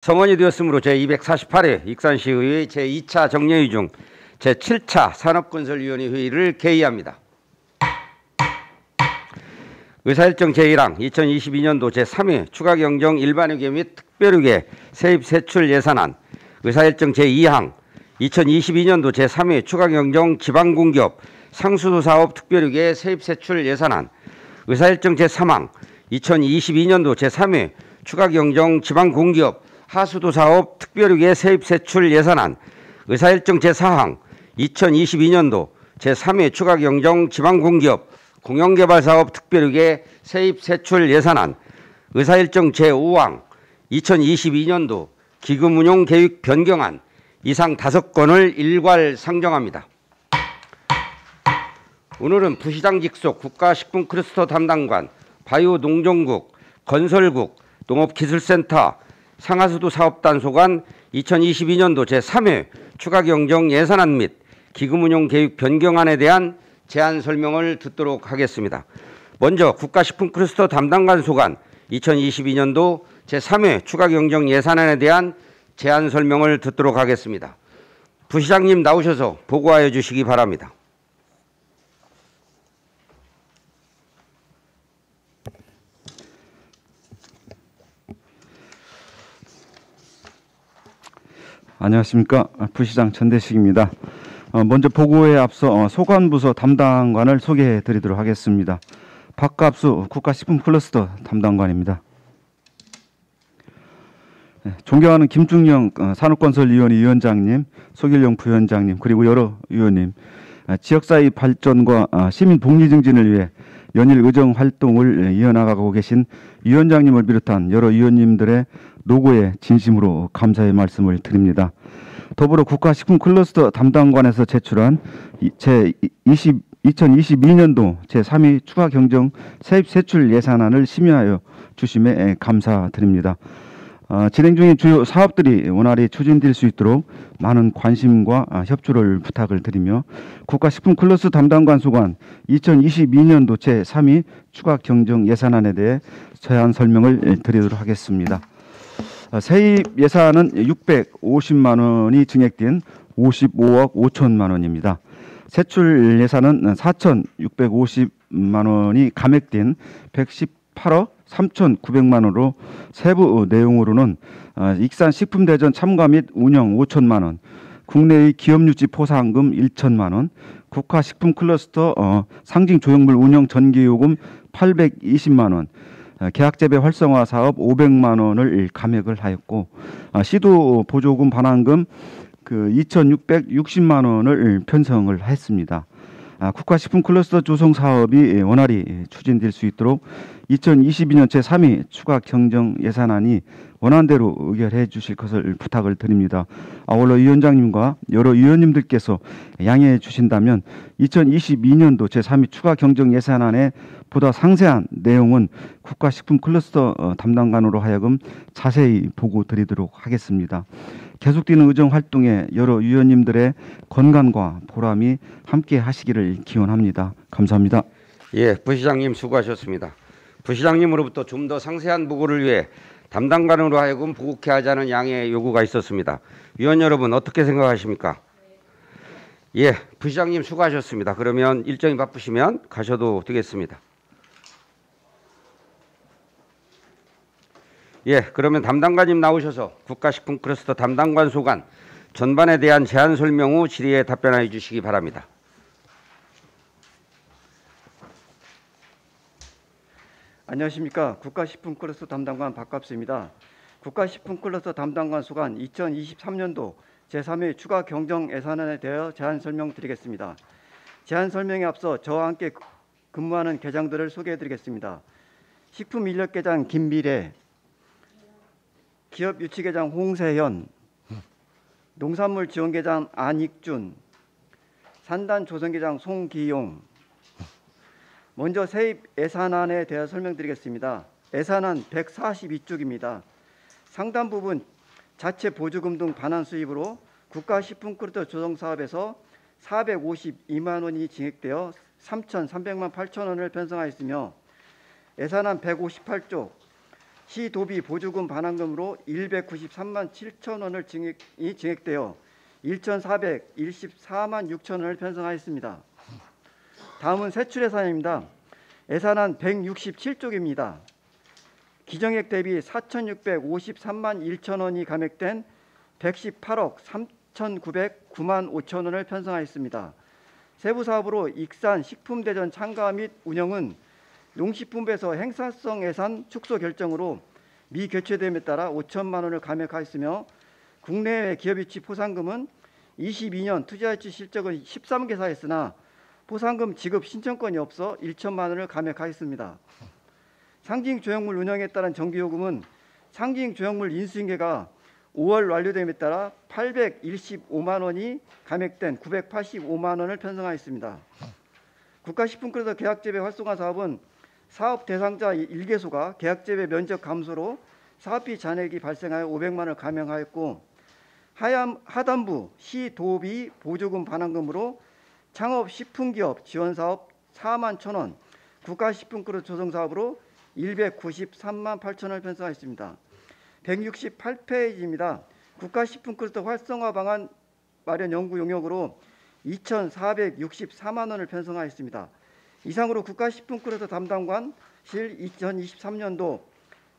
성원이 되었으므로 제248회 익산시의회 제2차 정례회 중 제7차 산업건설위원회 회의를 개의합니다. 의사일정 제1항 2022년도 제3회 추가경정 일반회계 및 특별회계 세입세출 예산안, 의사일정 제2항 2022년도 제3회 추가경정 지방공기업 상수도사업 특별회계 세입세출 예산안, 의사일정 제3항 2022년도 제3회 추가경정 지방공기업 하수도사업 특별회계 세입세출 예산안, 의사일정 제4항 2022년도 제3회 추가경정 지방공기업 공영개발사업 특별회계 세입세출 예산안, 의사일정 제5항 2022년도 기금운용 계획 변경안 이상 5건을 일괄 상정합니다. 오늘은 부시장 직속 국가식품클러스터 담당관, 바이오농정국, 건설국, 농업기술센터, 상하수도 사업단소관 2022년도 제3회 추가경정 예산안 및 기금운용 계획 변경안에 대한 제안 설명을 듣도록 하겠습니다. 먼저 국가식품클러스터 담당관 소관 2022년도 제3회 추가경정 예산안에 대한 제안 설명을 듣도록 하겠습니다. 부시장님 나오셔서 보고하여 주시기 바랍니다. 안녕하십니까. 부시장 전대식입니다. 먼저 보고에 앞서 소관부서 담당관을 소개해 드리도록 하겠습니다. 박갑수 국가식품클러스터 담당관입니다. 존경하는 김중영 산업건설위원회 위원장님, 소길용 부위원장님, 그리고 여러 위원님, 지역사회 발전과 시민 복리 증진을 위해 연일 의정 활동을 이어나가고 계신 위원장님을 비롯한 여러 위원님들의 노고에 진심으로 감사의 말씀을 드립니다. 더불어 국가식품클러스터 담당관에서 제출한 2022년도 제3회 추가경정 세입세출 예산안을 심의하여 주심에 감사드립니다. 진행 중인 주요 사업들이 원활히 추진될 수 있도록 많은 관심과 협조를 부탁을 드리며 국가식품클러스터 담당관 소관 2022년도 제3회 추가경정 예산안에 대해 제안 설명을 드리도록 하겠습니다. 세입 예산은 650만 원이 증액된 55억 5천만 원입니다. 세출 예산은 4,650만 원이 감액된 118억 3,900만 원으로 세부 내용으로는 익산 식품대전 참가 및 운영 5천만 원, 국내의 기업유치 포상금 1천만 원, 국가식품클러스터 상징 조형물 운영 전기요금 820만 원, 계약재배 활성화 사업 500만 원을 감액을 하였고 시도 보조금 반환금 2,660만 원을 편성을 했습니다. 국가식품클러스터 조성 사업이 원활히 추진될 수 있도록 2022년 제3회 추가경정 예산안이 원안대로 의결해 주실 것을 부탁을 드립니다. 아울러 위원장님과 여러 위원님들께서 양해해 주신다면 2022년도 제3회 추가경정 예산안의 보다 상세한 내용은 국가식품클러스터 담당관으로 하여금 자세히 보고 드리도록 하겠습니다. 계속되는 의정 활동에 여러 위원님들의 건강과 보람이 함께 하시기를 기원합니다. 감사합니다. 예, 부시장님 수고하셨습니다. 부시장님으로부터 좀 더 상세한 보고를 위해 담당관으로 하여금 보고케 하자는 양해 요구가 있었습니다. 위원 여러분 어떻게 생각하십니까? 예, 부시장님 수고하셨습니다. 그러면 일정이 바쁘시면 가셔도 되겠습니다. 예, 그러면 담당관님 나오셔서 국가식품클러스터 담당관 소관 전반에 대한 제안 설명 후 질의에 답변하여 주시기 바랍니다. 안녕하십니까. 국가식품클러스터 담당관 박갑수입니다. 국가식품클러스터 담당관 소관 2023년도 제3회 추가경정 예산안에 대하여 제안 설명드리겠습니다. 제안 설명에 앞서 저와 함께 근무하는 계장들을 소개해드리겠습니다. 식품인력계장 김미래, 기업유치계장 홍세현, 농산물지원계장 안익준, 산단조선계장 송기용. 먼저 세입 예산안에 대해 설명드리겠습니다. 예산안 142쪽입니다. 상당 부분 자체 보조금 등 반환 수입으로 국가식품클러스터 조성사업에서 452만 원이 증액되어 3,300만 8천 원을 편성하였으며 예산안 158쪽 시도비 보조금 반환금으로 193만 7천 원을 증액되어 1,414만 6천 원을 편성하였습니다. 다음은 세출 예산입니다. 예산안 167쪽입니다. 기정액 대비 4,653만 1천 원이 감액된 118억 3,909만 5천 원을 편성하였습니다. 세부 사업으로 익산 식품대전 참가 및 운영은 농식품부에서 행사성 예산 축소 결정으로 미개최됨에 따라 5천만 원을 감액하였으며 국내외 기업이취 포상금은 22년 투자이취 실적은 13개사였으나 포상금 지급 신청권이 없어 1천만 원을 감액하였습니다. 상징 조형물 운영에 따른 정비요금은 상징 조형물 인수인계가 5월 완료됨에 따라 815만 원이 감액된 985만 원을 편성하였습니다. 국가식품크루스 계약재배 활성화 사업은 사업 대상자 1개소가 계약재배 면적 감소로 사업비 잔액이 발생하여 500만 원을 감액하였고 하단부 시도비 보조금 반환금으로 창업 식품기업 지원사업 4만 1,000원, 국가식품크루스 조성사업으로 193만 8천원을 편성하였습니다. 168페이지입니다. 국가식품크루스 활성화 방안 마련 연구 용역으로 2,464만 원을 편성하였습니다. 이상으로 국가식품크루스 담당관실 2023년도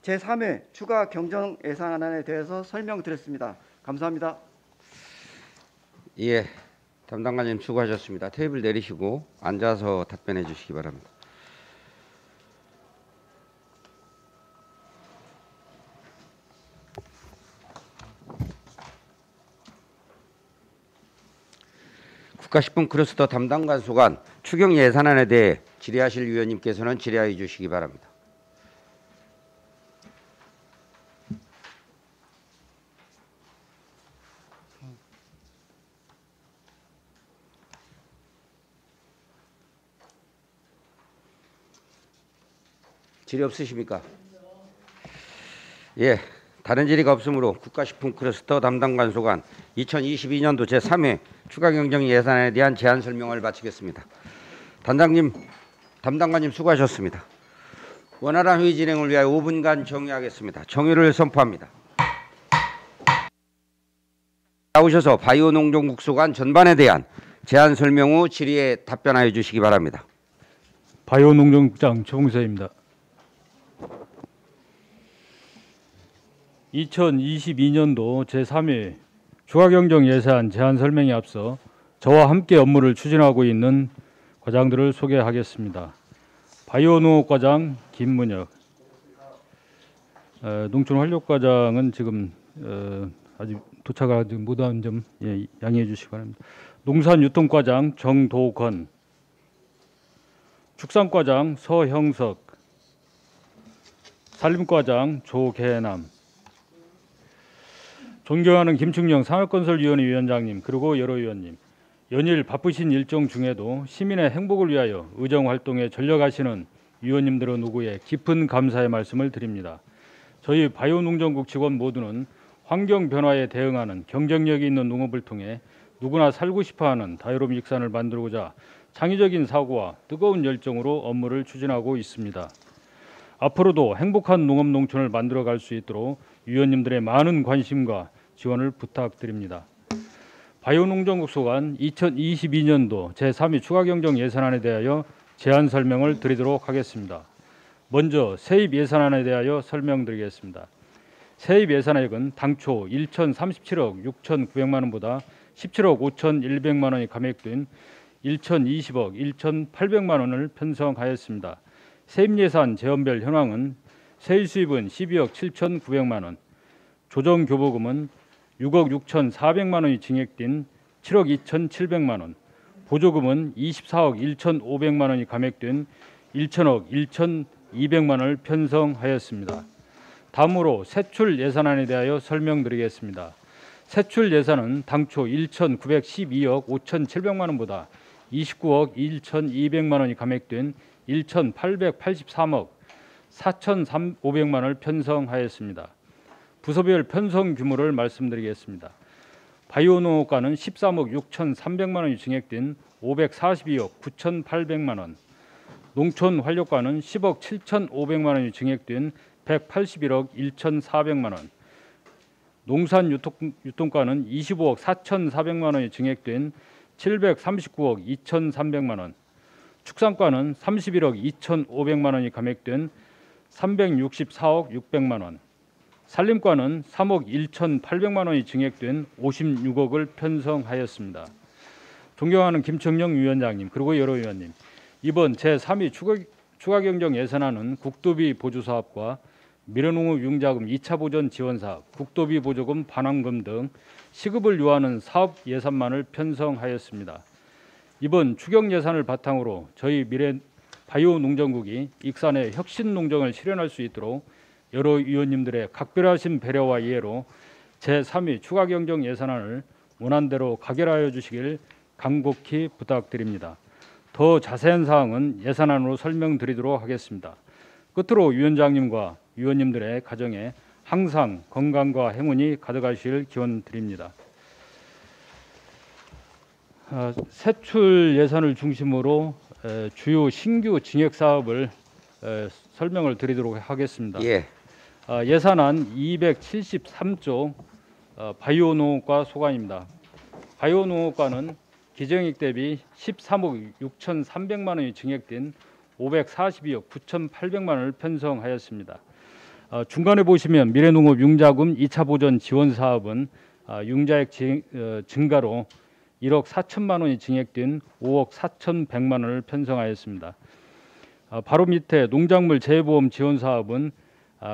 제3회 추가 경정 예산안에 대해서 설명드렸습니다. 감사합니다. 예, 담당관님 수고하셨습니다. 테이블 내리시고 앉아서 답변해 주시기 바랍니다. 국가식품 클러스터 담당관 소관 추경 예산안에 대해 질의하실 위원님께서는 질의하여 주시기 바랍니다. 질의 없으십니까? 예, 다른 질의가 없으므로 국가식품 클러스터 담당관 소관 2022년도 제3회 추가경정 예산에 대한 제안 설명을 마치겠습니다. 담당관님 수고하셨습니다. 원활한 회의 진행을 위하여 5분간 정의하겠습니다. 정의를 선포합니다. 나오셔서 바이오농정국 소관 전반에 대한 제안 설명 후 질의에 답변하여 주시기 바랍니다. 바이오농정국장 최봉세입니다. 2022년도 제3회 추가경정 예산 제안 설명에 앞서 저와 함께 업무를 추진하고 있는 과장들을 소개하겠습니다. 바이오농업과장 김문혁, 농촌환력과장은 지금 아직 도착하지 못한 점 양해해 주시기 바랍니다. 농산유통과장 정도건, 축산과장 서형석, 산림과장 조계남, 존경하는 김충영 산업건설위원회 위원장님, 그리고 여러 위원님, 연일 바쁘신 일정 중에도 시민의 행복을 위하여 의정활동에 전력하시는 위원님들의 노고에 깊은 감사의 말씀을 드립니다. 저희 바이오농정국 직원 모두는 환경 변화에 대응하는 경쟁력이 있는 농업을 통해 누구나 살고 싶어하는 다이로미 익산을 만들고자 창의적인 사고와 뜨거운 열정으로 업무를 추진하고 있습니다. 앞으로도 행복한 농업 농촌을 만들어갈 수 있도록 위원님들의 많은 관심과 지원을 부탁드립니다. 바이오농정국 소관 2022년도 제3회 추가경정 예산안에 대하여 제안 설명을 드리도록 하겠습니다. 먼저 세입 예산안에 대하여 설명드리겠습니다. 세입 예산액은 당초 1,037억 6,900만 원보다 17억 5,100만 원이 감액된 1,020억 1,800만 원을 편성하였습니다. 세입 예산 재원별 현황은 세일 수입은 12억 7,900만 원, 조정 교부금은 6억 6,400만 원이 증액된 7억 2,700만 원, 보조금은 24억 1,500만 원이 감액된 1,000억 1,200만 원을 편성하였습니다. 다음으로 세출 예산안에 대하여 설명드리겠습니다. 세출 예산은 당초 1,912억 5,700만 원보다 29억 1,200만 원이 감액된 1,883억 4,500만 원을 편성하였습니다. 부서별 편성 규모를 말씀드리겠습니다. 바이오농업과는 13억 6,300만 원이 증액된 542억 9,800만 원, 농촌환력과는 10억 7,500만 원이 증액된 181억 1,400만 원, 농산유통가는 25억 4,400만 원이 증액된 739억 2,300만 원, 축산가는 31억 2,500만 원이 감액된 364억 600만 원, 산림가는 3억 1,800만 원이 증액된 56억을 편성하였습니다. 존경하는 김청령 위원장님 그리고 여러 위원님, 이번 제3위 추가경정 예산안은 국도비 보조사업과 미래농업 융자금 2차 보전 지원사업, 국도비 보조금 반환금 등 시급을 요하는 사업 예산만을 편성하였습니다. 이번 추경 예산을 바탕으로 저희 미래바이오농정국이 익산의 혁신농정을 실현할 수 있도록 여러 위원님들의 각별하신 배려와 이해로 제3위 추가경정 예산안을 원안대로 가결하여 주시길 간곡히 부탁드립니다. 더 자세한 사항은 예산안으로 설명드리도록 하겠습니다. 끝으로 위원장님과 위원님들의 가정에 항상 건강과 행운이 가득하시길 기원드립니다. 세출 예산을 중심으로 주요 신규 증액 사업을 설명을 드리도록 하겠습니다. 예. 예산안 273조 바이오농업과 소관입니다. 바이오농업과는 기정액 대비 13억 6,300만 원이 증액된 542억 9,800만 원을 편성하였습니다. 중간에 보시면 미래농업 융자금 2차 보전 지원 사업은 융자액 증가로 1억 4천만 원이 증액된 5억 4,100만 원을 편성하였습니다. 바로 밑에 농작물 재해보험 지원 사업은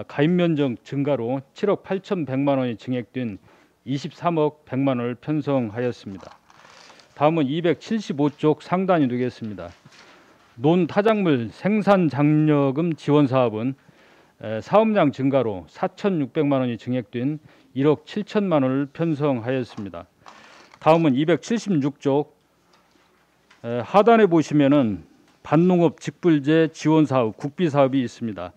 가입 면적 증가로 7억 8,100만 원이 증액된 23억 100만 원을 편성하였습니다. 다음은 275쪽 상단이 되겠습니다. 논타작물 생산장려금 지원 사업은 사업량 증가로 4,600만 원이 증액된 1억 7천만 원을 편성하였습니다. 다음은 276쪽 하단에 보시면은 반농업 직불제 지원 사업 국비 사업이 있습니다.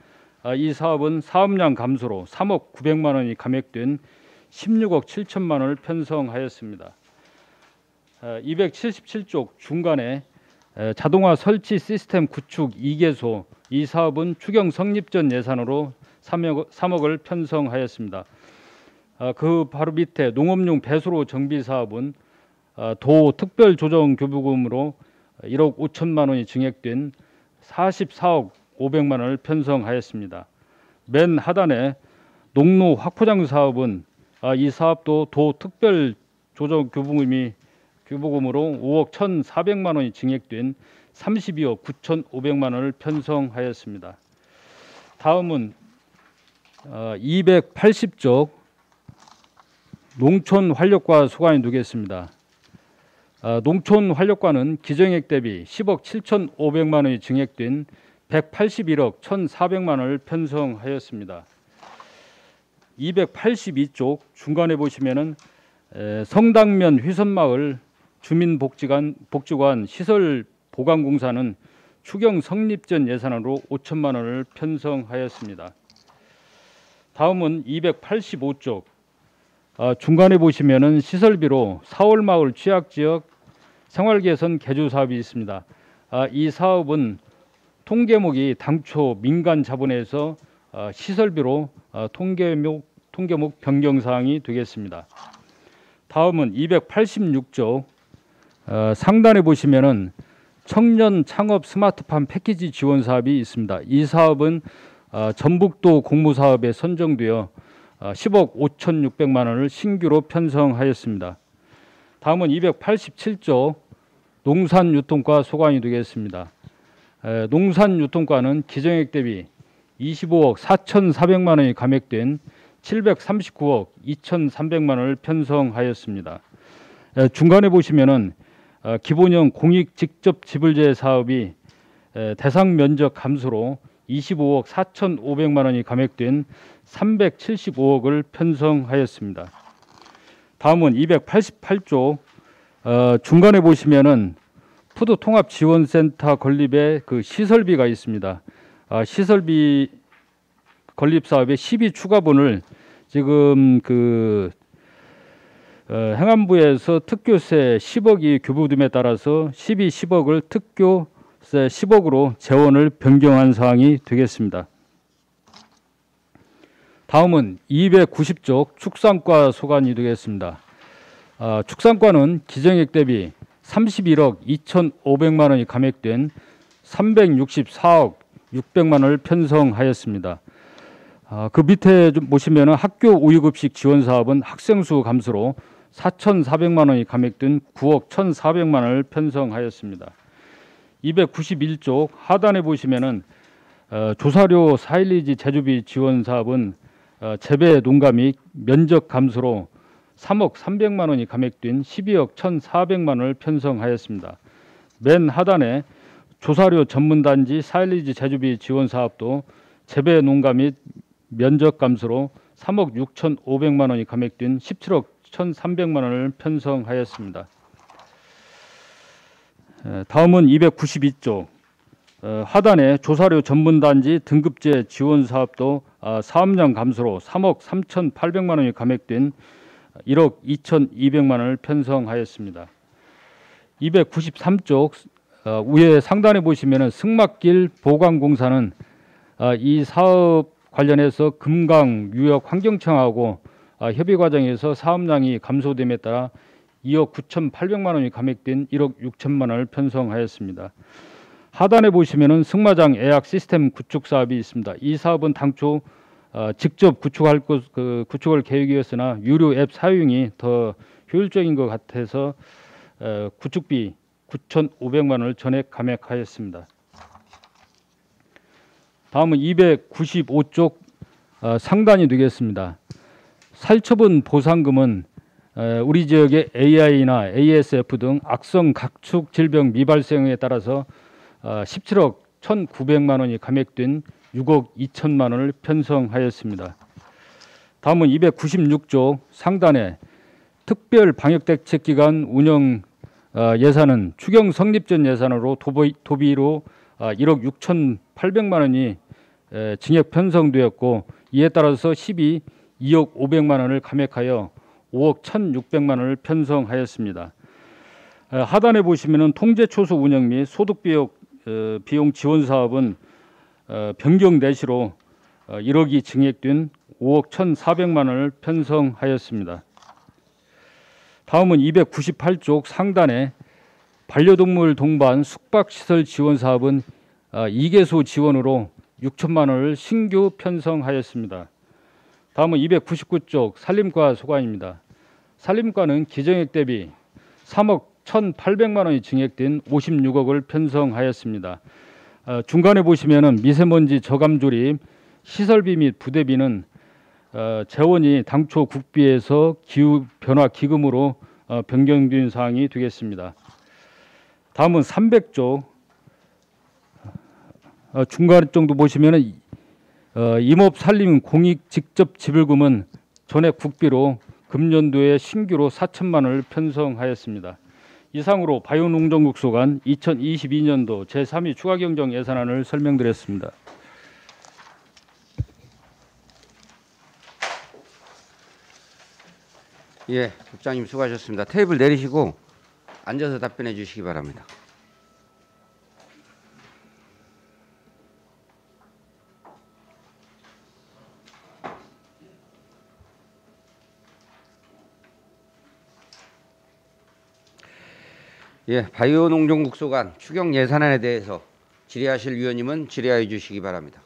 이 사업은 사업량 감소로 3억 900만 원이 감액된 16억 7천만 원을 편성하였습니다. 277쪽 중간에 자동화 설치 시스템 구축 2개소 이 사업은 추경 성립 전 예산으로 3억을 편성하였습니다. 그 바로 밑에 농업용 배수로 정비 사업은 도 특별조정교부금으로 1억 5천만 원이 증액된 44억 500만 원을 편성하였습니다. 맨 하단에 농로 확포장 사업은 이 사업도 도 특별조정교부금으로 5억 1,400만 원이 증액된 32억 9,500만 원을 편성하였습니다. 다음은 280쪽 농촌활력과 소관이 되겠습니다. 농촌활력과는 기정액 대비 10억 7,500만 원이 증액된 181억 1,400만 원을 편성하였습니다. 282쪽 중간에 보시면은 성당면 휘선마을 주민복지관 시설 보강공사는 추경 성립 전 예산으로 5천만 원을 편성하였습니다. 다음은 285쪽 중간에 보시면은 시설비로 사월마을 취약지역 생활개선 개조 사업이 있습니다. 이 사업은 통계목이 당초 민간 자본에서 시설비로 통계목 변경 사항이 되겠습니다. 다음은 286쪽 상단에 보시면은 청년 창업 스마트팜 패키지 지원 사업이 있습니다. 이 사업은 전북도 공모사업에 선정되어 10억 5,600만 원을 신규로 편성하였습니다. 다음은 287조 농산유통과 소관이 되겠습니다. 농산유통과는 기정액 대비 25억 4,400만 원이 감액된 739억 2,300만 원을 편성하였습니다. 중간에 보시면은 기본형 공익 직접 지불제 사업이 대상 면적 감소로 25억 4,500만 원이 감액된 375억을 편성하였습니다. 다음은 288조 중간에 보시면은 푸드 통합 지원센터 건립의 그 시설비가 있습니다. 시설비 건립 사업의 12 추가분을 지금 행안부에서 특교세 10억이 교부됨에 따라서 10억을 특교세 10억으로 재원을 변경한 사항이 되겠습니다. 다음은 290쪽 축산과 소관이 되겠습니다. 축산과는 기정액 대비 31억 2,500만 원이 감액된 364억 600만 원을 편성하였습니다. 그 밑에 좀 보시면은 학교 우유급식 지원 사업은 학생 수 감소로 4,400만 원이 감액된 9억 1,400만 원을 편성하였습니다. 291쪽 하단에 보시면은 조사료 사일리지 제조비 지원 사업은 재배 농가 및 면적 감소로 3억 300만 원이 감액된 12억 1,400만 원을 편성하였습니다. 맨 하단에 조사료 전문단지 사일리지 제조비 지원 사업도 재배 농가 및 면적 감소로 3억 6,500만 원이 감액된 17억 1,300만 원을 편성하였습니다. 다음은 292쪽 하단에 조사료 전문단지 등급제 지원 사업도 사업량 감소로 3억 3,800만 원이 감액된 1억 2,200만 원을 편성하였습니다. 293쪽 위에 상단에 보시면은 승막길 보강공사는 이 사업 관련해서 금강유역환경청하고 협의 과정에서 사업량이 감소됨에 따라 2억 9,800만 원이 감액된 1억 6천만 원을 편성하였습니다. 하단에 보시면은 승마장 예약 시스템 구축 사업이 있습니다. 이 사업은 당초 직접 구축할 계획이었으나 유료 앱 사용이 더 효율적인 것 같아서 구축비 9,500만 원을 전액 감액하였습니다. 다음은 295쪽 상단이 되겠습니다. 살처분 보상금은 우리 지역의 AI나 ASF 등 악성 각축 질병 미발생에 따라서 17억 1,900만 원이 감액된 6억 2천만 원을 편성하였습니다. 다음은 296쪽 상단에 특별 방역대책기간 운영 예산은 추경 성립 전 예산으로 도비로 1억 6,800만 원이 징역 편성되었고 이에 따라서 2억 500만 원을 감액하여 5억 1,600만 원을 편성하였습니다. 하단에 보시면은 통제초소 운영 및 소득 비용 지원 사업은 변경 내시로 1억이 증액된 5억 1,400만 원을 편성하였습니다. 다음은 298쪽 상단에 반려동물 동반 숙박시설 지원 사업은 2개소 지원으로 6천만 원을 신규 편성하였습니다. 다음은 299쪽 산림과 소관입니다. 산림과는 기정액 대비 3억 1,800만 원이 증액된 56억을 편성하였습니다. 중간에 보시면은 미세먼지 저감 조립, 시설비 및 부대비는 재원이 당초 국비에서 기후 변화 기금으로 변경된 사항이 되겠습니다. 다음은 300쪽 중간 정도 보시면은 임업 산림 공익 직접 지불금은 전액 국비로 금년도에 신규로 4천만 원을 편성하였습니다. 이상으로 바이오농정국 소관 2022년도 제3위 추가경정 예산안을 설명드렸습니다. 예, 국장님 수고하셨습니다. 테이블 내리시고 앉아서 답변해 주시기 바랍니다. 예, 바이오농정국 소관 추경 예산안에 대해서 질의하실 위원님은 질의하여 주시기 바랍니다.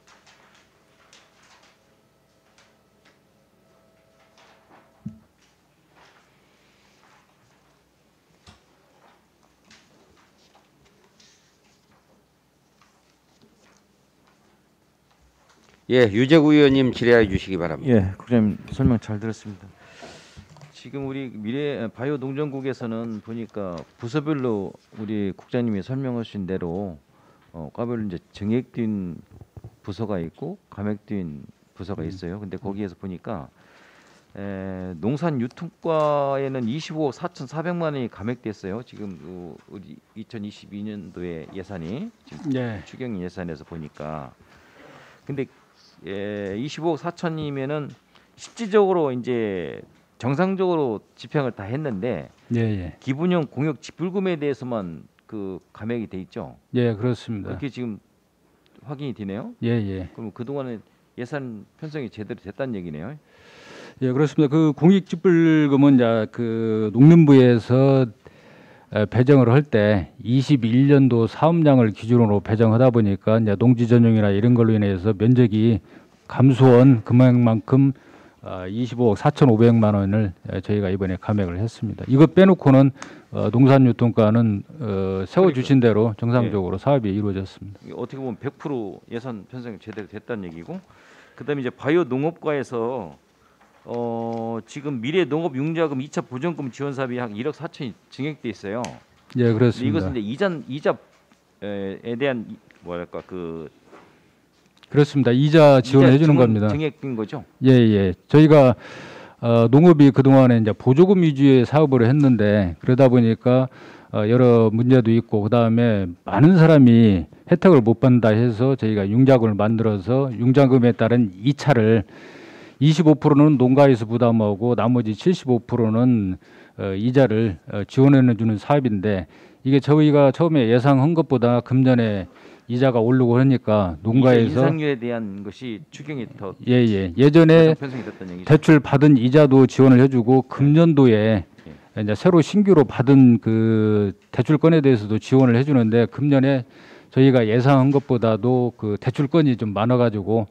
예, 유재구 의원님 질의하여 주시기 바랍니다. 예, 국장님 설명 잘 들었습니다. 지금 우리 미래 바이오농정국에서는 보니까 부서별로 우리 국장님이 설명하신 대로 과별로 이제 증액된 부서가 있고 감액된 부서가 있어요. 근데 거기에서 보니까 농산유통과에는 25억 4,400만 원이 감액됐어요. 지금 우리 2022년도에 예산이 지금 네. 추경 예산에서 보니까 근데 25억 4천이면은 실질적으로 이제 정상적으로 집행을 다 했는데 예. 기분형 공역 지불금에 대해서만 그 감액이 돼 있죠. 예, 그렇습니다. 그렇게 지금 확인이 되네요. 예. 그럼 그 동안에 예산 편성이 제대로 됐다는 얘기네요. 예, 그렇습니다. 그 공익집불금은 이제 그 농림부에서 배정을 할 때 21년도 사업량을 기준으로 배정하다 보니까 이제 농지 전용이나 이런 걸로 인해서 면적이 감소한 금액만큼 25억 4,500만 원을 저희가 이번에 감액을 했습니다. 이거 빼놓고는 농산유통가는 세워주신 대로 정상적으로 사업이 이루어졌습니다. 어떻게 보면 100% 예산 편성이 제대로 됐다는 얘기고, 그다음에 이제 바이오 농업과에서 지금 미래 농업 융자금 2차 보전금 지원 사업이 약 1억 4천이 증액돼 있어요. 예, 근데 그렇습니다. 이것은 이제 이자에 대한 뭐랄까 그 그렇습니다. 이자 지원해 주는 겁니다. 증액된 거죠. 예, 예. 저희가 농업이 그동안에 이제 보조금 위주의 사업을 했는데 그러다 보니까 여러 문제도 있고 그다음에 많은 사람이 혜택을 못 받는다 해서 저희가 융자금을 만들어서 융자금에 따른 이차를 25%는 농가에서 부담하고 나머지 75%는 이자를 지원해 주는 사업인데 이게 저희가 처음에 예상한 것보다 금년에 이자가 오르고 하니까 농가에서 인상률에 대한 것이 추경이 더 예전에 편성이 됐다는 얘기죠. 대출 받은 이자도 지원을 해주고 금년도에 이제 새로 신규로 받은 그 대출건에 대해서도 지원을 해주는데 금년에 저희가 예상한 것보다도 그 대출건이 좀 많아가지고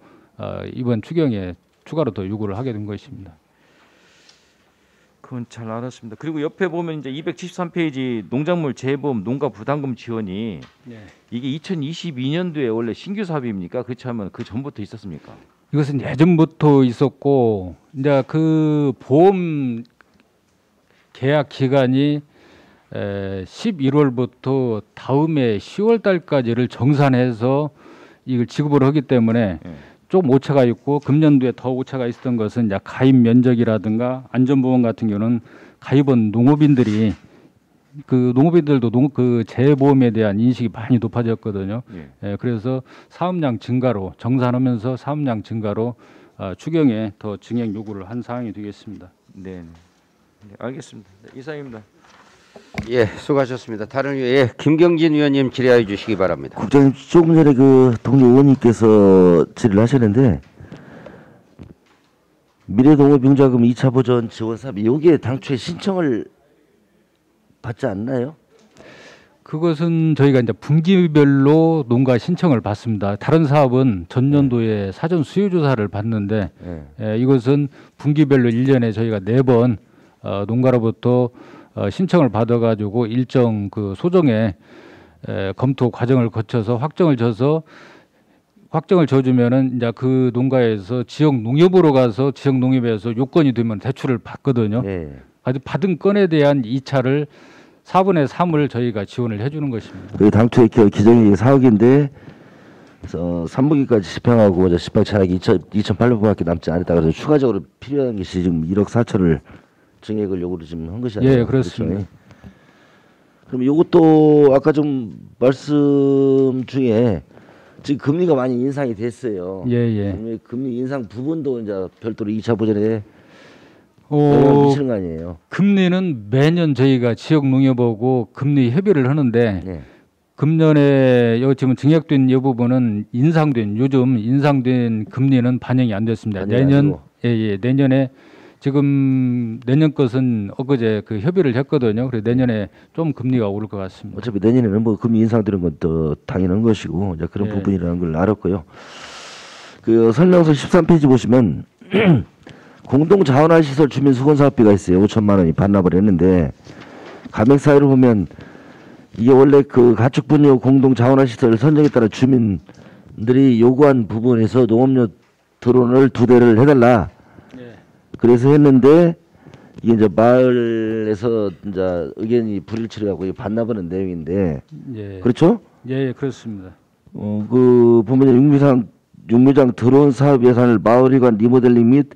이번 추경에 추가로 더 요구를 하게 된 것입니다. 그건 잘 알았습니다. 그리고 옆에 보면 이제 273페이지 농작물 재보험 농가 부담금 지원이 이게 2022년도에 원래 신규 사업입니까? 그렇지 않으면 그 전부터 있었습니까? 이것은 예전부터 있었고 이제 그 보험 계약 기간이 11월부터 다음해 10월 달까지를 정산해서 이걸 지급을 하기 때문에 좀 오차가 있고 금년도에 더 오차가 있었던 것은 이제 가입 면적이라든가 안전보험 같은 경우는 가입원 농업인들이 그 농업인들도 그 재보험에 대한 인식이 많이 높아졌거든요. 그래서 사업량 증가로 정산하면서 사업량 증가로 추경에 더 증액 요구를 한 사항이 되겠습니다. 네, 알겠습니다. 네, 이상입니다. 예, 수고하셨습니다. 다른 위에 김경진 위원님 질의해 주시기 바랍니다. 국장님, 조금 전에 그 동료 의원님께서 질의를 하셨는데 미래농업융자금 2차 보전 지원 사업 여기에 당초에 신청을 받지 않나요? 그것은 저희가 이제 분기별로 농가 신청을 받습니다. 다른 사업은 전년도에 사전 수요 조사를 받는데 이것은 분기별로 1년에 저희가 4번 농가로부터 신청을 받아가지고 일정 그 소정의 검토 과정을 거쳐서 확정을 줘주면은 이제 그 농가에서 지역 농협으로 가서 지역 농협에서 요건이 되면 대출을 받거든요. 아주 받은 건에 대한 이차를 4분의 3을 저희가 지원을 해주는 것입니다. 그 당초에 기정이 4억인데 3분기까지 집행하고 이제 집행 차액이 2,800원밖에 남지 않았다 그래서 추가적으로 필요한 것이 지금 1억 4천을 증액을 요구를 지금 한 것이 아니에요. 예, 그렇습니다. 그렇죠? 그럼 이것도 아까 좀 말씀 중에 지금 금리가 많이 인상이 됐어요. 금리 인상 부분도 이제 별도로 2차 보전에 영향을 미치는 거 아니에요? 금리는 매년 저희가 지역 농협하고 금리 협의를 하는데 금년에 지금 증액된 이 부분은 요즘 인상된 금리는 반영이 안 됐습니다. 내년에 지금 내년 것은 엊그제 그 협의를 했거든요. 그래서 내년에 좀 금리가 오를 것 같습니다. 어차피 내년에는 뭐 금리 인상되는 것도 당연한 것이고 이제 그런 부분이라는 걸 알았고요. 그 설명서 13페이지 보시면 공동 자원화 시설 주민 수건 사업비가 있어요. 5천만 원이 반납을 했는데 감액 사유를 보면 이게 원래 그 가축 분유 공동 자원화 시설 선정에 따라 주민들이 요구한 부분에서 농업용 드론을 2대를 해달라. 그래서 했는데 이게 이제 마을에서 이제 의견이 불일치하고 반납하는 내용인데 그렇죠? 예, 그렇습니다. 그 보면 육묘장 드론 사업 예산을 마을회관 리모델링 및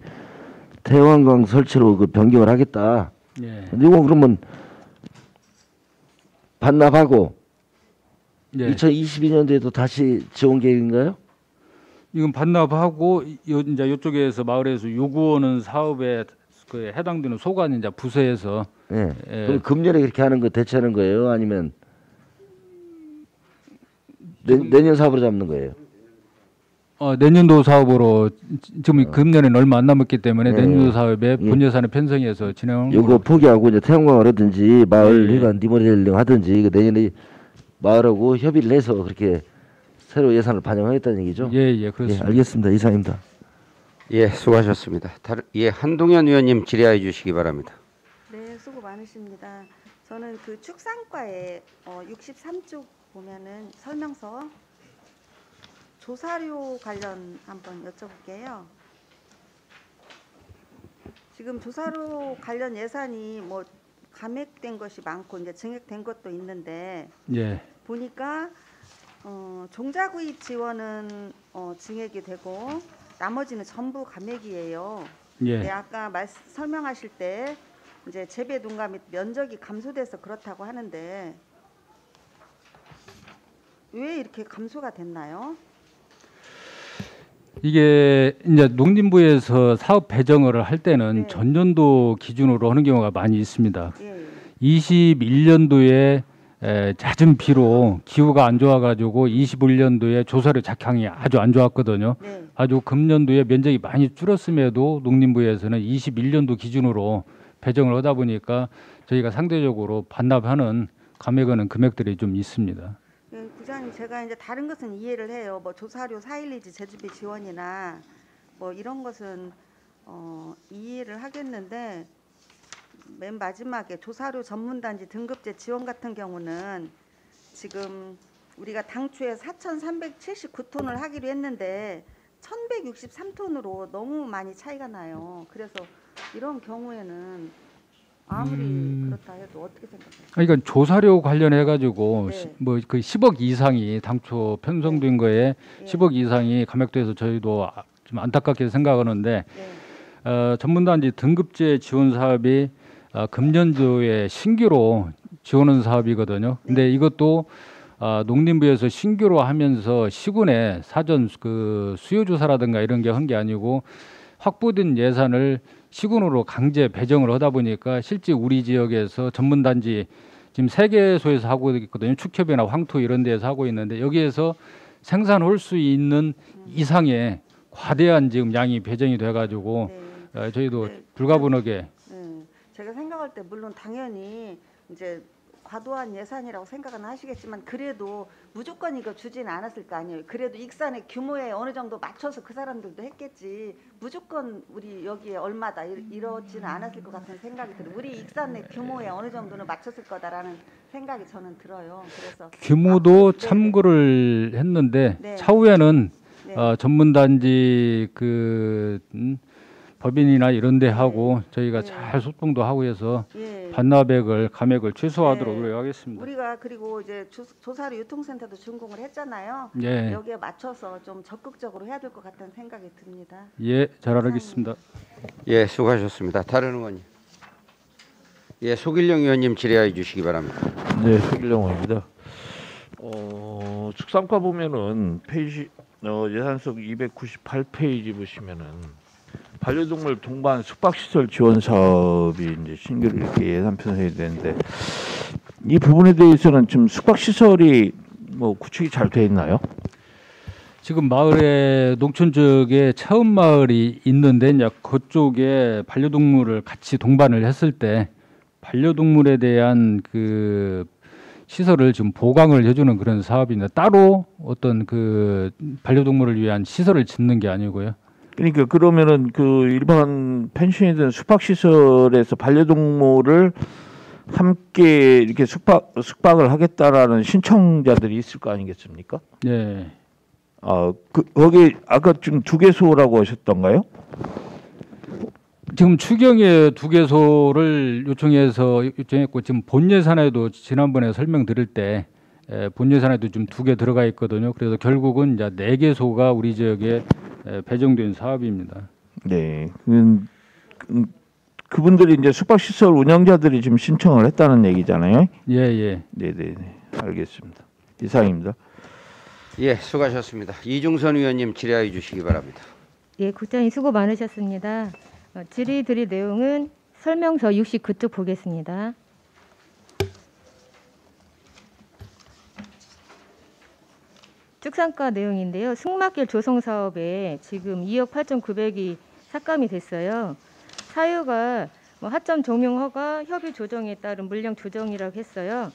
태양광 설치로 그 변경을 하겠다. 이건 그러면 반납하고 2022년도에도 다시 지원 계획인가요? 이건 반납하고 이제 이쪽에서 마을에서 요구하는 사업에 그 해당되는 소관 이제 부서에서 그럼 금년에 그렇게 하는 거 대체하는 거예요? 아니면 내년 사업으로 잡는 거예요? 내년도 사업으로 지금 금년에는 얼마 안 남았기 때문에 네. 내년도 사업에 본 예산을 편성해서 진행하는 이거 걸로. 포기하고 이제 태양광을 하든지 마을 예. 회관 리모델링 하든지 이거 내년에 마을하고 협의를 해서 그렇게 새로 예산을 반영하겠다는 얘기죠. 예, 그렇습니다. 알겠습니다. 이상입니다. 예, 수고하셨습니다. 한동현 의원님 질의해 주시기 바랍니다. 네, 수고 많으십니다. 저는 그 축산과에 63쪽 보면은 설명서 조사료 관련 한번 여쭤볼게요. 지금 조사료 관련 예산이 뭐 감액된 것이 많고 이제 증액된 것도 있는데 예. 보니까 종자구입 지원은 증액이 되고 나머지는 전부 감액이에요. 예. 네, 아까 설명하실 때 이제 재배 농가 및 면적이 감소돼서 그렇다고 하는데 왜 이렇게 감소가 됐나요? 이게 이제 농림부에서 사업 배정을 할 때는 네. 전년도 기준으로 하는 경우가 많이 있습니다. 예. 21년도에 잦은 비로 기후가 안 좋아가지고 21년도에 조사료 작황이 아주 안 좋았거든요. 네. 아주 금년도에 면적이 많이 줄었음에도 농림부에서는 21년도 기준으로 배정을 하다 보니까 저희가 상대적으로 반납하는 감액하는 금액들이 좀 있습니다. 예, 부장님 제가 이제 다른 것은 이해를 해요. 뭐 조사료 4.11지 제주비 지원이나 뭐 이런 것은 이해를 하겠는데 맨 마지막에 조사료 전문단지 등급제 지원 같은 경우는 지금 우리가 당초에 4,379톤을 하기로 했는데 1,163톤으로 너무 많이 차이가 나요. 그래서 이런 경우에는 아무리 그렇다 해도 어떻게 생각해요? 그러니까 조사료 관련해 가지고 네. 뭐 그 10억 이상이 당초 편성된 거에 예. 10억 이상이 감액돼서 저희도 좀 안타깝게 생각하는데 네. 전문단지 등급제 지원 사업이 금년도에 신규로 지원한 사업이거든요. 근데 이것도 농림부에서 신규로 하면서 시군에 사전 그 수요 조사라든가 이런 게 한 게 아니고 확보된 예산을 시군으로 강제 배정을 하다 보니까 실제 우리 지역에서 전문단지 지금 3개소에서 하고 있거든요. 축협이나 황토 이런 데에서 하고 있는데 여기에서 생산할 수 있는 이상의 과대한 지금 양이 배정이 돼가지고 네. 저희도 네. 불가분하게 제가 생각할 때 물론 당연히 이제 과도한 예산이라고 생각은 하시겠지만 그래도 무조건 이거 주지는 않았을 거 아니에요. 그래도 익산의 규모에 어느 정도 맞춰서 그 사람들도 했겠지. 무조건 우리 여기에 얼마다 이러지는 않았을 것 같은 생각이 들어요. 우리 익산의 규모에 어느 정도는 맞췄을 거다라는 생각이 저는 들어요. 그래서 규모도 네. 참고를 했는데 네. 차후에는 네. 전문단지 그 법인이나 이런 데 하고 저희가 네. 잘 소통도 하고 해서 예. 반납액을 감액을 최소화하도록 네. 노력하겠습니다. 우리가 그리고 이제 조사료 유통센터도 준공을 했잖아요. 예, 여기에 맞춰서 좀 적극적으로 해야 될 것 같다는 생각이 듭니다. 예, 잘 알겠습니다. 예, 수고하셨습니다. 다른 의원님. 예, 소길령 의원님 질의해 주시기 바랍니다. 네, 소길영입니다. 축산과 보면은 페이지 예산석 298페이지 보시면은 반려동물 동반 숙박시설 지원 사업이 이제 신규로 이렇게 예산 편성이 되는데 이 부분에 대해서는 지금 숙박시설이 뭐 구축이 잘 돼 있나요? 지금 마을에 농촌 쪽에 차은 마을이 있는데 이제 그쪽에 반려동물을 같이 동반을 했을 때 반려동물에 대한 그 시설을 지금 보강을 해주는 그런 사업인데 따로 어떤 그 반려동물을 위한 시설을 짓는 게 아니고요. 그러니까 그러면은 그 일반 펜션이든 숙박시설에서 반려동물을 함께 이렇게 숙박을 하겠다라는 신청자들이 있을 거 아니겠습니까? 네. 거기 아까 지금 2개소라고 하셨던가요? 지금 추경에 2개소를 요청했고 지금 본 예산에도 지난번에 설명드릴 때 본 예산에도 좀 2개 들어가 있거든요. 그래서 결국은 이제 4개소가 우리 지역에 배정된 사업입니다. 네, 그분들이 이제 숙박시설 운영자들이 지금 신청을 했다는 얘기잖아요. 예. 네, 알겠습니다. 이상입니다. 예, 수고하셨습니다. 이중선 의원님 질의해 주시기 바랍니다. 예, 국장님 수고 많으셨습니다. 질의 드릴 내용은 설명서 69쪽 보겠습니다. 특산가 내용인데요. 승마길 조성 사업에 지금 2억 8,900이 삭감이 됐어요. 사유가 뭐 하점 종용 허가, 협의 조정에 따른 물량 조정이라고 했어요.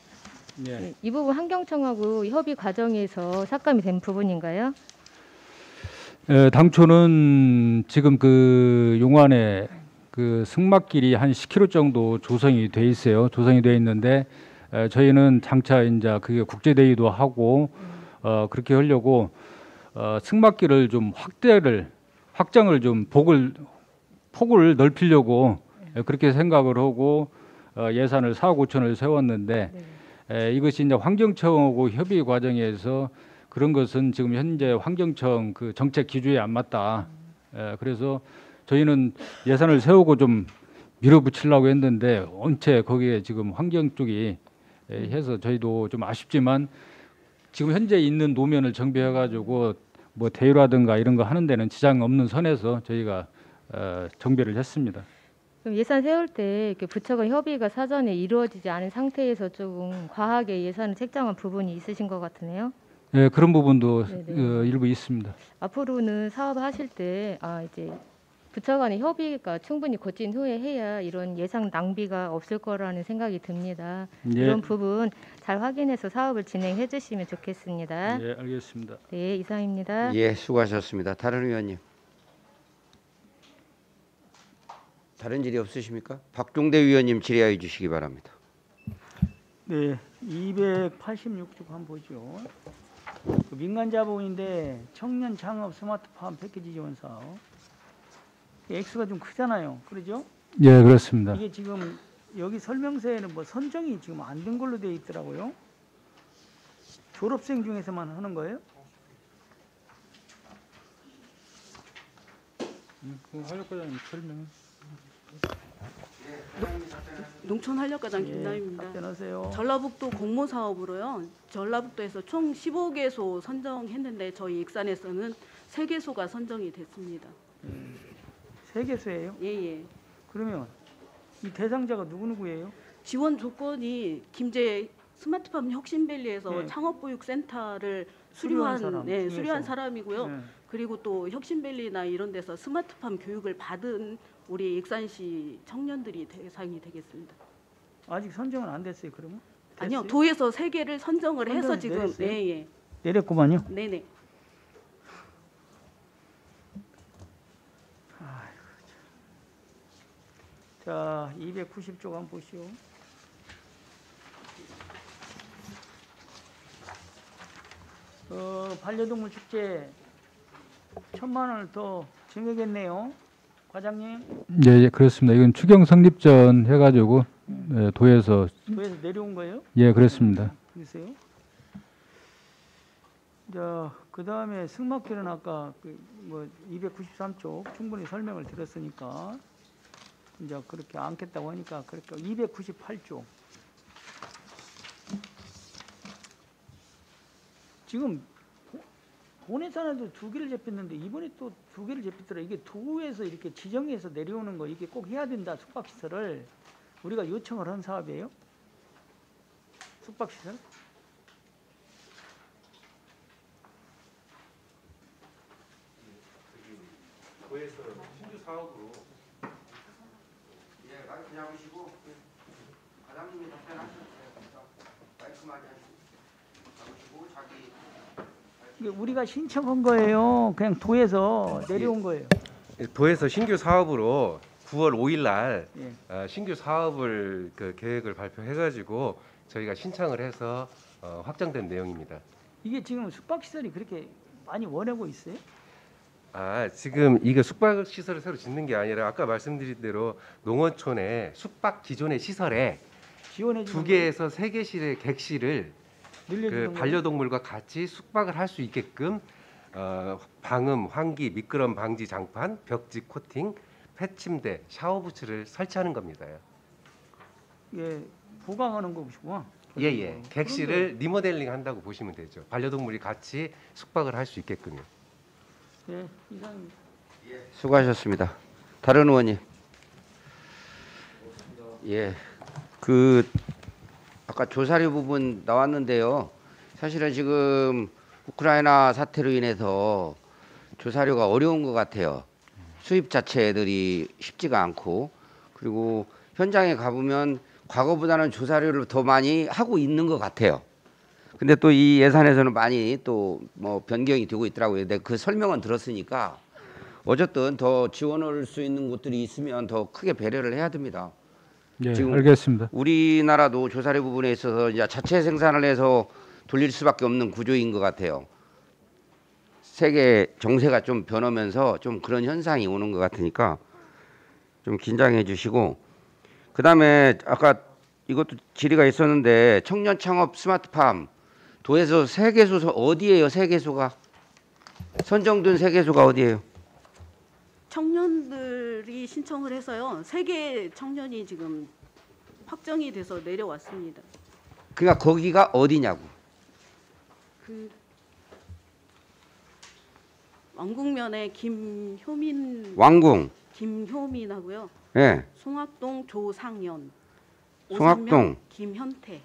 예. 이 부분 환경청하고 협의 과정에서 삭감이 된 부분인가요? 당초는 지금 그 용안에 그 승마길이 한 10km 정도 조성이 돼 있어요. 조성이 돼 있는데 저희는 장차 이제 그게 국제대회도 하고 그렇게 하려고 승마길을 좀 확장을 좀 폭을 넓히려고 그렇게 생각을 하고 예산을 4억 5천을 세웠는데 이것이 이제 환경청하고 협의 과정에서 그런 것은 지금 현재 환경청 그 정책 기조에 안 맞다. 그래서 저희는 예산을 세우고 좀 밀어붙이려고 했는데 원체 거기에 지금 환경 쪽이 해서 저희도 좀 아쉽지만 지금 현재 있는 노면을 정비해가지고 뭐 대유라든가 이런 거 하는 데는 지장 없는 선에서 저희가 정비를 했습니다. 그럼 예산 세울 때 이렇게 부처간 협의가 사전에 이루어지지 않은 상태에서 조금 과하게 예산을 책정한 부분이 있으신 것 같으네요. 네, 그런 부분도 네네. 일부 있습니다. 앞으로는 사업을 하실 때 이제 부처 간의 협의가 충분히 거친 후에 해야 이런 예산 낭비가 없을 거라는 생각이 듭니다. 예. 이런 부분 잘 확인해서 사업을 진행해 주시면 좋겠습니다. 네, 알겠습니다. 네, 이상입니다. 예, 수고하셨습니다. 다른 의원님. 다른 질의 없으십니까? 박종대 의원님 질의하여 주시기 바랍니다. 네, 286쪽 한번 보죠. 그 민간 자본인데 청년 창업 스마트팜 패키지 지원 사업. 액수가 좀 크잖아요. 그러죠? 예, 그렇습니다. 이게 지금 여기 설명서에는 뭐 선정이 지금 안 된 걸로 되어 있더라고요. 졸업생 중에서만 하는 거예요? 활력과장님 설명. 농촌활력과장 예, 김나입니다. 답변하세요. 전라북도 공모 사업으로요. 전라북도에서 총 15개소 선정했는데 저희 익산에서는 3개소가 선정이 됐습니다. 3개소예요? 예예. 그러면 이 대상자가 누구예요? 지원 조건이 김제 스마트팜 혁신밸리에서 예. 창업보육센터를 수료한 수료한 사람 중에서. 수료한 사람이고요. 예. 그리고 또 혁신밸리나 이런 데서 스마트팜 교육을 받은 우리 익산시 청년들이 대상이 되겠습니다. 아직 선정은 안 됐어요. 그러면? 아니요, 됐어요? 도에서 3개를 선정을 해서 선정이 지금 내렸어요? 예예. 내렸구만요. 네네. 자, 290쪽 한번 보시오. 반려동물 축제 1,000만 원을 더 증액했네요. 과장님, 예, 예, 그렇습니다. 이건 추경 성립전 해가지고 도에서 도에서 내려온 거예요? 예, 그렇습니다. 그러세요? 자, 그 다음에 승마길은 아까 뭐 293쪽 충분히 설명을 드렸으니까 이제 그렇게 않겠다고 하니까 그러니까 298쪽 지금 본예산에도 2개를 잡혔는데 이번에 또 2개를 잡혔더라. 이게 도에서 이렇게 지정해서 내려오는 거 이게 꼭 해야 된다. 숙박시설을 우리가 요청을 한 사업이에요. 숙박시설. 도에서 신규 사업으로 예, 마이크 잡으시고 과장님이 답변하셨어요. 마이크 많이 잡으시고 자기 이게 우리가 신청한 거예요. 그냥 도에서 내려온 거예요. 도에서 신규 사업으로 9월 5일 날 예. 신규 사업을 그 계획을 발표해가지고 저희가 신청을 해서 확정된 내용입니다. 이게 지금 숙박시설이 그렇게 많이 원하고 있어요? 지금 이게 숙박 시설을 새로 짓는 게 아니라 아까 말씀드린 대로 농어촌에 숙박 기존의 시설에 지원해 주는 2개에서 3개실의 객실을 늘려주는 그 거예요? 반려동물과 같이 숙박을 할 수 있게끔 방음, 환기, 미끄럼 방지 장판, 벽지 코팅, 펫침대, 샤워부츠를 설치하는 겁니다. 예, 보강하는 거구나. 예예. 객실을 리모델링 한다고 보시면 되죠. 반려동물이 같이 숙박을 할 수 있게끔요. 예, 이상입니다. 수고하셨습니다. 다른 의원님. 예, 그 아까 조사료 부분 나왔는데요. 사실은 지금 우크라이나 사태로 인해서 조사료가 어려운 것 같아요. 수입 자체들이 쉽지가 않고, 그리고 현장에 가보면 과거보다는 조사료를 더 많이 하고 있는 것 같아요. 근데 또 이 예산에서는 많이 또 뭐 변경이 되고 있더라고요. 근데 그 설명은 들었으니까 어쨌든 더 지원할 수 있는 곳들이 있으면 더 크게 배려를 해야 됩니다. 네, 지금 알겠습니다. 우리나라도 조사료 부분에 있어서 이제 자체 생산을 해서 돌릴 수밖에 없는 구조인 것 같아요. 세계 정세가 좀 변하면서 좀 그런 현상이 오는 것 같으니까 좀 긴장해 주시고, 그다음에 아까 이것도 질의가 있었는데 청년 창업 스마트팜 도에서 세개소 어디예요? 세개소가 선정된 세개소가 어디예요? 청년들이 신청을 해서요. 3개 청년이 지금 확정이 돼서 내려왔습니다. 그러니까 거기가 어디냐고. 그 왕궁면에 김효민 왕궁. 김효민하고요. 예. 송악동 조상현. 송악동. 오산면 김현태.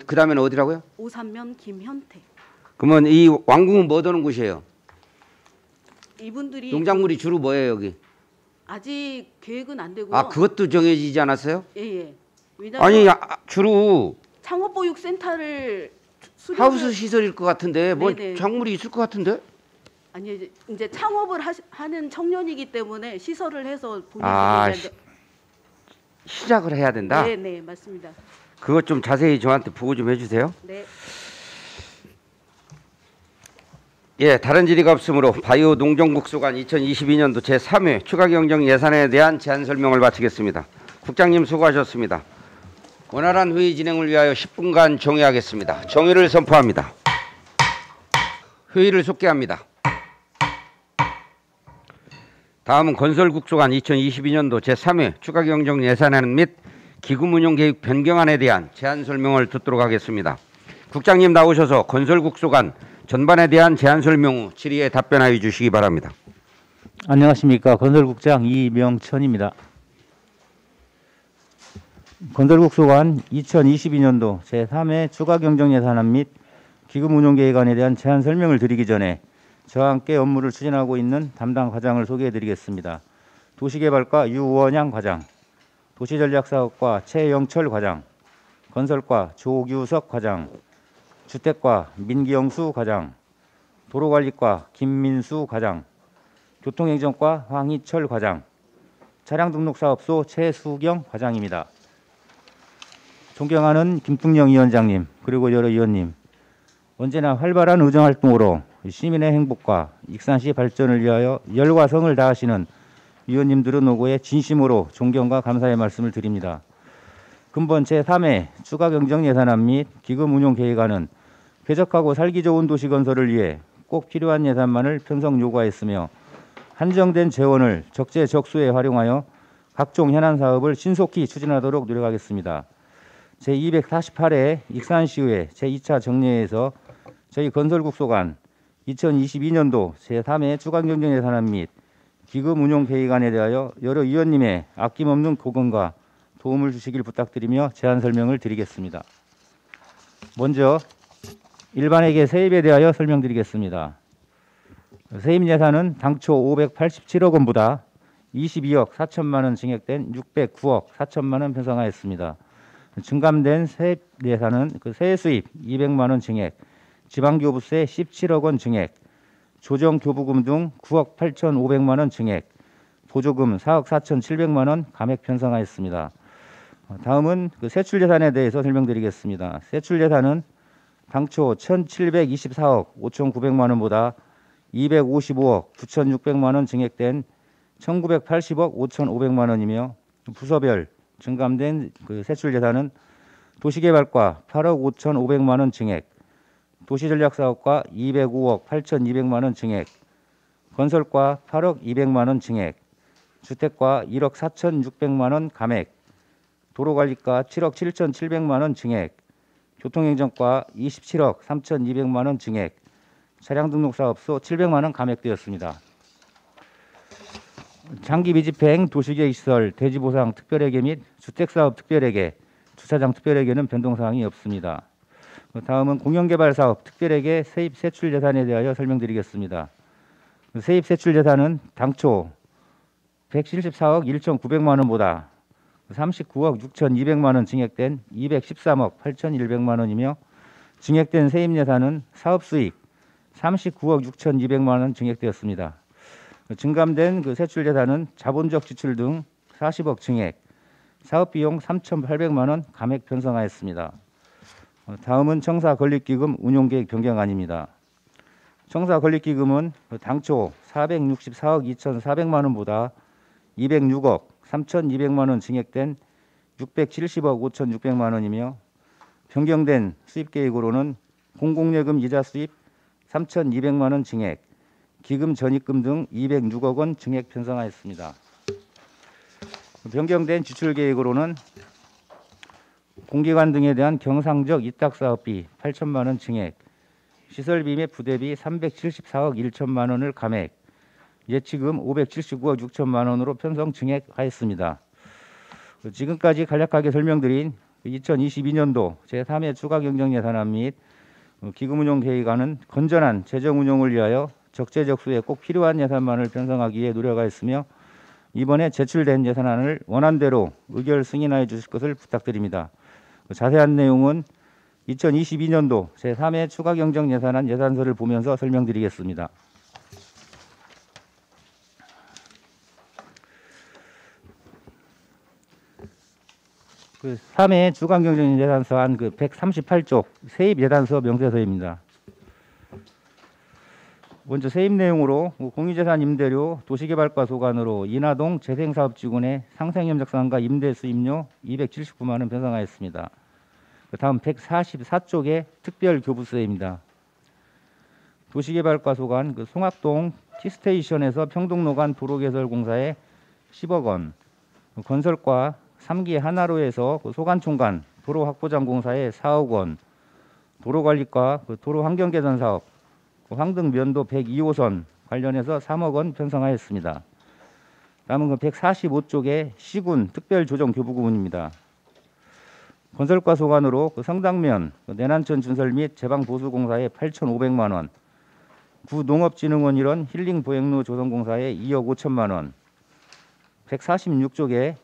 그다음에는 어디라고요? 오산면 김현태. 그러면 이 왕궁은 뭐 하는 곳이에요? 이분들이 농작물이 주로 뭐예요 여기? 아직 계획은 안 되고요. 아 그것도 정해지지 않았어요? 예. 왜냐면 아니 주로 창업보육센터를 하우스 시설일 것 같은데 뭐 네네. 작물이 있을 것 같은데? 아니 이제 창업을 하는 청년이기 때문에 시설을 해서 아 시작을 해야 된다? 네 맞습니다. 그것 좀 자세히 저한테 보고 좀 해주세요. 네. 예, 다른 질의가 없으므로 바이오 농정국수관 2022년도 제3회 추가경정 예산에 대한 제안 설명을 마치겠습니다. 국장님 수고하셨습니다. 원활한 회의 진행을 위하여 10분간 정회하겠습니다. 정회를 선포합니다. 회의를 속개합니다. 다음은 건설국수관 2022년도 제3회 추가경정 예산안 및 기금운용계획 변경안에 대한 제안 설명을 듣도록 하겠습니다. 국장님 나오셔서 건설국수관 전반에 대한 제안 설명 후 질의에 답변하여 주시기 바랍니다. 안녕하십니까. 건설국장 이명천입니다. 건설국수관 2022년도 제3회 추가경정예산안 및 기금운용계획안에 대한 제안 설명을 드리기 전에 저와 함께 업무를 추진하고 있는 담당 과장을 소개해드리겠습니다. 도시개발과 유원양 과장, 도시전략사업과 최영철 과장, 건설과 조규석 과장, 주택과 민기영수 과장, 도로관리과 김민수 과장, 교통행정과 황희철 과장, 차량등록사업소 최수경 과장입니다. 존경하는 김풍영 위원장님, 그리고 여러 위원님, 언제나 활발한 의정활동으로 시민의 행복과 익산시 발전을 위하여 열과 성을 다하시는 위원님들은 노고에 진심으로 존경과 감사의 말씀을 드립니다. 근본 제3회 추가경정예산안 및 기금운용계획안은 쾌적하고 살기 좋은 도시 건설을 위해 꼭 필요한 예산만을 편성 요구하였으며 한정된 재원을 적재적소에 활용하여 각종 현안 사업을 신속히 추진하도록 노력하겠습니다. 제248회 익산시의회 제2차 정례에서 저희 건설국소관 2022년도 제3회 추가경정예산안 및 기금운용계획안에 대하여 여러 위원님의 아낌없는 고견과 도움을 주시길 부탁드리며 제안 설명을 드리겠습니다. 먼저 일반회계 세입에 대하여 설명드리겠습니다. 세입 예산은 당초 587억 원보다 22억 4천만 원 증액된 609억 4천만 원 편성하였습니다. 증감된 세입 예산은 세수입 200만 원 증액, 지방교부세 17억 원 증액, 조정교부금 등 9억 8,500만 원 증액, 보조금 4억 4,700만 원 감액 편성하였습니다. 다음은 세출예산에 대해서 설명드리겠습니다. 세출예산은 당초 1,724억 5,900만 원보다 255억 9,600만 원 증액된 1,980억 5,500만 원이며 부서별 증감된 세출예산은 도시개발과 8억 5,500만 원 증액, 도시전략사업과 205억 8,200만 원 증액, 건설과 8억 200만 원 증액, 주택과 1억 4,600만 원 감액, 도로관리과 7억 7,700만 원 증액, 교통행정과 27억 3,200만 원 증액, 차량등록사업소 700만 원 감액되었습니다. 장기 미집행 도시계획시설 대지보상 특별회계 및 주택사업 특별회계, 주차장 특별회계는 변동사항이 없습니다. 다음은 공영개발사업 특별회계 세입 세출 예산에 대하여 설명드리겠습니다. 세입 세출 예산은 당초 174억 1,900만 원보다 39억 6,200만 원 증액된 213억 8,100만 원이며 증액된 세입 예산은 사업 수익 39억 6,200만 원 증액되었습니다. 증감된 그 세출 예산은 자본적 지출 등 40억 증액, 사업 비용 3,800만 원 감액 편성하였습니다. 다음은 청사 건립기금 운용계획 변경안입니다. 청사 건립기금은 당초 464억 2,400만 원보다 206억 3,200만 원 증액된 670억 5,600만 원이며 변경된 수입계획으로는 공공예금 이자 수입 3,200만 원 증액, 기금 전입금 등 206억 원 증액 편성하였습니다. 변경된 지출계획으로는 공기관 등에 대한 경상적 이탁사업비 8천만 원 증액, 시설비 및 부대비 374억 1천만 원을 감액, 예치금 579억 6천만 원으로 편성 증액하였습니다. 지금까지 간략하게 설명드린 2022년도 제3회 추가경정예산안 및 기금운용계획안은 건전한 재정운용을 위하여 적재적소에 꼭 필요한 예산만을 편성하기 위해 노력하였으며 이번에 제출된 예산안을 원안대로 의결 승인하여 주실 것을 부탁드립니다. 자세한 내용은 2022년도 제3회 추가경정예산안 예산서를 보면서 설명드리겠습니다. 그 3회 추가경정예산서안 그 138쪽 세입 예산서 명세서입니다. 먼저 세입 내용으로 공유재산 임대료 도시개발과 소관으로 인하동 재생사업지구내 상생협력상가 임대 수입료 279만 원 편성하였습니다. 다음 144쪽의 특별교부세입니다. 도시개발과 소관 그 송악동 T스테이션에서 평동로 간 도로개설공사에 10억 원, 건설과 3기 하나로에서 소관총관 도로확보장공사에 4억 원, 도로관리과 도로환경개선사업 황등면도 102호선 관련해서 3억 원 편성하였습니다. 다음은 145쪽의 시군 특별조정교부구문입니다. 건설과 소관으로 성당면 내난천 준설 및 제방보수공사에 8,500만 원, 구농업진흥원 일원 힐링보행로 조성공사에 2억 5천만 원, 146쪽에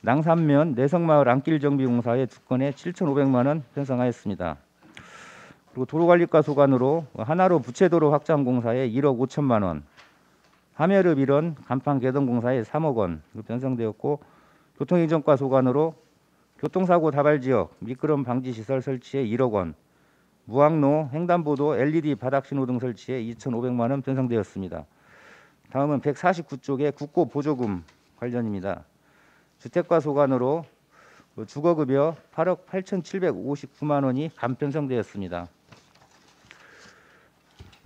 낭산면 내성마을 안길정비공사에 2건에 7,500만 원 편성하였습니다. 그리고 도로관리과 소관으로 하나로 부채도로 확장공사에 1억 5천만 원, 하멸읍 일원 간판개동공사에 3억 원 편성되었고 교통행정과 소관으로 교통사고 다발지역 미끄럼 방지시설 설치에 1억 원, 무항로 횡단보도 LED 바닥신호 등 설치에 2,500만 원 편성되었습니다. 다음은 149쪽의 국고보조금 관련입니다. 주택과 소관으로 주거급여 8억 8,759만 원이 감편성되었습니다.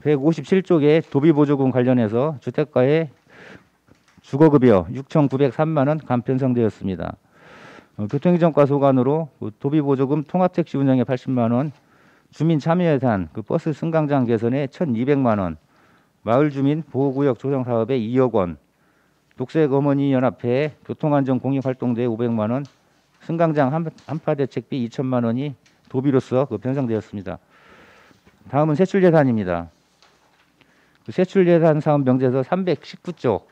157쪽의 도비보조금 관련해서 주택가의 주거급여 6,903만 원 감편성되었습니다. 교통행정과 소관으로 도비보조금 통합택시 운영에 80만 원, 주민참여예산 버스 승강장 개선에 1,200만 원, 마을주민 보호구역 조성사업에 2억 원, 녹색어머니연합회 교통안전공익활동대에 500만 원, 승강장 한파대책비 2천만 원이 도비로서 편성되었습니다. 다음은 세출예산입니다. 세출예산 사업 명세서 319쪽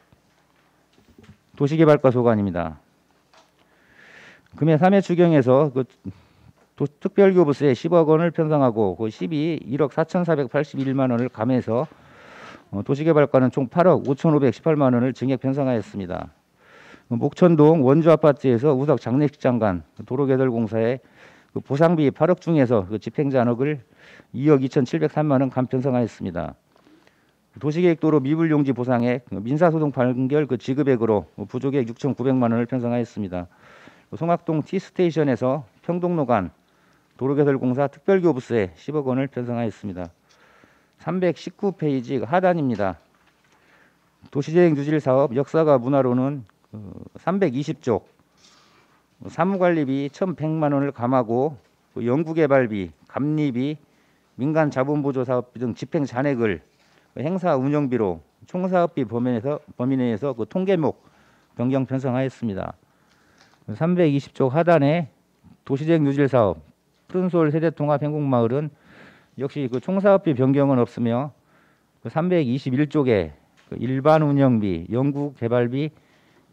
도시개발과 소관입니다. 금해 3회 추경에서 특별교부세 10억 원을 편성하고 1억 4,481만 원을 감해서 도시개발과는 총 8억 5,518만 원을 증액 편성하였습니다. 목천동 원주아파트에서 우석 장례식장 간 도로개설공사에 보상비 8억 중에서 집행잔액을 2억 2,703만 원 감편성하였습니다. 도시계획도로 미불용지 보상액 민사소송 판결 지급액으로 부족액 6,900만 원을 편성하였습니다. 송악동 T스테이션에서 평동로 간 도로개설공사 특별교부세 10억 원을 편성하였습니다. 319페이지 하단입니다. 도시재생유질사업 역사가 문화로는 320쪽 사무관리비 1,100만 원을 감하고 연구개발비, 감리비, 민간자본보조사업비 등 집행잔액을 행사 운영비로 총사업비 범위 내에서 통계목 변경 편성하였습니다. 320쪽 하단에 도시재생유질사업 푸른솔 세대통합 행복마을은 역시 그 총사업비 변경은 없으며 그 321쪽에 그 일반 운영비, 연구 개발비,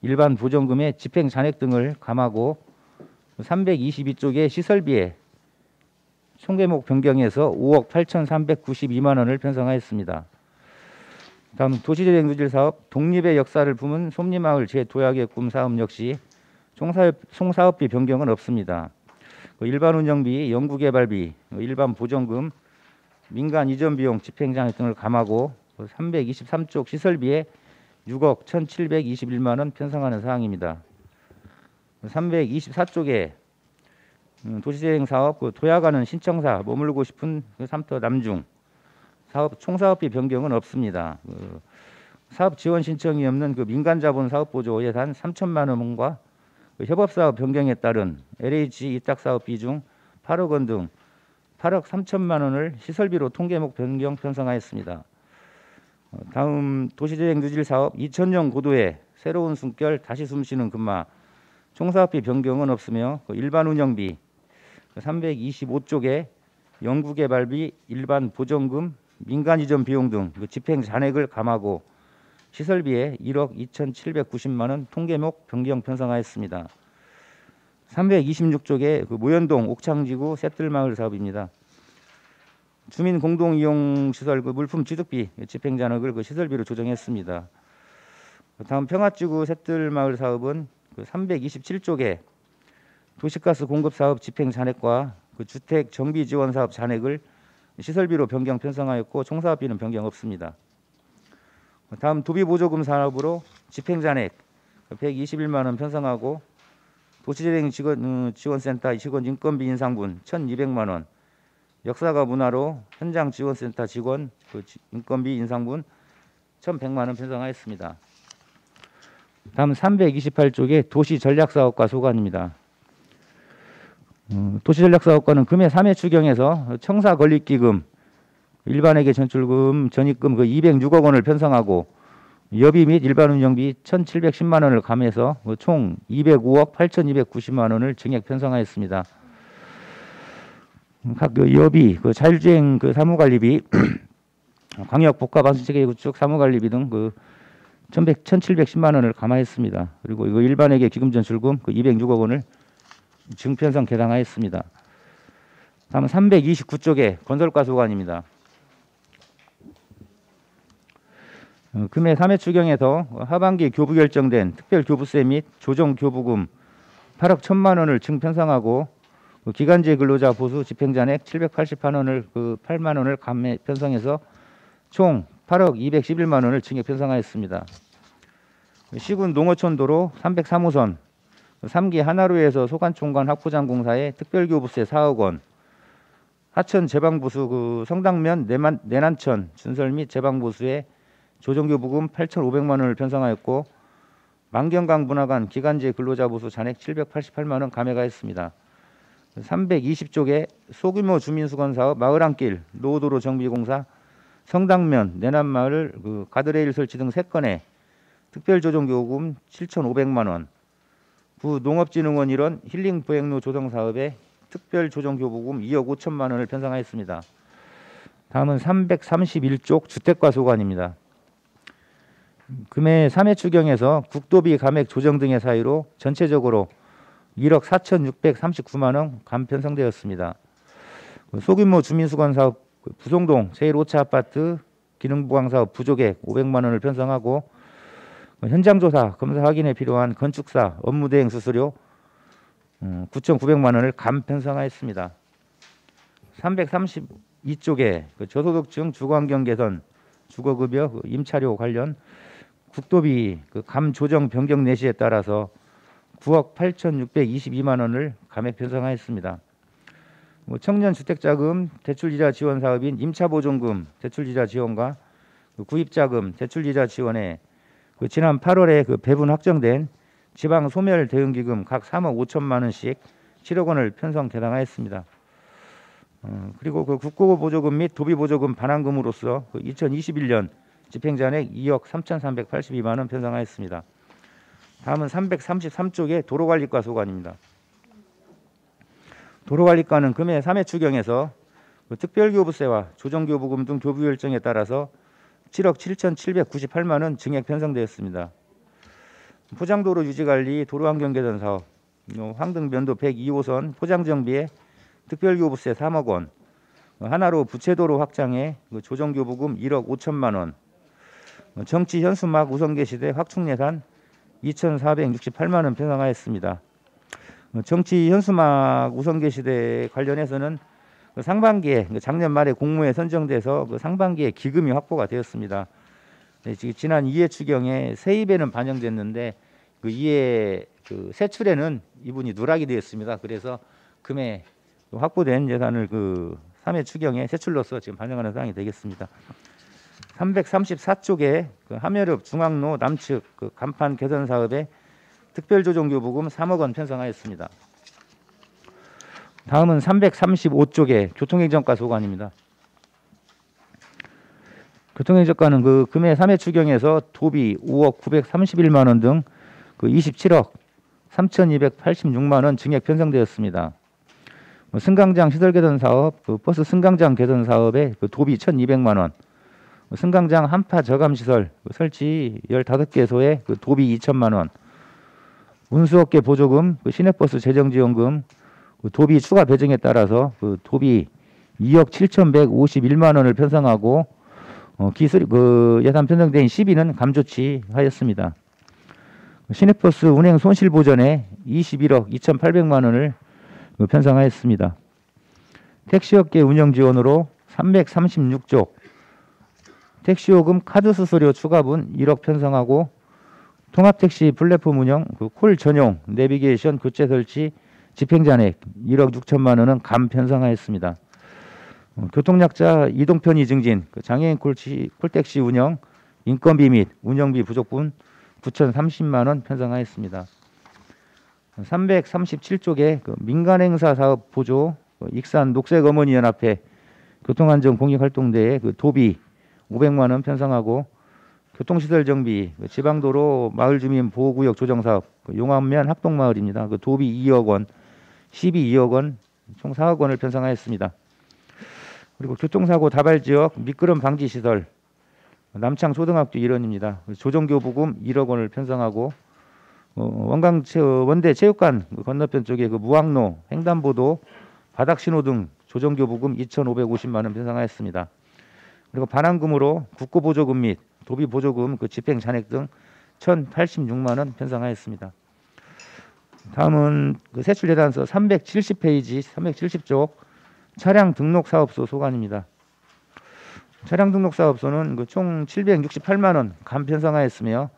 일반 보전금의 집행 잔액 등을 감하고 322쪽에 시설비에 총대목 변경해서 5억 8,392만 원을 편성하였습니다. 다음 도시재생누질 사업 독립의 역사를 품은 솜리마을 재도약의 꿈 사업 역시 총사업비 변경은 없습니다. 일반 운영비, 연구개발비, 일반 보전금, 민간 이전 비용 집행 잔액 등을 감하고 323쪽 시설비에 6억 1,721만 원 편성하는 사항입니다. 324쪽에 도시재생 사업 도약하는 신청사 머물고 싶은 삼터 남중 사업 총사업비 변경은 없습니다. 사업 지원 신청이 없는 민간 자본 사업 보조 예산 3천만 원과 협업사업 변경에 따른 LH 이탁 사업비 중 8억 원 등 8억 3천만 원을 시설비로 통계목 변경 편성하였습니다. 다음 도시재생 누질 사업 2000년 고도의 새로운 숨결 다시 숨쉬는 금마 총사업비 변경은 없으며 일반 운영비 325쪽에 연구개발비, 일반 보전금, 민간 이전 비용 등 집행 잔액을 감하고 시설비에 1억 2,790만 원 통계목 변경 편성하였습니다. 326쪽에 모현동 옥창지구 셋들마을 사업입니다. 주민 공동 이용 시설 물품 취득비 집행 잔액을 시설비로 조정했습니다. 다음 평화지구 셋들마을 사업은 327쪽에 도시가스 공급 사업 집행 잔액과 주택 정비 지원 사업 잔액을 시설비로 변경 편성하였고 총사업비는 변경 없습니다. 다음 도비 보조금 사업으로 집행 잔액 121만 원 편성하고 도시재생 지원센터 직원 인건비 인상분 1,200만 원, 역사가 문화로 현장 지원센터 직원 인건비 인상분 1,100만 원 편성하였습니다. 다음 328쪽에 도시전략사업과 소관입니다. 도시전략사업과는 금해 3회 추경에서 청사건립기금, 일반회계 전출금, 전입금 206억 원을 편성하고 여비 및 일반 운영비 1,710만 원을 감해서 총 205억 8,290만 원을 증액 편성하였습니다. 각 여비, 자율주행 사무관리비, 광역복합방수체계 구축 사무관리비 등 1,710만 원을 감하였습니다. 그리고 이거 일반회계 기금 전출금 206억 원을 증편성 개당하였습니다. 다음 329쪽에 건설과 소관입니다. 금해 3회 추경에서 하반기 교부 결정된 특별교부세 및 조정교부금 8억 1천만 원을 증편성하고 기간제 근로자 보수 집행잔액 8만 원을 감해 편성해서 총 8억 211만 원을 증액 편성하였습니다. 시군 농어촌 도로 303호선 3기 하나로에서 소관총관 확포장공사에 특별교부세 4억 원, 하천 제방보수 성당면 내난천 준설 및 제방보수에 조정교부금 8,500만 원을 편성하였고 만경강 문화관 기간제 근로자 보수 잔액 788만 원 감액하였습니다. 320쪽에 소규모 주민수건사업 마을안길 노도로 정비공사 성당면 내난마을 가드레일 설치 등 3건에 특별조정교부금 7,500만 원, 부농업진흥원 일원 힐링보행로 조성사업에 특별조정교부금 2억 5천만 원을 편성하였습니다. 다음은 331쪽 주택과 소관입니다. 금해 3회 추경에서 국도비 감액 조정 등의 사유로 전체적으로 1억 4,639만 원 감 편성되었습니다. 소규모 주민수건 사업 부송동 제1호차 아파트 기능보강사업 부조객 500만 원을 편성하고 현장조사 검사 확인에 필요한 건축사 업무대행 수수료 9,900만 원을 감 편성하였습니다. 332쪽에 저소득층 주거환경 개선 주거급여 임차료 관련 국도비 감 조정 변경 내시에 따라서 9억 8,622만 원을 감액 편성하였습니다. 청년주택자금 대출이자 지원 사업인 임차보증금 대출이자 지원과 구입자금 대출이자 지원에 지난 8월에 배분 확정된 지방 소멸 대응기금 각 3억 5천만 원씩 7억 원을 편성 개당하였습니다. 그리고 국고보조금 및 도비보조금 반환금으로서 2021년 집행잔액 2억 3,382만 원 편성하였습니다. 다음은 333쪽의 도로관리과 소관입니다. 도로관리과는 금해 3회 추경에서 그 특별교부세와 조정교부금 등 교부 결정에 따라서 7억 7,798만 원 증액 편성되었습니다. 포장도로 유지관리 도로환경 개선 사업, 황등변도 102호선 포장정비에 특별교부세 3억 원, 하나로 부채도로 확장에 조정교부금 1억 5천만 원, 정치 현수막 우선게시대 확충 예산 2,468만 원 편성하였습니다. 정치 현수막 우선게시대 관련해서는 상반기에 작년 말에 공모에 선정돼서 상반기에 기금이 확보가 되었습니다. 지난 2회 추경에 세입에는 반영됐는데 그 2회 그 세출에는 이분이 누락이 되었습니다. 그래서 금해 확보된 예산을 그 3회 추경에 세출로서 지금 반영하는 사항이 되겠습니다. 334쪽에 그 함여럽 중앙로 남측 그 간판 개선 사업에 특별조정교부금 3억 원 편성하였습니다. 다음은 335쪽에 교통행정과 소관입니다. 교통행정과는 그 금해 3회 추경에서 도비 5억 931만 원 등 그 27억 3,286만 원 증액 편성되었습니다. 승강장 시설 개선 사업, 그 버스 승강장 개선 사업에 그 도비 1,200만 원, 승강장 한파 저감 시설 설치 15개소에 그 도비 2천만 원, 운수업계 보조금, 그 시내버스 재정지원금 그 도비 추가 배정에 따라서 그 도비 2억 7,151만 원을 편성하고 기술 그 예산 편성된 12는 감조치하였습니다. 시내버스 운행 손실 보전에 21억 2,800만 원을 편성하였습니다. 택시업계 운영 지원으로 336쪽, 택시요금 카드 수수료 추가분 1억 편성하고 통합택시 플랫폼 운영, 그 콜 전용 내비게이션 교체 설치 집행잔액 1억 6천만 원은 감 편성하였습니다. 교통약자 이동 편의 증진, 그 장애인 콜택시 운영, 인건비 및 운영비 부족분 9,030만 원 편성하였습니다. 337쪽에 그 민간행사 사업 보조, 익산 녹색어머니연합회 교통안전 공익활동대에 그 도비 500만 원 편성하고 교통시설 정비, 그 지방도로 마을주민 보호구역 조정사업, 그 용암면 학동마을입니다. 그 도비 2억 원, 시비 2억 원, 총 4억 원을 편성하였습니다. 그리고 교통사고 다발지역 미끄럼 방지시설, 남창 초등학교 일원입니다. 조정교부금 1억 원을 편성하고 원대 체육관 건너편 쪽에 그 무항로, 횡단보도, 바닥신호 등 조정교부금 2,550만 원 편성하였습니다. 그리고 반환금으로 국고보조금 및 도비보조금 그 집행잔액 등 1,086만 원 편성하였습니다. 다음은 그 세출예산서 370페이지 370쪽 차량 등록사업소 소관입니다. 차량 등록사업소는 그 총 768만 원 감 편성하였으며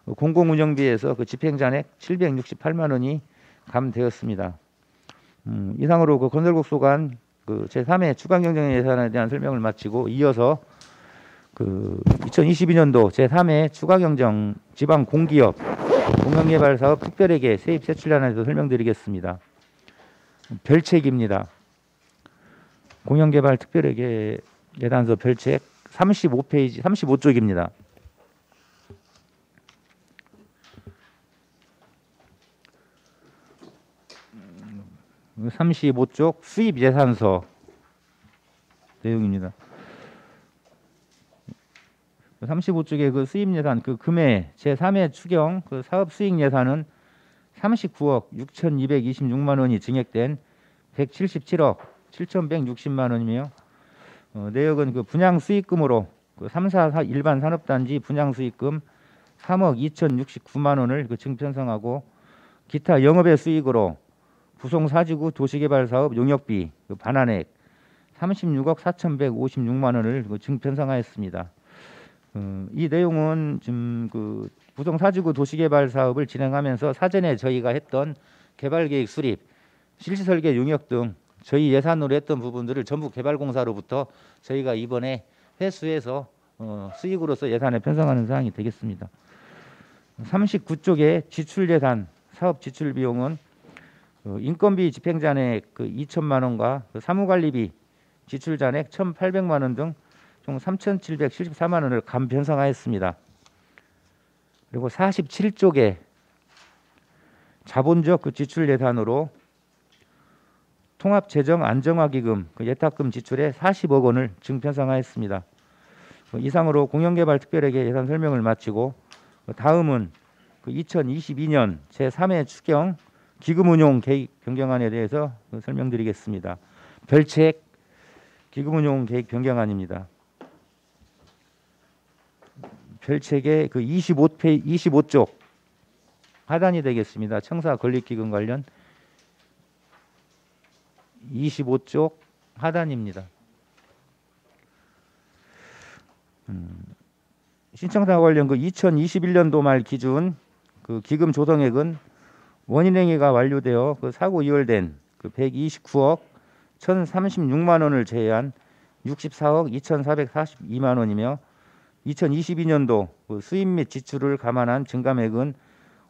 공공운영비에서 그 집행잔액 768만 원이 감되었습니다. 이상으로 그 건설국 소관 그 제3회 추가경정 예산에 대한 설명을 마치고 이어서 그 2022년도 제3회 추가경정 지방 공기업 공영개발사업 특별회계 세입 세출안에 대해서 설명드리겠습니다. 별책입니다. 공영개발 특별회계 예산서 별책 35페이지 35쪽입니다. 35쪽 수입 예산서 내용입니다. 35쪽에 그 수입 예산 그 금해 제3회 추경 그 사업 수익 예산은 39억 6,226만 원이 증액된 177억 7,160만 원이며 내역은 그 분양 수익금으로 그 3사 일반 산업단지 분양 수익금 3억 2,069만 원을 그 증편성하고 기타 영업의 수익으로 부송 사지구 도시개발 사업 용역비 그 반환액 36억 4,156만 원을 그 증편성하였습니다. 이 내용은 지금 그 부송 사지구 도시개발 사업을 진행하면서 사전에 저희가 했던 개발계획 수립, 실시 설계 용역 등 저희 예산으로 했던 부분들을 전부 개발공사로부터 저희가 이번에 회수해서 수익으로서 예산에 편성하는 사항이 되겠습니다. 39쪽에 지출예산 사업 지출 비용은 인건비 집행잔액 그 2천만 원과 그 사무관리비 지출잔액 1,800만 원 등 총 3,774만 원을 감 편성하였습니다. 그리고 47쪽에 자본적 그 지출 예산으로 통합재정 안정화기금 그 예탁금 지출에 40억 원을 증편성하였습니다. 이상으로 공영개발특별회계 예산 설명을 마치고 다음은 그 2022년 제3회 추경 기금운용 계획 변경안에 대해서 설명드리겠습니다. 별책 기금운용 계획 변경안입니다. 별책의 그 25쪽 하단이 되겠습니다. 청사 건립기금 관련 25쪽 하단입니다. 신청사 관련 그 2021년도 말 기준 그 기금 조성액은 원인행위가 완료되어 그 사고 이월된 그 129억 1,036만 원을 제외한 64억 2,442만 원이며 2022년도 그 수입 및 지출을 감안한 증감액은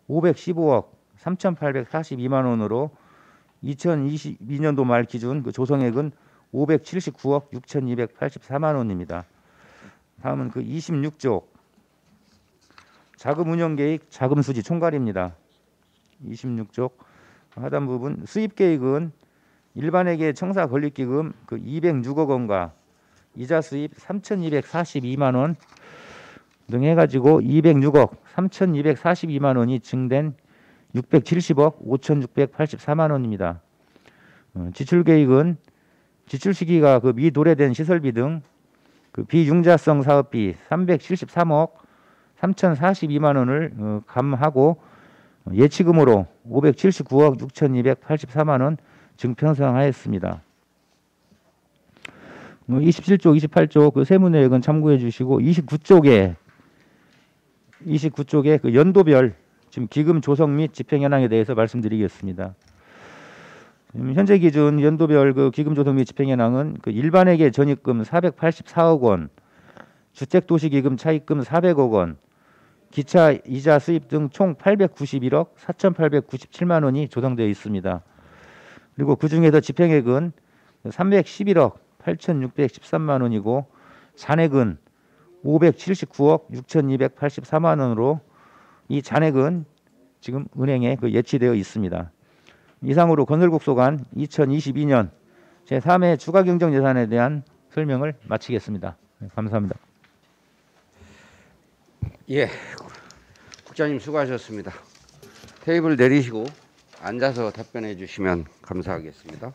515억 3,842만 원으로 2022년도 말 기준 그 조성액은 579억 6,284만 원입니다. 다음은 그 26쪽 자금운용계획 자금수지 총괄입니다. 26쪽 하단 부분 수입계획은 일반회계 청사 건립기금 그 206억 원과 이자 수입 3,242만 원 등 해가지고 206억 3,242만 원이 증된 670억 5,684만 원입니다. 지출계획은 지출 시기가 그 미도래된 시설비 등 그 비융자성 사업비 373억 3,042만 원을 감하고 예치금으로 579억 6,284만 원 증편성하였습니다. 27쪽, 28쪽 그 세무 내역은 참고해 주시고 29쪽에 그 연도별 지금 기금 조성 및 집행 현황에 대해서 말씀드리겠습니다. 현재 기준 연도별 그 기금 조성 및 집행 현황은 그 일반회계 전입금 484억 원, 주택도시기금 차입금 400억 원, 기차 이자 수입 등 총 891억 4,897만 원이 조성되어 있습니다. 그리고 그 중에서 집행액은 311억 8,613만 원이고 잔액은 579억 6,284만 원으로 이 잔액은 지금 은행에 그 예치되어 있습니다. 이상으로 건설국소관 2022년 제3회 추가경정예산에 대한 설명을 마치겠습니다. 감사합니다. 예, 국장님 수고하셨습니다. 테이블 내리시고 앉아서 답변해 주시면 감사하겠습니다.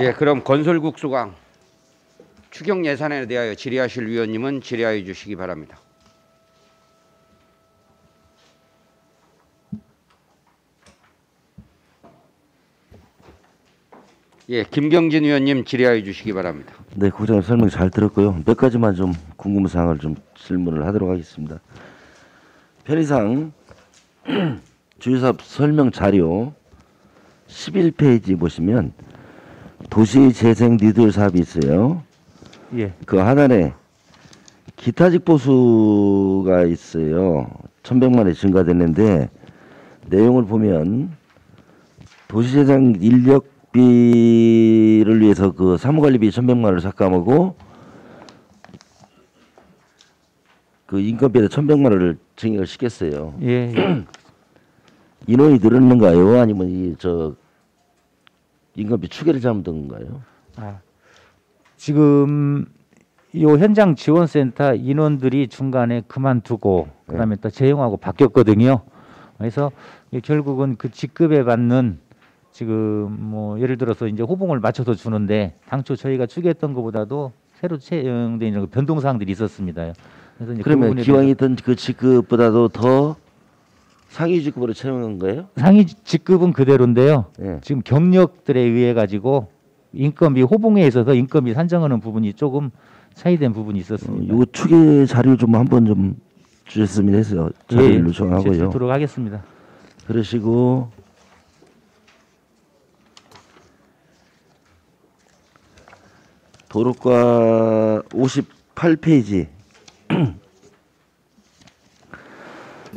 예, 그럼 건설국수관 추경 예산에 대하여 질의하실 위원님은 질의하여 주시기 바랍니다. 예, 김경진 위원님 질의하여 주시기 바랍니다. 네, 국장님 설명 잘 들었고요. 몇 가지만 좀 궁금한 사항을 좀 질문을 하도록 하겠습니다. 편의상 주요사업 설명 자료 11페이지 보시면 도시재생 뉴딜 사업이 있어요. 예. 그 하단에 기타직 보수가 있어요. 1,100만 원이 증가됐는데 내용을 보면 도시재생 인력비를 위해서 그 사무관리비 1,100만 원을 삭감하고 그 인건비에다 1,100만 원을 증액을 시켰어요. 예. 예. 인원이 늘었는가요? 아니면 이 인건비 추계를 잘못한 건가요? 지금 이 현장 지원센터 인원들이 중간에 그만두고 그다음에 또 재용하고 바뀌었거든요. 그래서 결국은 그 직급에 받는 지금 뭐 예를 들어서 이제 호봉을 맞춰서 주는데 당초 저희가 추계했던 것보다도 새로 채용된 이런 변동 사항들이 있었습니다. 그래서 이제 그러면 기왕 있던 그 직급보다도 더 상위 직급으로 채용한 거예요? 상위 직급은 그대로인데요. 예. 지금 경력들에 의해 가지고 인건비 호봉에 있어서 인건비 산정하는 부분이 조금 차이된 부분이 있었습니다. 요 추계 자료 좀 한번 좀 주셨으면 해서 자료를 요청하고요. 주도록 하겠습니다. 그러시고 도로과 58페이지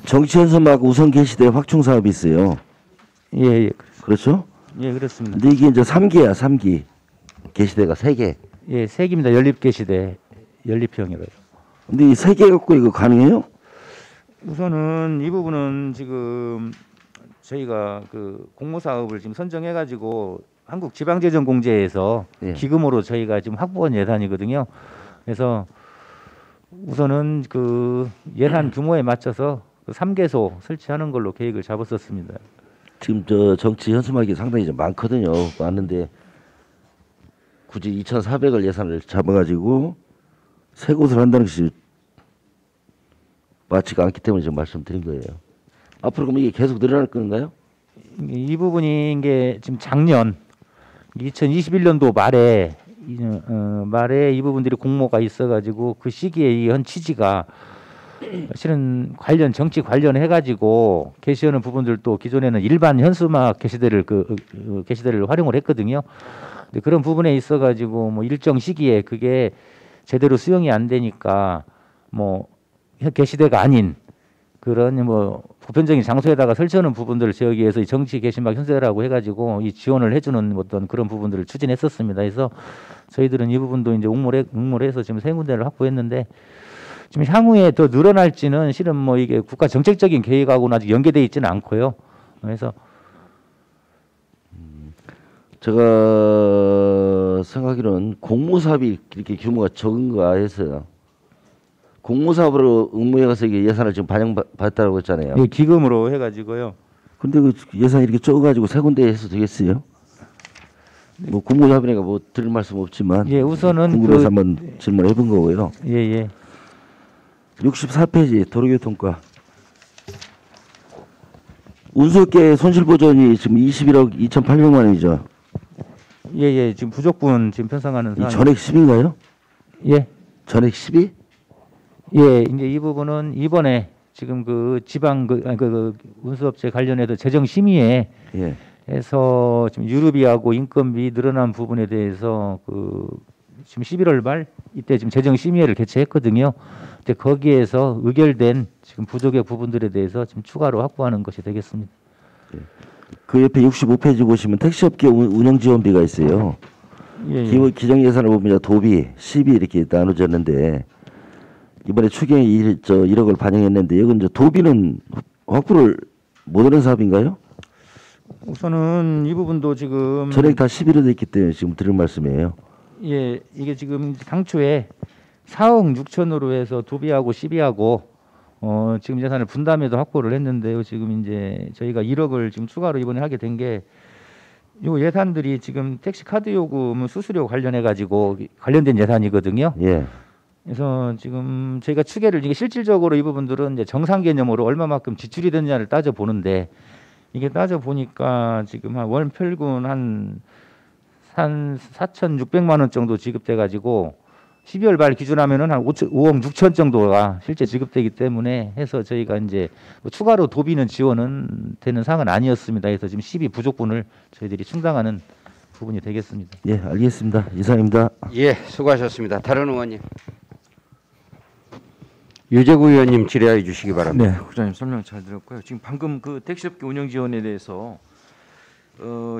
정치연수막 우선 게시대 확충 사업이 있어요. 예, 예. 그렇죠? 예, 그렇습니다. 근데 이게 이제 3기야, 3기. 게시대가 3개. 예, 3기입니다. 연립 게시대, 연립형이라요. 근데 이 3개 갖고 이거 가능해요? 우선은 이 부분은 지금 저희가 그 공모 사업을 지금 선정해 가지고 한국지방재정공제에서 예. 기금으로 저희가 지금 확보한 예산이거든요. 그래서 우선은 그 예산 규모에 맞춰서 그 3개소 설치하는 걸로 계획을 잡았었습니다. 지금 저 정치 현수막이 상당히 좀 많거든요. 많은데 굳이 2,400을 예산을 잡아가지고 3곳을 한다는 것이 맞지가 않기 때문에 지금 말씀드린 거예요. 앞으로 그럼 이게 계속 늘어날 건가요? 이 부분이 이게 지금 작년 2021년도 말에 이 부분들이 공모가 있어가지고 그 시기에 이 현 취지가 실은 관련 정치 관련해 가지고 게시하는 부분들도 기존에는 일반 현수막 게시대를 게시대를 활용을 했거든요. 근데 그런 부분에 있어 가지고 뭐 일정 시기에 그게 제대로 수용이 안 되니까 뭐 게시대가 아닌 그런 뭐 보편적인 장소에다가 설치하는 부분들을 저기에서 정치 게시막 현수대라고 해가지고 이 지원을 해주는 어떤 그런 부분들을 추진했었습니다. 그래서 저희들은 이 부분도 이제 응모를 해서 지금 3군데를 확보했는데 지금 향후에 더 늘어날지는 실은 뭐 이게 국가 정책적인 계획하고는 아직 연계돼 있지는 않고요. 그래서 제가 생각하기로는 공모사업이 이렇게 규모가 적은가 해서요. 공모사업으로 응모해가서 이게 예산을 지금 반영받았다고 했잖아요. 예, 기금으로 해가지고요. 근데 그 예산이 이렇게 적어가지고 3군데 해서 되겠어요? 뭐 공모사업이니까 뭐 드릴 말씀 없지만 예, 우선은 궁금해서 한번 질문해 본 거고요. 예. 64페이지 도로교통과 운수업계 손실보전이 지금 21억 2,800만 원이죠. 예, 지금 부족분 지금 편성하는 이 전액 10인가요? 예. 전액 10이? 예, 이제 이 부분은 이번에 지금 그 지방 그 운수업체 관련해서 재정 심의에 예. 해서 지금 유류비하고 인건비 늘어난 부분에 대해서 그 지금 11월 말 이때 지금 재정 심의회를 개최했거든요. 근데 거기에서 의결된 지금 부족의 부분들에 대해서 지금 추가로 확보하는 것이 되겠습니다. 예. 그 옆에 65페이지 보시면 택시업계 운영 지원비가 있어요. 예. 기정 예산을 보면 도비, 시비 이렇게 나눠졌는데 이번에 추경에 1억을 반영했는데 이건 이제 도비는 확보를 못하는 사업인가요? 우선은 이 부분도 지금 전액 다 11로 됐기 때문에 지금 드릴 말씀이에요. 예, 이게 지금 당초에 4억 6천으로 해서 도비하고 시비하고 지금 예산을 분담해도 확보를 했는데요. 지금 이제 저희가 1억을 지금 추가로 이번에 하게 된 게 요 예산들이 지금 택시 카드 요금 수수료 관련해 가지고 관련된 예산이거든요. 예. 그래서 지금 저희가 추계를 이게 실질적으로 이 부분들은 이제 정상 개념으로 얼마만큼 지출이 됐냐를 따져 보는데 이게 따져 보니까 지금 한 월 평균 한 4,600만 원 정도 지급돼 가지고 12월 말 기준하면은 한 5억 6천 정도가 실제 지급되기 때문에 해서 저희가 이제 뭐 추가로 도비는 지원은 되는 상황은 아니었습니다. 그래서 지금 12 부족분을 저희들이 충당하는 부분이 되겠습니다. 예, 알겠습니다. 이상입니다. 예, 수고하셨습니다. 다른 의원님. 유재구 의원님 질의해 주시기 바랍니다. 네, 국장님 설명 잘 들었고요. 지금 방금 그 택시업계 운영 지원에 대해서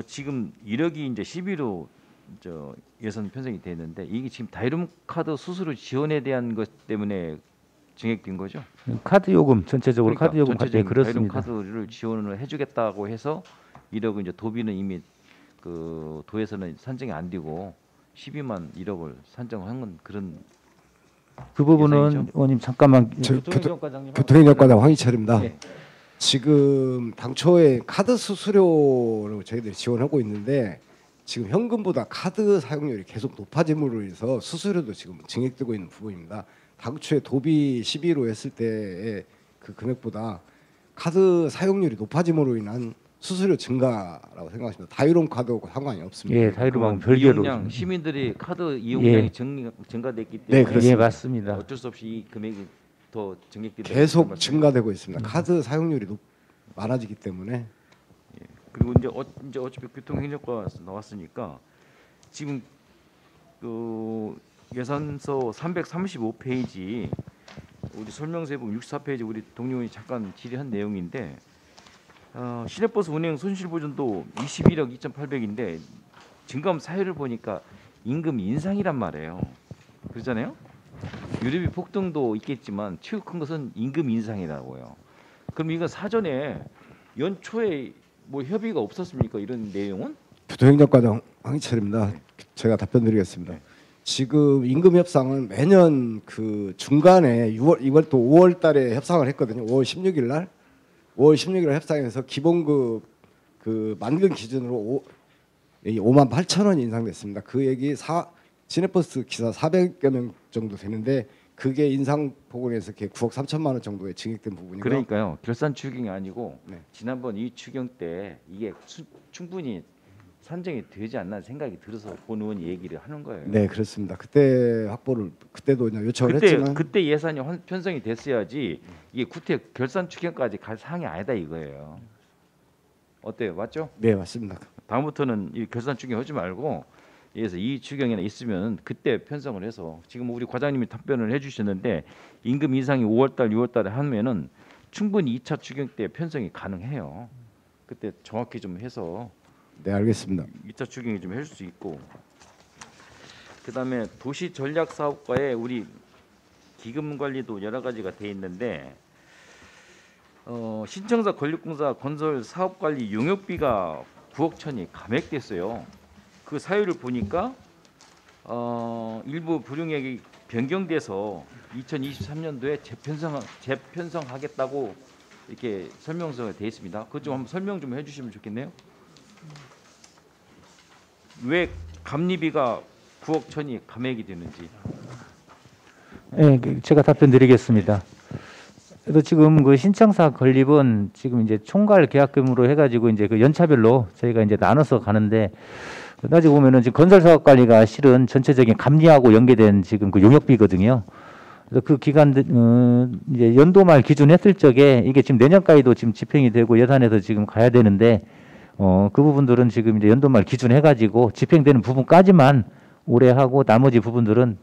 지금 1억이 이제 12로 예산 편성이 되는데 이게 지금 다이룸 카드 수수료 지원에 대한 것 때문에 증액된 거죠? 카드 요금 전체적으로 그러니까 카드 요금 전체적인 그렇습니다. 다이룸 카드를 지원을 해주겠다고 해서 1억은 이제 도비는 이미 그 도에서는 산정이 안 되고 12만 1억을 산정한 건 그런. 그 부분은 의원님 잠깐만 교통행정과장 황희철입니다. 네. 지금 당초에 카드 수수료로 저희들이 지원하고 있는데 지금 현금보다 카드 사용률이 계속 높아짐으로 인해서 수수료도 지금 증액되고 있는 부분입니다. 당초에 도비 12로 했을 때의 그 금액보다 카드 사용률이 높아짐으로 인한 수수료 증가라고 생각하십니다. 다이룸 카드하고 상관이 없습니다. 예, 다이룸하고 별개로 이용량 시민들이 카드 이용량이 예. 증가됐기 때문에 네, 그렇습니다. 예, 맞습니다. 어쩔 수 없이 이 금액이 더 증액되는 계속 증가되고 있습니다. 카드 사용률이 많아지기 때문에. 그리고 이제 어차피 교통행정과 나왔으니까 지금 그 예산서 335페이지 우리 설명서에 보면 64페이지 우리 동료원이 잠깐 질의한 내용인데 시내버스 운행 손실 보전도 21억 2,800인데 증감 사유를 보니까 임금 인상이란 말이에요. 그러잖아요. 유류비 폭등도 있겠지만 최고 큰 것은 임금 인상이라고요. 그럼 이건 사전에 연초에 뭐 협의가 없었습니까? 이런 내용은? 부도행정과장 황희철입니다. 제가 답변드리겠습니다. 지금 임금 협상은 매년 그 중간에 이번 또 5월달에 협상을 했거든요. 5월 16일 날 5월 16일 날 협상해서 기본급 그 만근 기준으로 5만 8천 원 인상됐습니다. 그 얘기 시내버스 기사 400여 명 정도 되는데 그게 인상 폭으로 해서 9억 3천만 원 정도에 증액된 부분이고요. 그러니까요. 결산 추경이 아니고 네. 지난번 이 추경 때 이게 충분히 산정이 되지 않나 생각이 들어서 본 의원이 얘기를 하는 거예요. 네, 그렇습니다. 그때 확보를 그때도 요청을 했지만 그때 예산이 편성이 됐어야지 이게 구태 결산 추경까지 갈 사항이 아니다 이거예요. 어때요? 맞죠? 네, 맞습니다. 다음부터는 이 결산 추경 하지 말고 그래서 이 추경이나 있으면 그때 편성을 해서 지금 우리 과장님이 답변을 해주셨는데 임금 인상이 5월달, 6월달에 하면은 충분히 2차 추경 때 편성이 가능해요. 그때 정확히 좀 해서 네, 알겠습니다. 2차 추경이 좀 해줄 수 있고 그다음에 도시 전략 사업과의 우리 기금 관리도 여러 가지가 돼 있는데 신청사 건립공사 건설 사업 관리 용역비가 9억 천이 감액됐어요. 그 사유를 보니까 일부 불용액이 변경돼서 2023년도에 재편성하겠다고 이렇게 설명서가 되어 있습니다. 그것 좀 한번 설명 좀 해주시면 좋겠네요. 왜 감리비가 9억 천이 감액이 되는지. 네, 제가 답변드리겠습니다. 그래서 지금 그 신청사 건립은 지금 이제 총괄 계약금으로 해가지고 이제 그 연차별로 저희가 이제 나눠서 가는데 나중에 보면은 지금 건설 사업 관리가 실은 전체적인 감리하고 연계된 지금 그 용역비거든요. 그래서 그 기간 이제 연도 말 기준 했을 적에 이게 지금 내년까지도 지금 집행이 되고 예산에서 지금 가야 되는데 그 부분들은 지금 이제 연도 말 기준 해가지고 집행되는 부분까지만 올해 하고 나머지 부분들은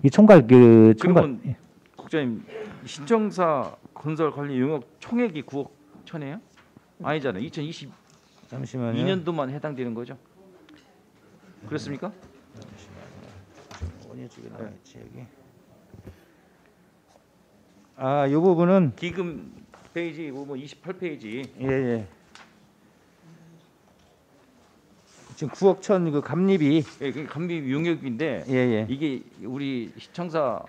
이 총괄 그러면 국장님 신청사 건설 관리 용역 총액이 9억 천이에요? 아니잖아요. 2020 잠시만요. 2년도만 해당되는 거죠? 그렇습니까? 원예 쪽에 나와 있지 여기. 아, 이 부분은 기금 페이지 보면 28페이지. 예. 지금 9억 천 그 감리비. 예, 그 감리 용역인데 예. 이게 우리 시청사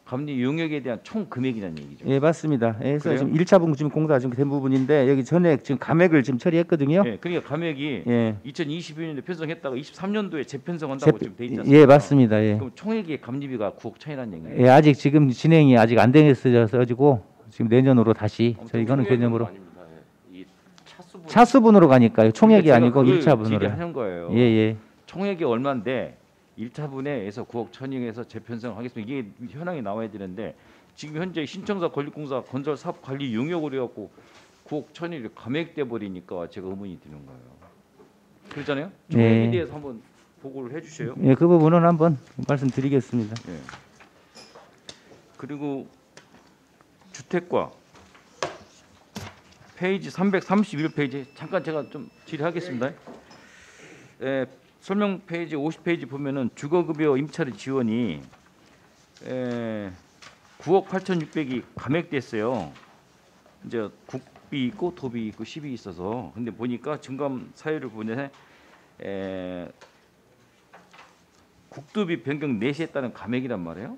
감리 용역에 대한 총 금액이라는 얘기죠. 예, 맞습니다. 예, 그래서 그래요? 지금 1차 분기 지금 공사 지금 된 부분인데 여기 전액 지금 감액을 지금 처리했거든요. 예, 그러니까 감액이 예. 2022년도에 편성했다가 23년도에 재편성한다고 지금 돼 있지 않습니까? 예, 맞습니다. 예. 그럼 총액의 감리비가 9억 천이라는 얘기예요. 예, 아직 지금 진행이 아직 안 되었어 가지고 지금 내년으로 다시 저희가는 개념으로 차수분으로 가니까요. 총액이 아니고 1차 분으로 하는 거예요. 예. 총액이 얼마인데 1차분에서 9억 천이에서 재편성을 하겠습니다. 이게 현황이 나와야 되는데 지금 현재 신청사 건립공사 건설 사업 관리 용역으로 해갖고 9억 천이 감액돼 버리니까 제가 의문이 드는 거예요. 그렇잖아요. 총액에 대해서 한번 보고를 해주세요. 예, 그 부분은 한번 말씀드리겠습니다. 예. 그리고 주택과 페이지 331페이지 잠깐 제가 좀 질의하겠습니다. 예, 설명 페이지 50페이지 보면은 주거급여 임차료 지원이 9억 8,600이 감액됐어요. 이제 국비 있고 도비 있고 시비 있어서 근데 보니까 증감 사유를 보내 국도비 변경 내시했다는 감액이란 말이에요.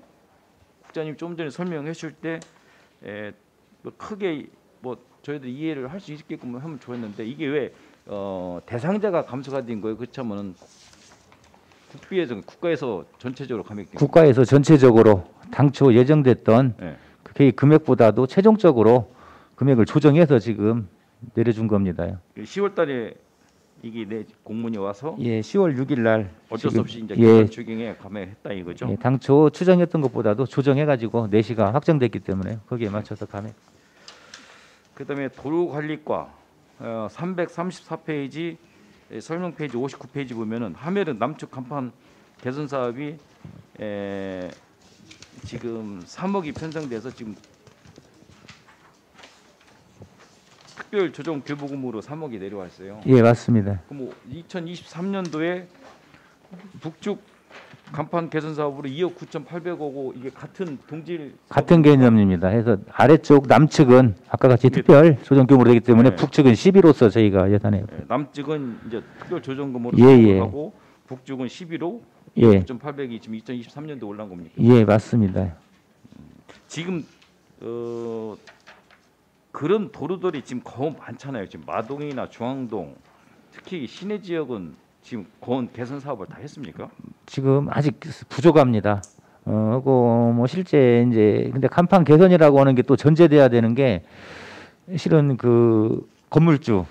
국장님 좀 전에 설명해 주실 때 뭐 크게 뭐 저희들 이해를 할 수 있게끔 하면 좋았는데 이게 왜 대상자가 감소가 된 거예요? 그렇다면은 국비에서 국가에서 전체적으로 감액된 국가에서 전체적으로 당초 예정됐던 그 금액보다도 최종적으로 금액을 조정해서 지금 내려준 겁니다. 10월달에 이게 내 공문이 와서 예, 10월 6일 날 어쩔 수 없이 이제 추경에 감액했다 이거죠. 예, 당초 추정했던 것보다도 조정해가지고 내시가 확정됐기 때문에 거기에 맞춰서 감액. 그다음에 도로관리과 334페이지 설명 페이지 59페이지 보면은 하멜은 남측 간판 개선 사업이 지금 3억이 편성돼서 지금 특별 조정 교부금으로 3억이 내려왔어요. 예, 맞습니다. 그럼 2023년도에 북쪽 간판 개선 사업으로 2억 9,800억고 이게 같은 동질 같은 개념입니다. 해서 아래쪽 남측은 아까 같이 특별 조정금으로 되기 때문에 네. 북측은 11호서 저희가 예산해요. 남측은 이제 특별 조정금으로 예. 하고 북쪽은 11호 예. 9,800이 지금 2023년도 올라온 겁니까? 예, 맞습니다. 지금 그런 도로들이 지금 거의 많잖아요. 지금 마동이나 중앙동, 특히 시내 지역은 지금 거원 개선 사업을 다 했습니까? 지금 아직 부족합니다. 뭐 실제 이제 근데 간판 개선이라고 하는 게 또 전제돼야 되는 게 실은 그 건물주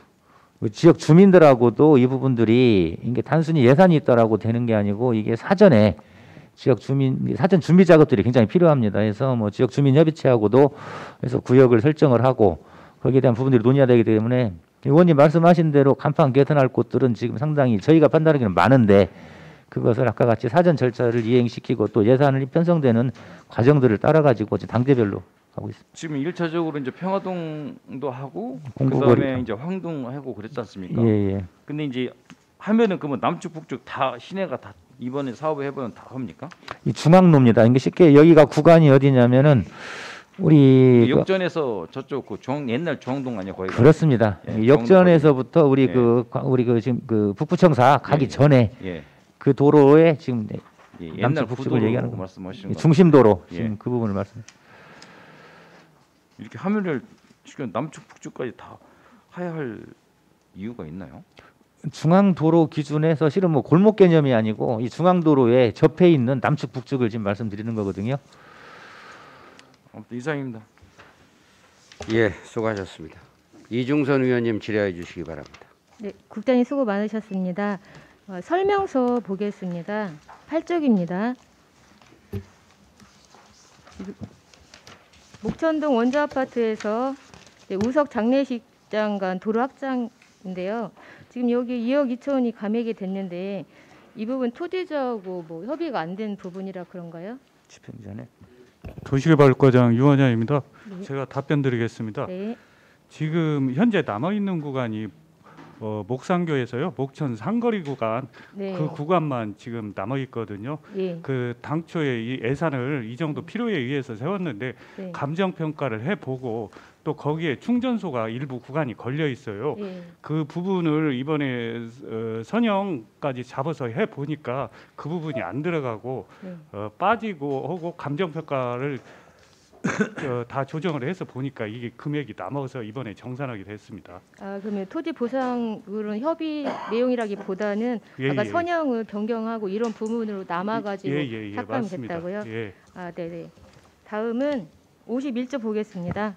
그 지역 주민들하고도 이 부분들이 이게 단순히 예산이 있다라고 되는 게 아니고 이게 사전에 지역 주민 사전 준비 작업들이 굉장히 필요합니다. 그래서 뭐 지역 주민 협의체하고도 그래서 구역을 설정을 하고 거기에 대한 부분들이 논의해야 되기 때문에 의원님 말씀하신 대로 간판 개선할 곳들은 지금 상당히 저희가 판단하기는 많은데 그것을 아까 같이 사전 절차를 이행시키고 또 예산을 편성되는 과정들을 따라가지고 단계별로 하고 있습니다. 지금 1차적으로 이제 평화동도 하고 공구거리. 그다음에 이제 황동하고 그랬지 않습니까? 예. 근데 이제 하면은 그러면 남쪽 북쪽 다 시내가 다 이번에 사업을 해보면 다 합니까? 이 중앙로입니다. 이게 쉽게 여기가 구간이 어디냐면은 우리 역전에서 저쪽 그 옛날 중앙동 아니야 거기? 그렇습니다. 예, 역전에서부터 우리 예. 우리 그 지금 그 북부청사 가기 예. 전에 예. 그 도로에 지금 옛날 남쪽 북쪽을 얘기하는 거 말씀하시는 거. 중심도로 예. 지금 그 부분을 말씀. 이렇게 하면을 지금 남쪽 북쪽까지 다 해야 할 이유가 있나요? 중앙도로 기준에서 실은 뭐 골목 개념이 아니고 이 중앙도로에 접해 있는 남측 북측을 지금 말씀드리는 거거든요. 아무튼 이상입니다. 예, 수고하셨습니다. 이중선 의원님 질의해 주시기 바랍니다. 네, 국장님 수고 많으셨습니다. 설명서 보겠습니다. 8쪽입니다. 목천동 원조 아파트에서 우석 장례식장 간 도로 확장인데요. 지금 여기 2억 2천원이 감액이 됐는데 이 부분 토지주하고 뭐 협의가 안 된 부분이라 그런가요? 집행전에 도시개발과장 유원양입니다. 네. 제가 답변 드리겠습니다. 네. 지금 현재 남아있는 구간이 목산교에서요. 목천 상거리 구간 네. 그 구간만 지금 남아있거든요. 예. 그 당초에 이 예산을 이 정도 필요에 의해서 세웠는데 네. 감정평가를 해보고 또 거기에 충전소가 일부 구간이 걸려 있어요. 예. 그 부분을 이번에 선형까지 잡아서 해보니까 그 부분이 안 들어가고 네. 빠지고 하고 감정평가를 다 조정을 해서 보니까 이게 금액이 남아서 이번에 정산하게 됐습니다. 아, 그러면 토지 보상으로는 협의 내용이라기보다는 예, 아까 예. 선형을 변경하고 이런 부분으로 남아가지고 예, 삭감이 맞습니다. 됐다고요? 예. 아, 네네. 다음은 51조 보겠습니다.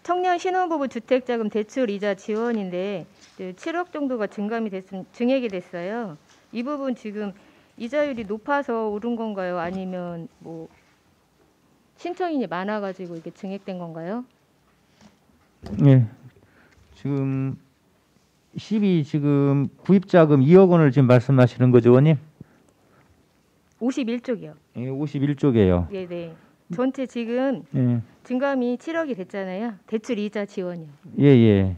청년 신혼부부 주택자금 대출 이자 지원인데 7억 정도가 증액이 됐어요. 이 부분 지금 이자율이 높아서 오른 건가요? 아니면 뭐 신청인이 많아가지고 이게 증액된 건가요? 예. 지금 12 지금 구입자금 2억 원을 지금 말씀하시는 거죠, 의원님? 51쪽이요. 예, 51쪽이에요. 네네. 전체 지금 예. 증감이 7억이 됐잖아요. 대출 이자 지원이요. 예, 예.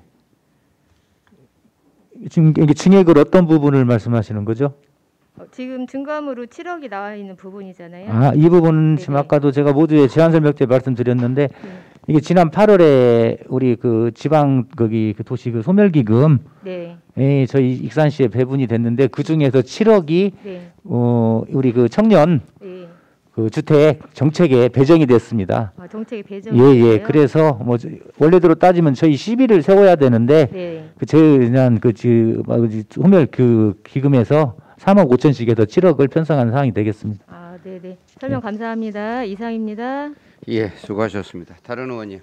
지금 이게 증액을 어떤 부분을 말씀하시는 거죠? 지금 증감으로 7억이 나와 있는 부분이잖아요. 아, 이 부분은 지금 아까도 제가 모두의 제안 설명 때 말씀드렸는데 이게 지난 8월에 우리 그 지방 거기 그 도시 그 소멸기금 네. 예, 저희 익산시에 배분이 됐는데 그 중에서 7억이 네. 우리 그 청년 네. 그 주택 정책에 배정이 됐습니다. 아, 정책이 배정이 예, 예. 됐어요? 그래서 뭐 원래대로 따지면 저희 시비를 세워야 되는데 네. 그 저희는 소멸 그 기금에서 3억 5천씩 해서 7억을 편성한 사항이 되겠습니다. 아, 네네. 설명 감사합니다. 이상입니다. 예, 수고하셨습니다. 다른 의원님.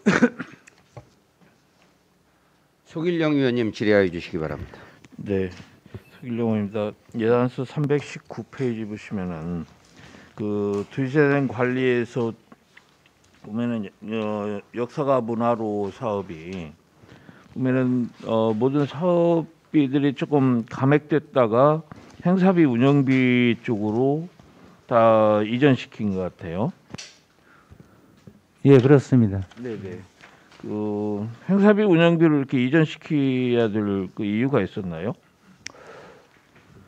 속일영 의원님 질의하여 주시기 바랍니다. 네, 속일영 의원입니다. 예산서 319페이지 보시면은 그 도시재생 관리에서 보면은 역사가 문화로 사업이 보면은 모든 사업비들이 조금 감액됐다가 행사비 운영비 쪽으로 다 이전시킨 것 같아요. 예, 그렇습니다. 네네. 그 행사비 운영비를 이렇게 이전시켜야 될 그 이유가 있었나요?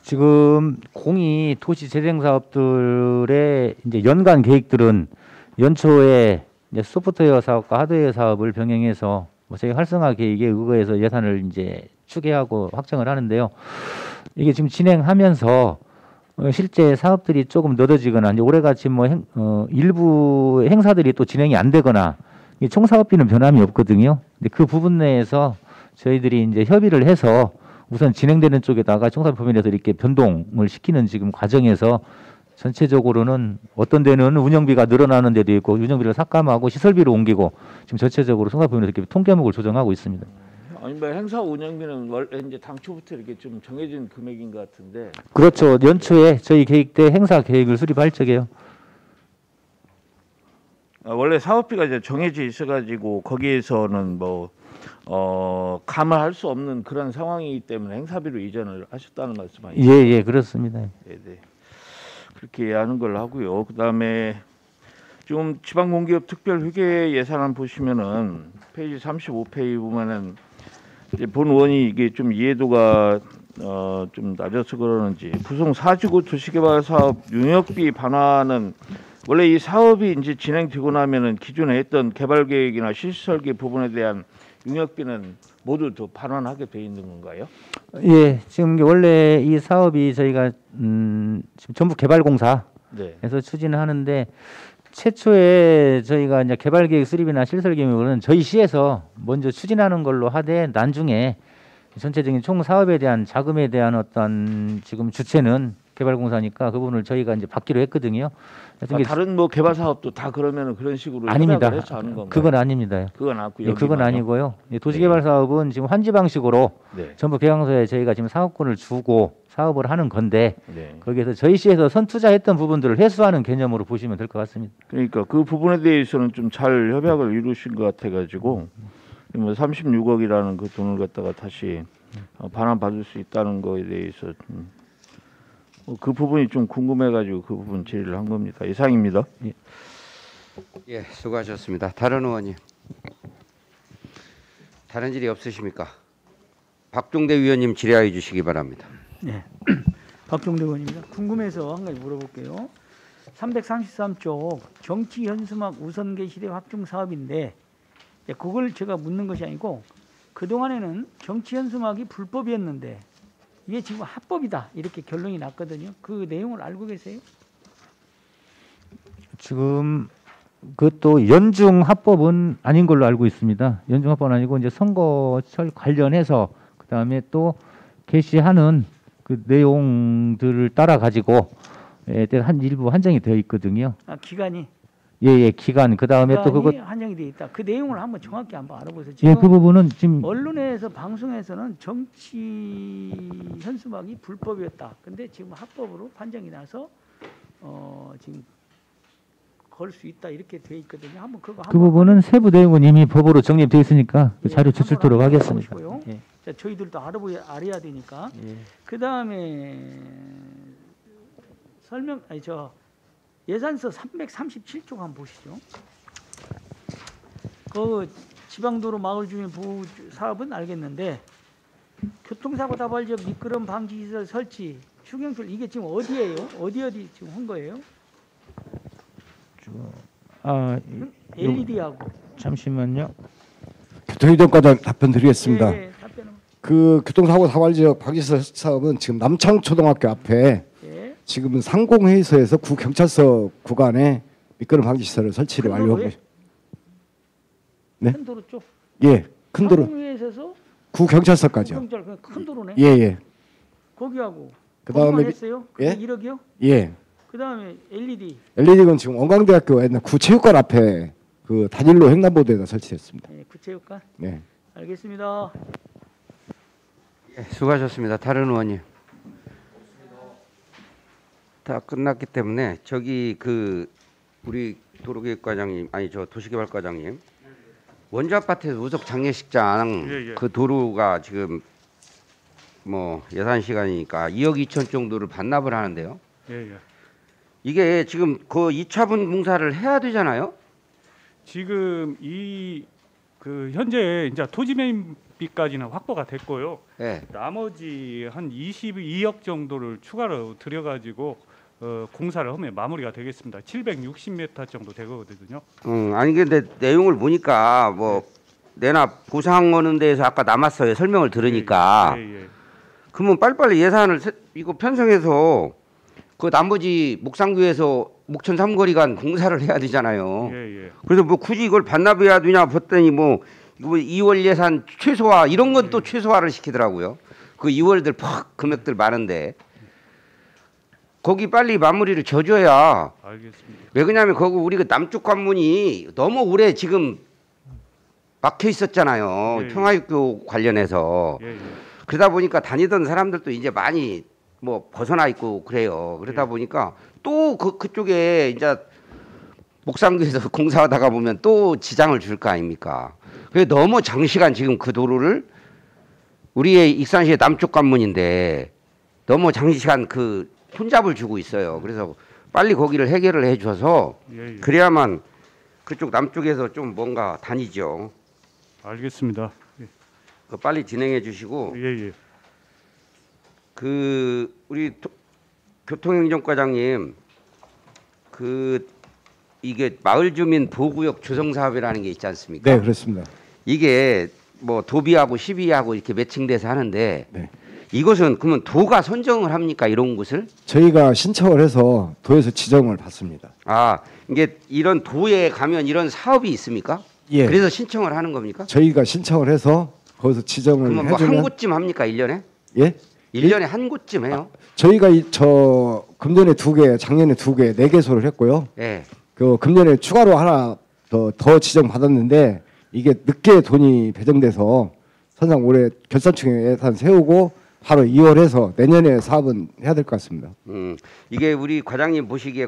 지금 공이 도시 재생 사업들의 이제 연간 계획들은 연초에 이제 소프트웨어 사업과 하드웨어 사업을 병행해서 뭐 저희 활성화 계획에 의거해서 예산을 이제 추계하고 확정을 하는데요. 이게 지금 진행하면서 실제 사업들이 조금 늦어지거나 이제 올해같이 뭐 일부 행사들이 또 진행이 안 되거나 총 사업비는 변함이 없거든요. 근데 그 부분 내에서 저희들이 이제 협의를 해서 우선 진행되는 쪽에다가 총사업 범위에서 이렇게 변동을 시키는 지금 과정에서 전체적으로는 어떤 데는 운영비가 늘어나는 데도 있고 운영비를 삭감하고 시설비로 옮기고 지금 전체적으로 총사업 범위에서 이렇게 통계목을 조정하고 있습니다. 아니 뭐 행사 운영비는 원래 이제 당초부터 이렇게 좀 정해진 금액인 것 같은데. 그렇죠. 연초에 저희 계획 때 행사 계획을 수립할 적에요. 원래 사업비가 이제 정해져 있어가지고 거기에서는 뭐 감을 할 수 없는 그런 상황이기 때문에 행사비로 이전을 하셨다는 말씀 아니죠? 예, 그렇습니다. 네. 그렇게 하는 걸로 하고요. 그다음에 지금 지방공기업 특별회계 예산안 보시면은 페이지 35페이지 보면은 이제 본 의원이 이게 좀 이해도가 좀 낮아서 그러는지 부속 4지구 도시개발 사업 용역비 반환은 원래 이 사업이 이제 진행되고 나면은 기존에 했던 개발 계획이나 실시 설계 부분에 대한 용역비는 모두 더 반환하게 돼 있는 건가요? 예, 지금 원래 이 사업이 저희가 지금 전북개발공사에서 네. 추진을 하는데 최초에 저희가 이제 개발계획 수립이나 실설 계획은 저희 시에서 먼저 추진하는 걸로 하되 나중에 전체적인 총 사업에 대한 자금에 대한 어떤 지금 주체는 개발공사니까 그 부분을 저희가 이제 받기로 했거든요. 다른 뭐 개발 사업도 다 그러면은 그런 식으로 아닙니다. 해서 하는 건가요? 그건 아닙니다. 그건 아니고요. 예, 그건 아니고요. 예, 도시개발 사업은 지금 환지 방식으로 전북 개항소에 저희가 지금 사업권을 주고 사업을 하는 건데 거기에서 저희 시에서 선투자했던 부분들을 회수하는 개념으로 보시면 될 것 같습니다. 그러니까 그 부분에 대해서는 좀 잘 협약을 이루신 것 같아가지고 뭐 36억이라는 그 돈을 갖다가 다시 반환 받을 수 있다는 거에 대해서 그 부분이 좀 궁금해가지고 그 부분 질의를 한 겁니다. 이상입니다. 예, 수고하셨습니다. 다른 의원님, 다른 질의 없으십니까? 박종대 위원님 질의하여 주시기 바랍니다. 네, 박종대 의원입니다. 궁금해서 한 가지 물어볼게요. 333쪽 정치 현수막 우선 게시대 확충 사업인데 그걸 제가 묻는 것이 아니고 그 동안에는 정치 현수막이 불법이었는데 이게 지금 합법이다 이렇게 결론이 났거든요. 그 내용을 알고 계세요? 지금 그것도 연중 합법은 아닌 걸로 알고 있습니다. 연중 합법은 아니고 이제 선거철 관련해서 그 다음에 또 게시하는 그 내용들을 따라 가지고 한 일부 한정이 되어 있거든요. 아, 기간이? 예, 기간. 그 다음에 또 그것 한정이 되어 있다. 그 내용을 한번 정확히 한번 알아보세요. 지금 예, 그 부분은 지금 언론에서 방송에서는 정치 현수막이 불법이었다. 근데 지금 합법으로 판정이 나서 지금 걸 수 있다 이렇게 돼 있거든요. 한번 그거 그 부분은 세부 내용은 이미 법으로 정립되어 있으니까 그 자료 제출토록 하겠습니다. 예. 자, 저희들도 알아야 되니까. 그 다음에 예산서 337쪽 한번 보시죠. 그 지방도로 마을 주민 보호 사업은 알겠는데 교통사고 다발 지역 미끄럼 방지 시설 설치 휴경철 이게 지금 어디예요? 어디 지금 한 거예요? LED하고 잠시만요. 교통이동과장 답변 드리겠습니다. 예, 답변은. 그 교통사고 다발지역 방지시설 사업은 지금 남창초등학교 앞에 지금은 상공회의소에서 구경찰서 구간에 미끄럼 방지시설을 설치를 완료하고 있습니다. 네? 큰 도로 쪽? 예, 큰 도로. 상공회의소에서 구경찰서까지요. 큰 도로네. 예. 거기하고. 그다음에 했어요? 예? 1억이요? 예. 그다음에 LED. LED는 지금 원광대학교 옛날 구체육관 앞에 그 단일로 횡단보도에다 설치했습니다. 네, 구체육관. 네. 알겠습니다. 예, 수고하셨습니다. 다른 의원님. 다 끝났기 때문에 저기 그 우리 도로계획과장님 도시개발과장님 원주 아파트에서 우석 장례식장 그 도로가 지금 뭐 예산 시간이니까 2억 2천 정도를 반납을 하는데요. 이게 지금 그 2차분 공사를 해야 되잖아요. 지금 현재 이제 토지 매입비까지는 확보가 됐고요. 네. 나머지 한 22억 정도를 추가로 들여가지고 공사를 하면 마무리가 되겠습니다. 760m 정도 되거든요. 아니 근데 내용을 보니까 뭐 내나 보상 오는 데에서 아까 남았어요. 설명을 들으니까. 예. 그러면 빨리빨리 예산을 이거 편성해서 그 나머지 목상구에서 목천 삼거리간 공사를 해야 되잖아요. 예. 그래서 뭐 굳이 이걸 반납해야 되냐 봤더니 뭐 이거 2월 예산 최소화 이런 건 또 최소화를 시키더라고요. 그 2월들 팍 금액들 많은데 거기 빨리 마무리를 져줘야. 알겠습니다. 왜 그러냐면 거기 우리 그 남쪽 관문이 너무 오래 지금 막혀 있었잖아요. 예. 평화육교 관련해서. 예. 그러다 보니까 다니던 사람들도 이제 많이 뭐 벗어나 있고 그래요. 그러다 보니까 또 그쪽에 이제 목상구에서 공사하다가 보면 또 지장을 줄 거 아닙니까? 그게 너무 장시간 지금 그 도로를 우리의 익산시의 남쪽 관문인데 너무 장시간 그 혼잡을 주고 있어요. 그래서 빨리 거기를 해결을 해줘서 예. 그래야만 그쪽 남쪽에서 좀 뭔가 다니죠. 알겠습니다. 예. 그 빨리 진행해 주시고. 예. 그 우리 교통행정과장님 이게 마을주민 보호구역 조성 사업이라는 게 있지 않습니까? 네, 그렇습니다. 이게 뭐 도비하고 시비하고 이렇게 매칭돼서 하는데 네. 이것은 그러면 도가 선정을 합니까? 이런 곳을? 저희가 신청을 해서 도에서 지정을 받습니다. 아, 이게 이런 도에 가면 이런 사업이 있습니까? 예. 그래서 신청을 하는 겁니까? 저희가 신청을 해서 거기서 지정을 그러면 뭐 해주면 한 곳쯤 합니까? 1년에? 예? 1년에 한 곳쯤 해요? 저희가 금년에 2개, 작년에 2개, 4개소를 했고요. 예. 그 금년에 추가로 하나 더 지정 받았는데 이게 늦게 돈이 배정돼서 선상 올해 결산충에 예산 세우고 바로 2월에서 내년에 사업은 해야 될 것 같습니다. 이게 우리 과장님 보시기에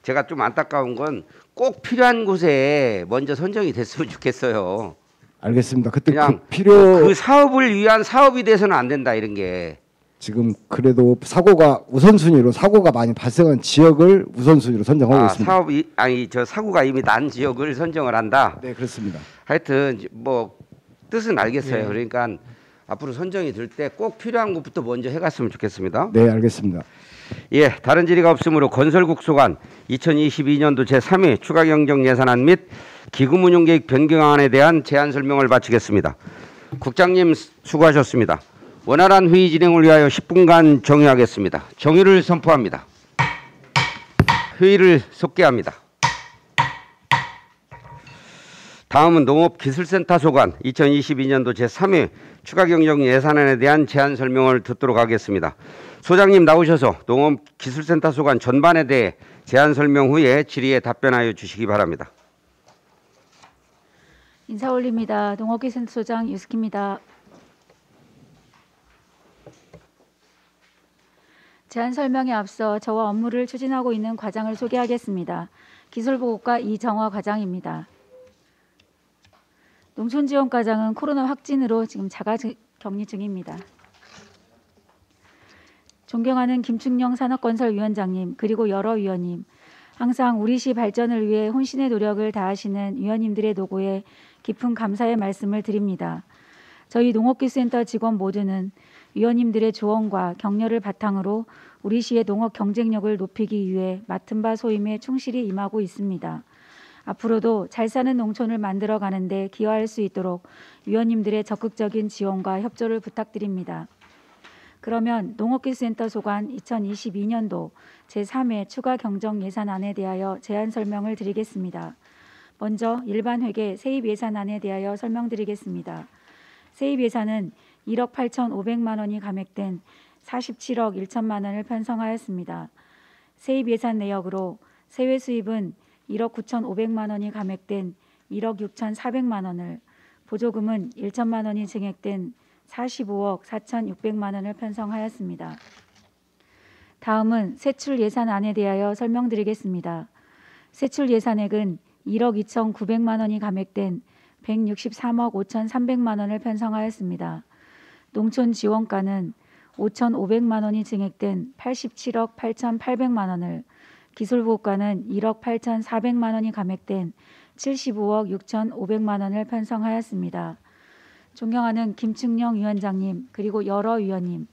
제가 좀 안타까운 건 꼭 필요한 곳에 먼저 선정이 됐으면 좋겠어요. 알겠습니다. 그때 그냥 그 사업을 위한 사업이 돼서는 안 된다 이런 게. 지금 그래도 우선순위로 사고가 많이 발생한 지역을 우선순위로 선정하고 있습니다. 사고가 이미 난 지역을 선정을 한다. 네, 그렇습니다. 하여튼 뭐 뜻은 알겠어요. 예. 그러니까 앞으로 선정이 될 때 꼭 필요한 곳부터 먼저 해갔으면 좋겠습니다. 네, 알겠습니다. 예, 다른 질의가 없으므로 건설국 소관 2022년도 제3회 추가 경정 예산안 및 기금운용계획 변경안에 대한 제안 설명을 마치겠습니다. 국장님 수고하셨습니다. 원활한 회의 진행을 위하여 10분간 정의하겠습니다. 정의를 선포합니다. 회의를 속개합니다. 다음은 농업기술센터 소관 2022년도 제3회 추가 경정 예산안에 대한 제안 설명을 듣도록 하겠습니다. 소장님 나오셔서 농업기술센터 소관 전반에 대해 제안 설명 후에 질의에 답변하여 주시기 바랍니다. 인사 올립니다. 농업기술센터 소장 유스키입니다. 제안 설명에 앞서 저와 업무를 추진하고 있는 과장을 소개하겠습니다. 기술보고과 이정화 과장입니다. 농촌지원과장은 코로나 확진으로 지금 자가 격리 중입니다. 존경하는 김충영 산업건설위원장님 그리고 여러 위원님, 항상 우리시 발전을 위해 혼신의 노력을 다하시는 위원님들의 노고에 깊은 감사의 말씀을 드립니다. 저희 농업기술센터 직원 모두는 위원님들의 조언과 격려를 바탕으로 우리시의 농업 경쟁력을 높이기 위해 맡은 바 소임에 충실히 임하고 있습니다. 앞으로도 잘 사는 농촌을 만들어가는 데 기여할 수 있도록 위원님들의 적극적인 지원과 협조를 부탁드립니다. 그러면 농업기술센터 소관 2022년도 제3회 추가 경정 예산안에 대하여 제안 설명을 드리겠습니다. 먼저 일반회계 세입 예산안에 대하여 설명드리겠습니다. 세입 예산은 1억 8,500만 원이 감액된 47억 1천만 원을 편성하였습니다. 세입 예산 내역으로 세외 수입은 1억 9,500만 원이 감액된 1억 6,400만 원을, 보조금은 1천만 원이 증액된 45억 4,600만 원을 편성하였습니다. 다음은 세출 예산안에 대하여 설명드리겠습니다. 세출 예산액은 1억 2,900만 원이 감액된 163억 5,300만 원을 편성하였습니다. 농촌 지원가는 5,500만 원이 증액된 87억 8,800만 원을, 기술보호가는 1억 8,400만 원이 감액된 75억 6,500만 원을 편성하였습니다. 존경하는 김충영 위원장님 그리고 여러 위원님,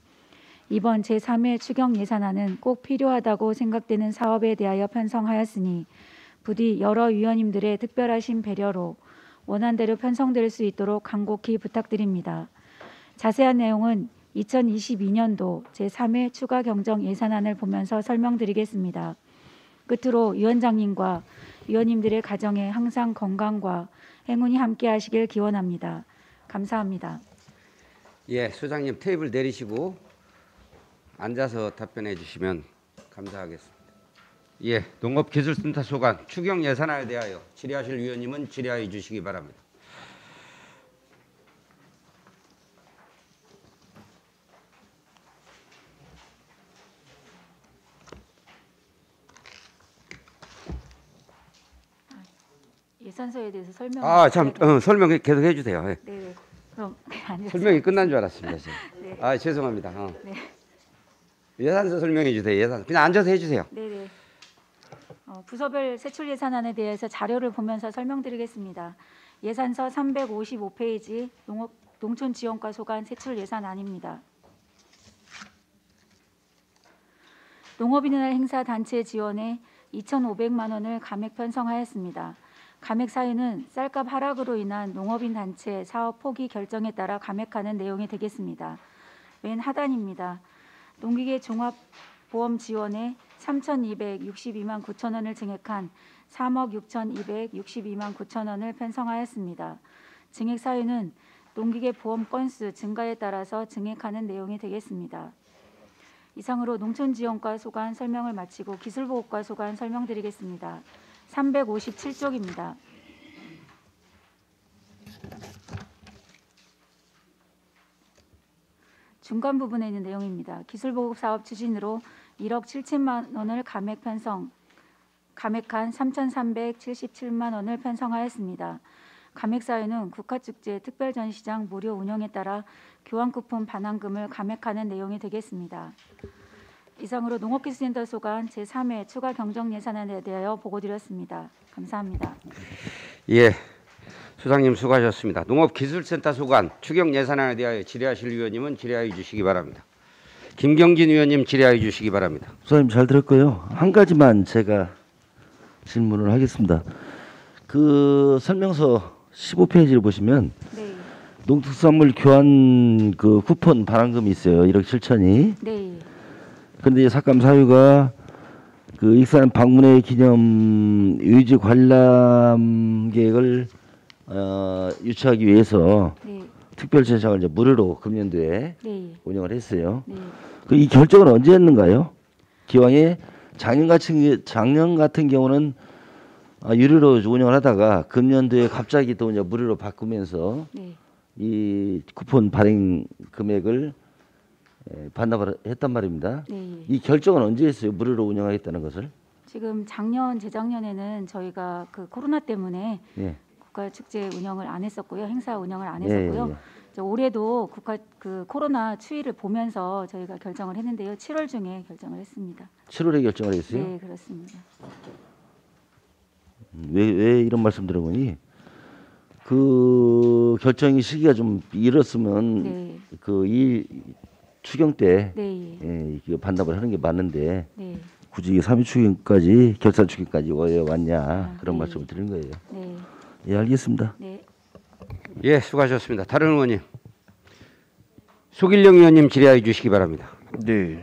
이번 제3회 추경 예산안은 꼭 필요하다고 생각되는 사업에 대하여 편성하였으니 부디 여러 위원님들의 특별하신 배려로 원안대로 편성될 수 있도록 간곡히 부탁드립니다. 자세한 내용은 2022년도 제3회 추가 경정 예산안을 보면서 설명드리겠습니다. 끝으로 위원장님과 위원님들의 가정에 항상 건강과 행운이 함께하시길 기원합니다. 감사합니다. 예, 소장님 테이블 내리시고 앉아서 답변해 주시면 감사하겠습니다. 예, 농업기술센터 소관 추경 예산안에 대하여 질의하실 위원님은 질의하여 주시기 바랍니다. 예산서에 대해서 설명. 설명 계속 해주세요. 예. 네, 그럼 설명이 끝난 줄 알았습니다. 네. 죄송합니다. 네. 예산서 설명해 주세요. 예산 그냥 앉아서 해주세요. 네. 부서별 세출 예산안에 대해서 자료를 보면서 설명드리겠습니다. 예산서 355페이지 농촌지원과 소관 세출 예산안입니다. 농업인의 날 행사 단체 지원에 2,500만 원을 감액 편성하였습니다. 감액 사유는 쌀값 하락으로 인한 농업인 단체 사업 포기 결정에 따라 감액하는 내용이 되겠습니다. 맨 하단입니다. 농기계 종합보험 지원에 3,262만 9천 원을 증액한 3억 6,262만 9천 원을 편성하였습니다. 증액 사유는 농기계 보험 건수 증가에 따라서 증액하는 내용이 되겠습니다. 이상으로 농촌지원과 소관 설명을 마치고 기술보급과 소관 설명드리겠습니다. 357쪽입니다. 중간 부분에 있는 내용입니다. 기술보급 사업 추진으로 1억 7천만 원을 감액한 3,377만 원을 편성하였습니다. 감액 사유는 국가축제 특별전시장 무료 운영에 따라 교환쿠폰 반환금을 감액하는 내용이 되겠습니다. 이상으로 농업기술센터 소관 제3회 추가 경정 예산안에 대하여 보고드렸습니다. 감사합니다. 예, 소장님 수고하셨습니다. 농업기술센터 소관 추경 예산안에 대하여 질의하실 위원님은 질의하여 주시기 바랍니다. 김경진 위원님 질의하여 주시기 바랍니다. 소장님 잘 들었고요. 한 가지만 제가 질문을 하겠습니다. 그 설명서 15페이지를 보시면 네. 농특산물 교환 그 쿠폰 반환금이 있어요. 1억 7천이. 네. 그런데 이제 삭감 사유가 그 익산 방문회 기념 유지 관람 계획을 유치하기 위해서 네. 특별 전시장을 이제 무료로 금년도에 네. 운영을 했어요. 네. 그 이 결정은 언제 했는가요? 기왕에 작년 같은 경우는 유료로 운영을 하다가 금년도에 갑자기 또 이제 무료로 바꾸면서 네. 이 쿠폰 발행 금액을 반납을 했단 말입니다. 네. 이 결정은 언제 했어요? 무료로 운영하겠다는 것을? 지금 작년 재작년에는 저희가 그 코로나 때문에 예. 국가 축제 운영을 안 했었고요. 행사 운영을 안 예, 했었고요. 예. 이제 올해도 국가 그 코로나 추이를 보면서 저희가 결정을 했는데요. 7월 중에 결정을 했습니다. 7월에 결정을 했어요? 네, 그렇습니다. 왜 이런 말씀 들어보니 그 결정이 시기가 좀 이렇으면 네. 그 이 추경 때 네. 예, 반납을 하는 게 맞는데 네. 굳이 3위 추경까지 결산 추경까지 왜 왔냐 그런 네. 말씀을 드린 거예요. 네. 예, 알겠습니다. 네. 예, 수고하셨습니다. 다른 의원님. 소길령 의원님 질의하여 주시기 바랍니다. 네.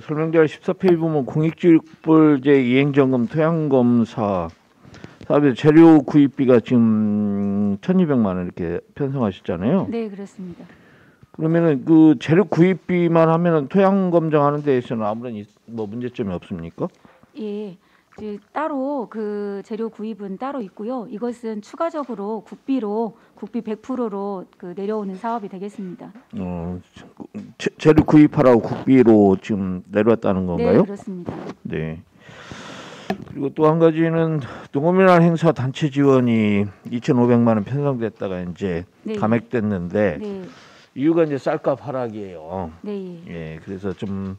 설명자료 14페이지 보면 공익지불제 이행점검 토양검사 사업에 재료 구입비가 지금 1,200만 원 이렇게 편성하셨잖아요. 네, 그렇습니다. 그러면은 그 재료 구입비만 하면은 토양 검정하는 데에서는 아무런 뭐 문제점이 없습니까? 예. 따로 그 재료 구입은 따로 있고요. 이것은 추가적으로 국비 100%로 그 내려오는 사업이 되겠습니다. 재료 구입하라고 국비로 지금 내려왔다는 건가요? 네, 그렇습니다. 네. 그리고 또 한 가지는 농업인날 행사 단체 지원이 2,500만 원 편성됐다가 이제 네. 감액됐는데 네. 이유가 이제 쌀값 하락이에요. 네. 예, 그래서 좀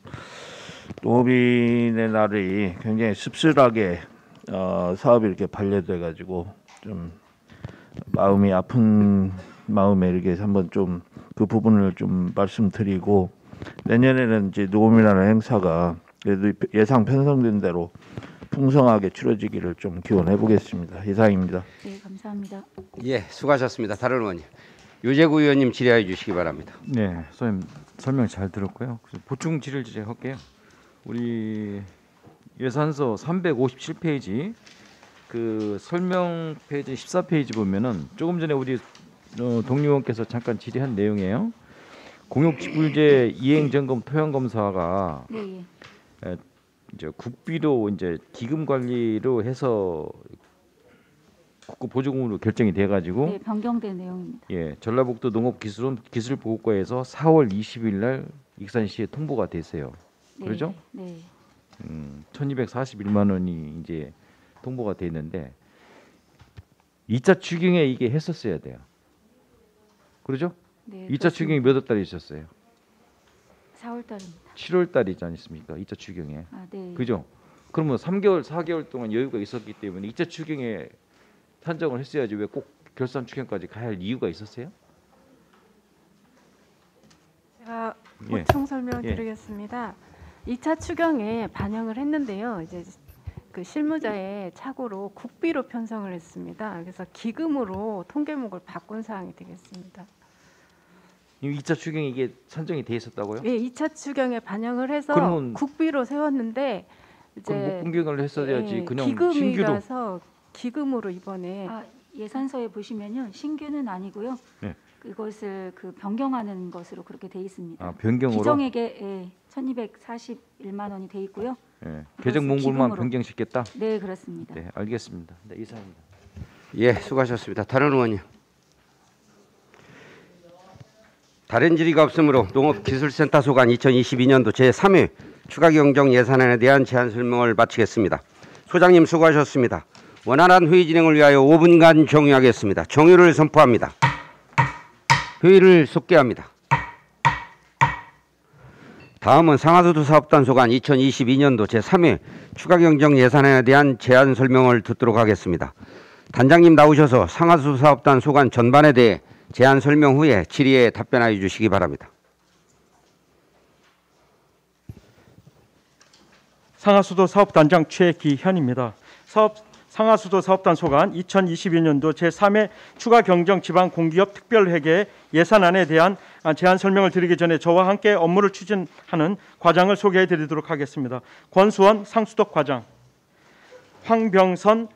농업인의 날이 굉장히 씁쓸하게 사업이 이렇게 반려돼 가지고 좀 마음이 아픈 마음에 이렇게 한번 좀 그 부분을 좀 말씀드리고, 내년에는 이제 녹음이라는 행사가 그래도 예상 편성된 대로 풍성하게 치러지기를 좀 기원해 보겠습니다. 이상입니다. 네, 감사합니다. 예, 수고하셨습니다. 다른 의원님. 유재구 의원님 질의해 주시기 바랍니다. 네, 선생님 설명 잘 들었고요. 보충 질의를 할게요. 우리 예산서 357페이지 그 설명 페이지 14페이지 보면은 조금 전에 우리 동료원께서 잠깐 질의한 내용이에요. 공용지불제 이행 점검 토양 검사가 네. 이제 국비로 이제 기금 관리로 해서 국고 보조금으로 결정이 돼 가지고 네, 변경된 내용입니다. 예, 전라북도 농업기술원 기술보고과에서 4월 20일 날 익산시에 통보가 됐어요. 그렇죠? 네. 1,241만 원이 이제 통보가 돼 있는데 2차 추경에 이게 했었어야 돼요. 그렇죠? 네, 2차 추경이 몇 월 달에 있었어요? 4월 달입니다. 7월 달이지 않습니까? 2차 추경에. 아, 네. 그죠? 그러면 3개월, 4개월 동안 여유가 있었기 때문에 2차 추경에 산정을 했어야지 왜 꼭 결산 추경까지 가야 할 이유가 있었어요? 제가 보충 설명드리겠습니다. 2차 추경에 반영을 했는데요. 이제 그 실무자의 착오로 국비로 편성을 했습니다. 그래서 기금으로 통계목을 바꾼 사항이 되겠습니다. 2차 추경이 이게 산정이 돼 있었다고요? 예, 2차 추경에 반영을 해서 그러면 국비로 세웠는데 이제 못 공경을 했어야지 그냥 기금이라서 신규로. 기금으로 이번에 예산서에 보시면요, 신규는 아니고요. 네. 그것을 그 변경하는 것으로 그렇게 돼 있습니다. 아, 변경으로? 기정액에 1,241만 원이 돼 있고요. 예, 계정 몽골만 변경시켰다. 네, 그렇습니다. 네, 알겠습니다. 네, 이상입니다. 예, 수고하셨습니다. 다른 의원님. 다른 질의가 없으므로 농업기술센터 소관 2022년도 제3회 추가경정 예산안에 대한 제안 설명을 마치겠습니다. 소장님 수고하셨습니다. 원활한 회의 진행을 위하여 5분간 정의하겠습니다. 정의를 선포합니다. 회의를 속개합니다. 다음은 상하수도 사업단 소관 2022년도 제3회 추가경정 예산안에 대한 제안 설명을 듣도록 하겠습니다. 단장님 나오셔서 상하수도 사업단 소관 전반에 대해 제안 설명 후에 질의에 답변하여 주시기 바랍니다. 상하수도 사업단장 최기현입니다. 상하수도 사업단 소관 2022년도 제3회 추가경정 지방공기업 특별회계 예산안에 대한 제안 설명을 드리기 전에 저와 함께 업무를 추진하는 과장을 소개해 드리도록 하겠습니다. 권수원 상수독 과장, 황병선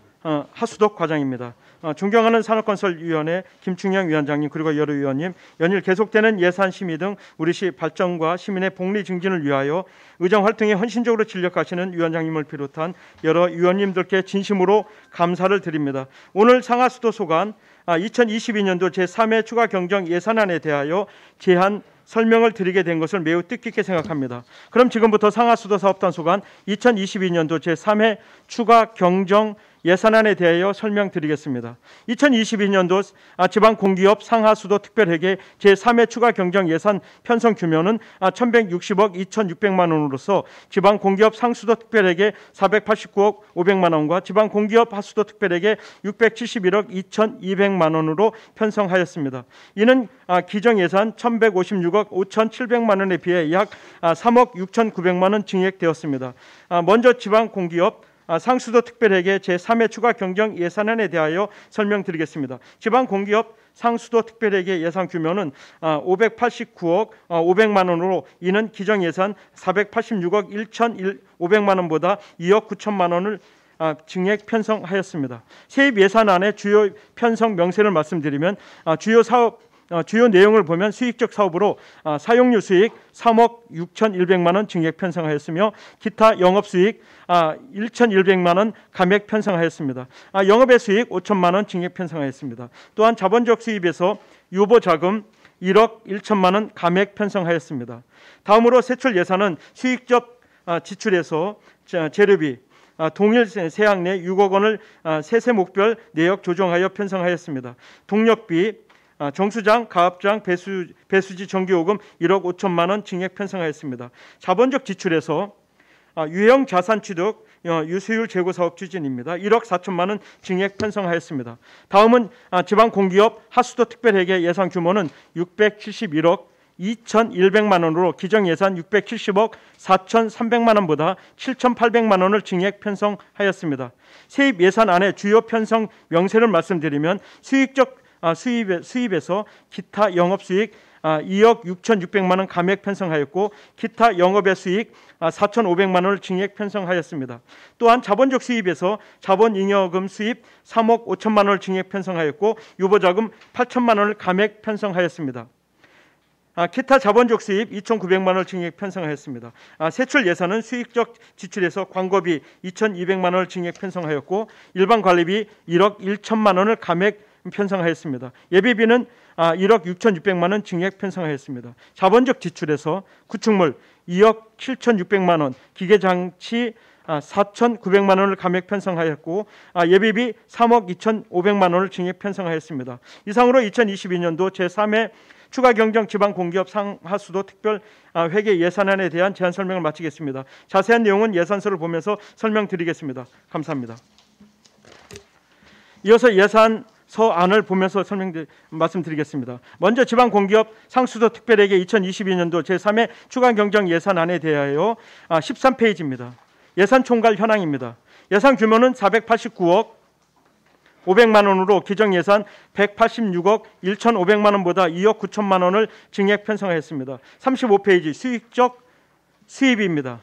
하수독 과장입니다. 존경하는 산업건설위원회 김충영 위원장님, 그리고 여러 위원님, 연일 계속되는 예산 심의 등 우리시 발전과 시민의 복리 증진을 위하여 의정 활동에 헌신적으로 진력하시는 위원장님을 비롯한 여러 위원님들께 진심으로 감사를 드립니다. 오늘 상하수도 소관 2022년도 제3회 추가 경정 예산안에 대하여 제안 설명을 드리게 된 것을 매우 뜻깊게 생각합니다. 그럼 지금부터 상하수도 사업단 소관 2022년도 제3회 추가 경정 예산안에 대하여 설명드리겠습니다. 2022년도 지방공기업 상하수도 특별회계 제3회 추가 경정 예산 편성 규모는 1,160억 2,600만 원으로서 지방공기업 상수도 특별회계 489억 500만 원과 지방공기업 하수도 특별회계 671억 2,200만 원으로 편성하였습니다. 이는 기정예산 1,156억 5,700만 원에 비해 약 3억 6,900만 원 증액되었습니다. 먼저 지방공기업 상수도 특별회계 제3회 추가 경정 예산안에 대하여 설명드리겠습니다. 지방공기업 상수도 특별회계 예산 규모는 589억 500만 원으로 이는 기정예산 486억 1,500만 원보다 2억 9천만 원을 증액 편성하였습니다. 세입 예산안의 주요 편성 명세를 말씀드리면 주요 내용을 보면 수익적 사업으로 사용료 수익 3억 6,100만 원 증액 편성하였으며 기타 영업 수익 1,100만 원 감액 편성하였습니다. 영업의 수익 5천만 원 증액 편성하였습니다. 또한 자본적 수입에서 유보 자금 1억 1천만 원 감액 편성하였습니다. 다음으로 세출 예산은 수익적 지출에서 재료비 동일 세학 내 6억 원을 세세 목별 내역 조정하여 편성하였습니다. 동력비 정수장, 가압장, 배수지 전기요금 1억 5천만 원 증액 편성하였습니다. 자본적 지출에서 유형 자산 취득 유수율 제고 사업 추진입니다. 1억 4천만 원 증액 편성하였습니다. 다음은 지방공기업 하수도 특별회계 예산 규모는 671억 2,100만 원으로 기정 예산 670억 4,300만 원보다 7,800만 원을 증액 편성하였습니다. 세입 예산안의 주요 편성 명세를 말씀드리면 수입에서 기타 영업수익 2억 6,600만 원 감액 편성하였고 기타 영업의 수익 4,500만 원을 증액 편성하였습니다. 또한 자본적 수입에서 자본잉여금 수입 3억 5천만 원을 증액 편성하였고 유보자금 8천만 원을 감액 편성하였습니다. 기타 자본적 수입 2,900만 원을 증액 편성하였습니다. 세출 예산은 수익적 지출에서 광고비 2,200만 원을 증액 편성하였고 일반 관리비 1억 1천만 원을 감액 편성하였습니다. 예비비는 1억 6,600만 원 증액 편성하였습니다. 자본적 지출에서 구축물 2억 7,600만 원, 기계장치 4,900만 원을 감액 편성하였고 예비비 3억 2,500만 원을 증액 편성하였습니다. 이상으로 2022년도 제3회 추가경정 지방공기업 상하수도 특별 회계 예산안에 대한 제안 설명을 마치겠습니다. 자세한 내용은 예산서를 보면서 설명드리겠습니다. 감사합니다. 이어서 예산서안을 보면서 말씀드리겠습니다. 먼저 지방공기업 상수도 특별회계 2022년도 제3회 추가경정 예산안에 대하여 13페이지입니다. 예산 총괄 현황입니다. 예산 규모는 489억 500만 원으로 기정 예산 186억 1,500만 원보다 2억 9천만 원을 증액 편성하였습니다. 35페이지 수익적 수입입니다.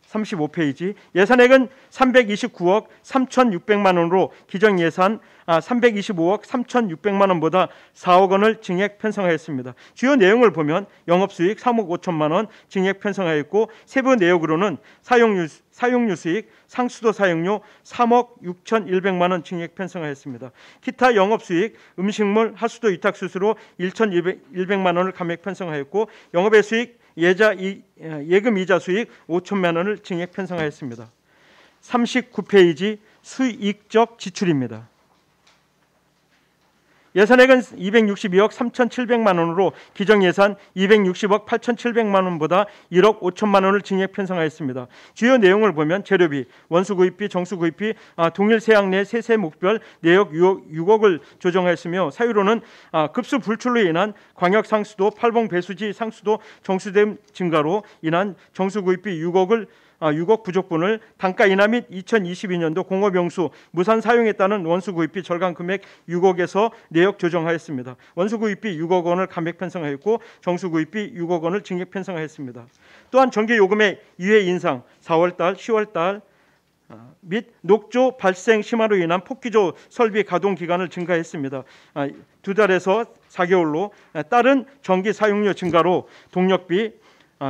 35페이지 예산액은 329억 3,600만 원으로 기정 예산 325억 3,600만 원보다 4억 원을 증액 편성하였습니다. 주요 내용을 보면 영업수익 3억 5천만 원 증액 편성하였고 세부 내역으로는 사용료 수익, 상수도 사용료 3억 6,100만 원 증액 편성하였습니다. 기타 영업수익, 음식물, 하수도 위탁 수수료 1,100만 원을 감액 편성하였고 영업의 수익, 예금 이자 수익 5천만 원을 증액 편성하였습니다. 39페이지 수익적 지출입니다. 예산액은 262억 3,700만 원으로 기정 예산 260억 8,700만 원보다 1억 5천만 원을 증액 편성하였습니다. 주요 내용을 보면 재료비, 원수 구입비, 정수 구입비, 동일 세약 내 세세 목별 내역 6억을 조정하였으며 사유로는 급수 불출로 인한 광역 상수도, 팔봉 배수지 상수도 정수됨 증가로 인한 정수 구입비 6억 부족분을 단가 인하 및 2022년도 공업용수 무산 사용에 따른 원수 구입비 절감 금액 6억에서 내역 조정하였습니다. 원수 구입비 6억 원을 감액 편성하였고 정수 구입비 6억 원을 증액 편성하였습니다. 또한 전기 요금의 2회 인상 4월달, 10월달 및 녹조 발생 심화로 인한 폭기조 설비 가동 기간을 증가했습니다. 2달에서 4개월로 따른 전기 사용료 증가로 동력비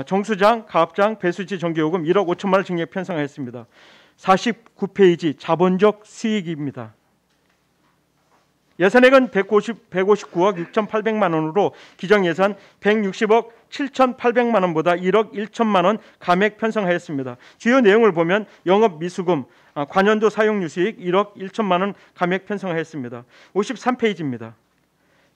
정수장, 가압장, 배수지 전기요금 1억 5천만 원 증액 편성하였습니다. 49페이지 자본적 수익입니다. 예산액은 159억 6,800만 원으로 기정 예산 160억 7,800만 원보다 1억 1천만 원 감액 편성하였습니다. 주요 내용을 보면 영업 미수금, 관연도 사용료 수익 1억 1천만 원 감액 편성하였습니다. 53페이지입니다.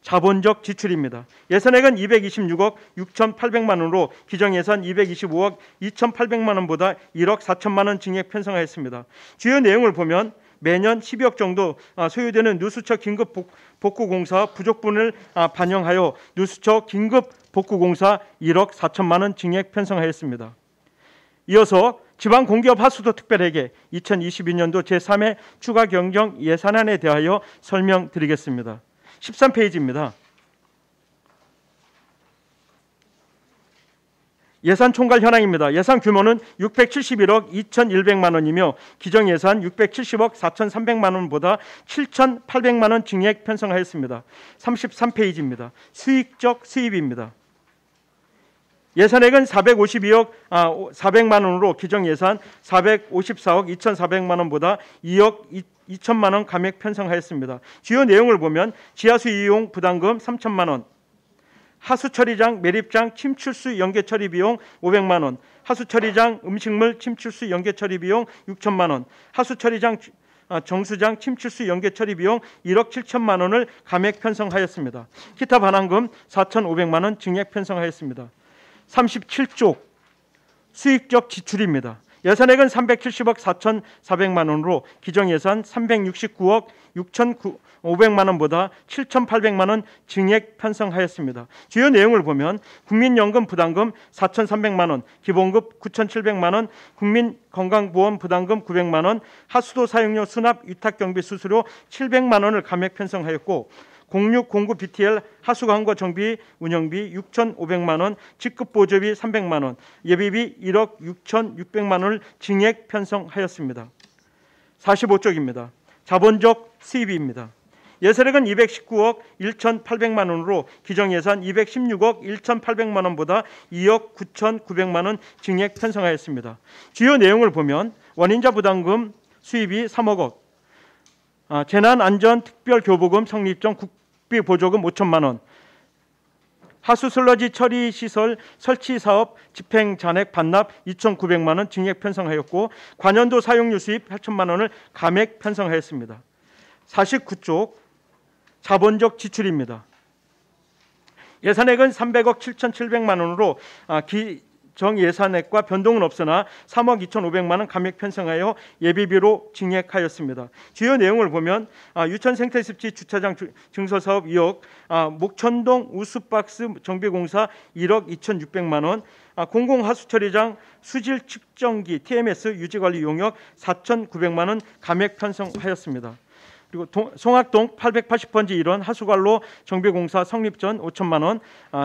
자본적 지출입니다. 예산액은 226억 6,800만 원으로 기정 예산 225억 2,800만 원보다 1억 4천만 원 증액 편성하였습니다. 주요 내용을 보면 매년 10억 정도 소요되는 누수처 긴급 복구공사 부족분을 반영하여 누수처 긴급 복구공사 1억 4천만 원 증액 편성하였습니다. 이어서 지방공기업 하수도 특별회계 2022년도 제3회 추가경정 예산안에 대하여 설명드리겠습니다. 13페이지입니다. 예산 총괄 현황입니다. 예산 규모는 671억 2,100만 원이며 기정 예산 670억 4,300만 원보다 7,800만 원 증액 편성하였습니다. 33페이지입니다. 수익적 수입입니다. 예산액은 452억 400만 원으로 기정 예산 454억 2,400만 원보다 2억 2천만 원 감액 편성하였습니다. 주요 내용을 보면 지하수 이용 부담금 3천만 원, 하수처리장 매립장 침출수 연계처리 비용 500만 원, 하수처리장 음식물 침출수 연계처리 비용 6천만 원, 하수처리장 정수장 침출수 연계처리 비용 1억 7천만 원을 감액 편성하였습니다. 기타 반환금 4,500만 원 증액 편성하였습니다. 37쪽 수익적 지출입니다. 예산액은 370억 4,400만 원으로 기정예산 369억 6,500만 원보다 7,800만 원 증액 편성하였습니다. 주요 내용을 보면 국민연금 부담금 4,300만 원, 기본급 9,700만 원, 국민건강보험 부담금 900만 원, 하수도 사용료 수납 위탁경비 수수료 700만 원을 감액 편성하였고 0609 BTL 하수관과 정비 운영비 6,500만 원, 직급 보조비 300만 원, 예비비 1억 6,600만 원을 증액 편성하였습니다. 45쪽입니다. 자본적 수입입니다. 예산액은 219억 1,800만 원으로 기정예산 216억 1,800만 원보다 2억 9,900만 원 증액 편성하였습니다. 주요 내용을 보면 원인자 부담금 수입이 3억 원, 재난안전특별교부금 성립 전 국비 보조금 5천만 원, 하수 슬러지 처리 시설 설치 사업 집행 잔액 반납 2,900만 원 증액 편성하였고 관연도 사용료 수입 8천만 원을 감액 편성하였습니다. 49쪽 자본적 지출입니다. 예산액은 300억 7,700만 원으로 정예산액과 변동은 없으나 3억 2,500만 원 감액 편성하여 예비비로 증액하였습니다. 주요 내용을 보면 유천생태습지 주차장 증서사업 2억, 목천동 우수박스 정비공사 1억 2,600만 원, 공공하수처리장 수질 측정기 TMS 유지관리 용역 4,900만 원 감액 편성하였습니다. 그리고 송악동 880번지 1원 하수관로 정비공사 성립 전 5천만 원,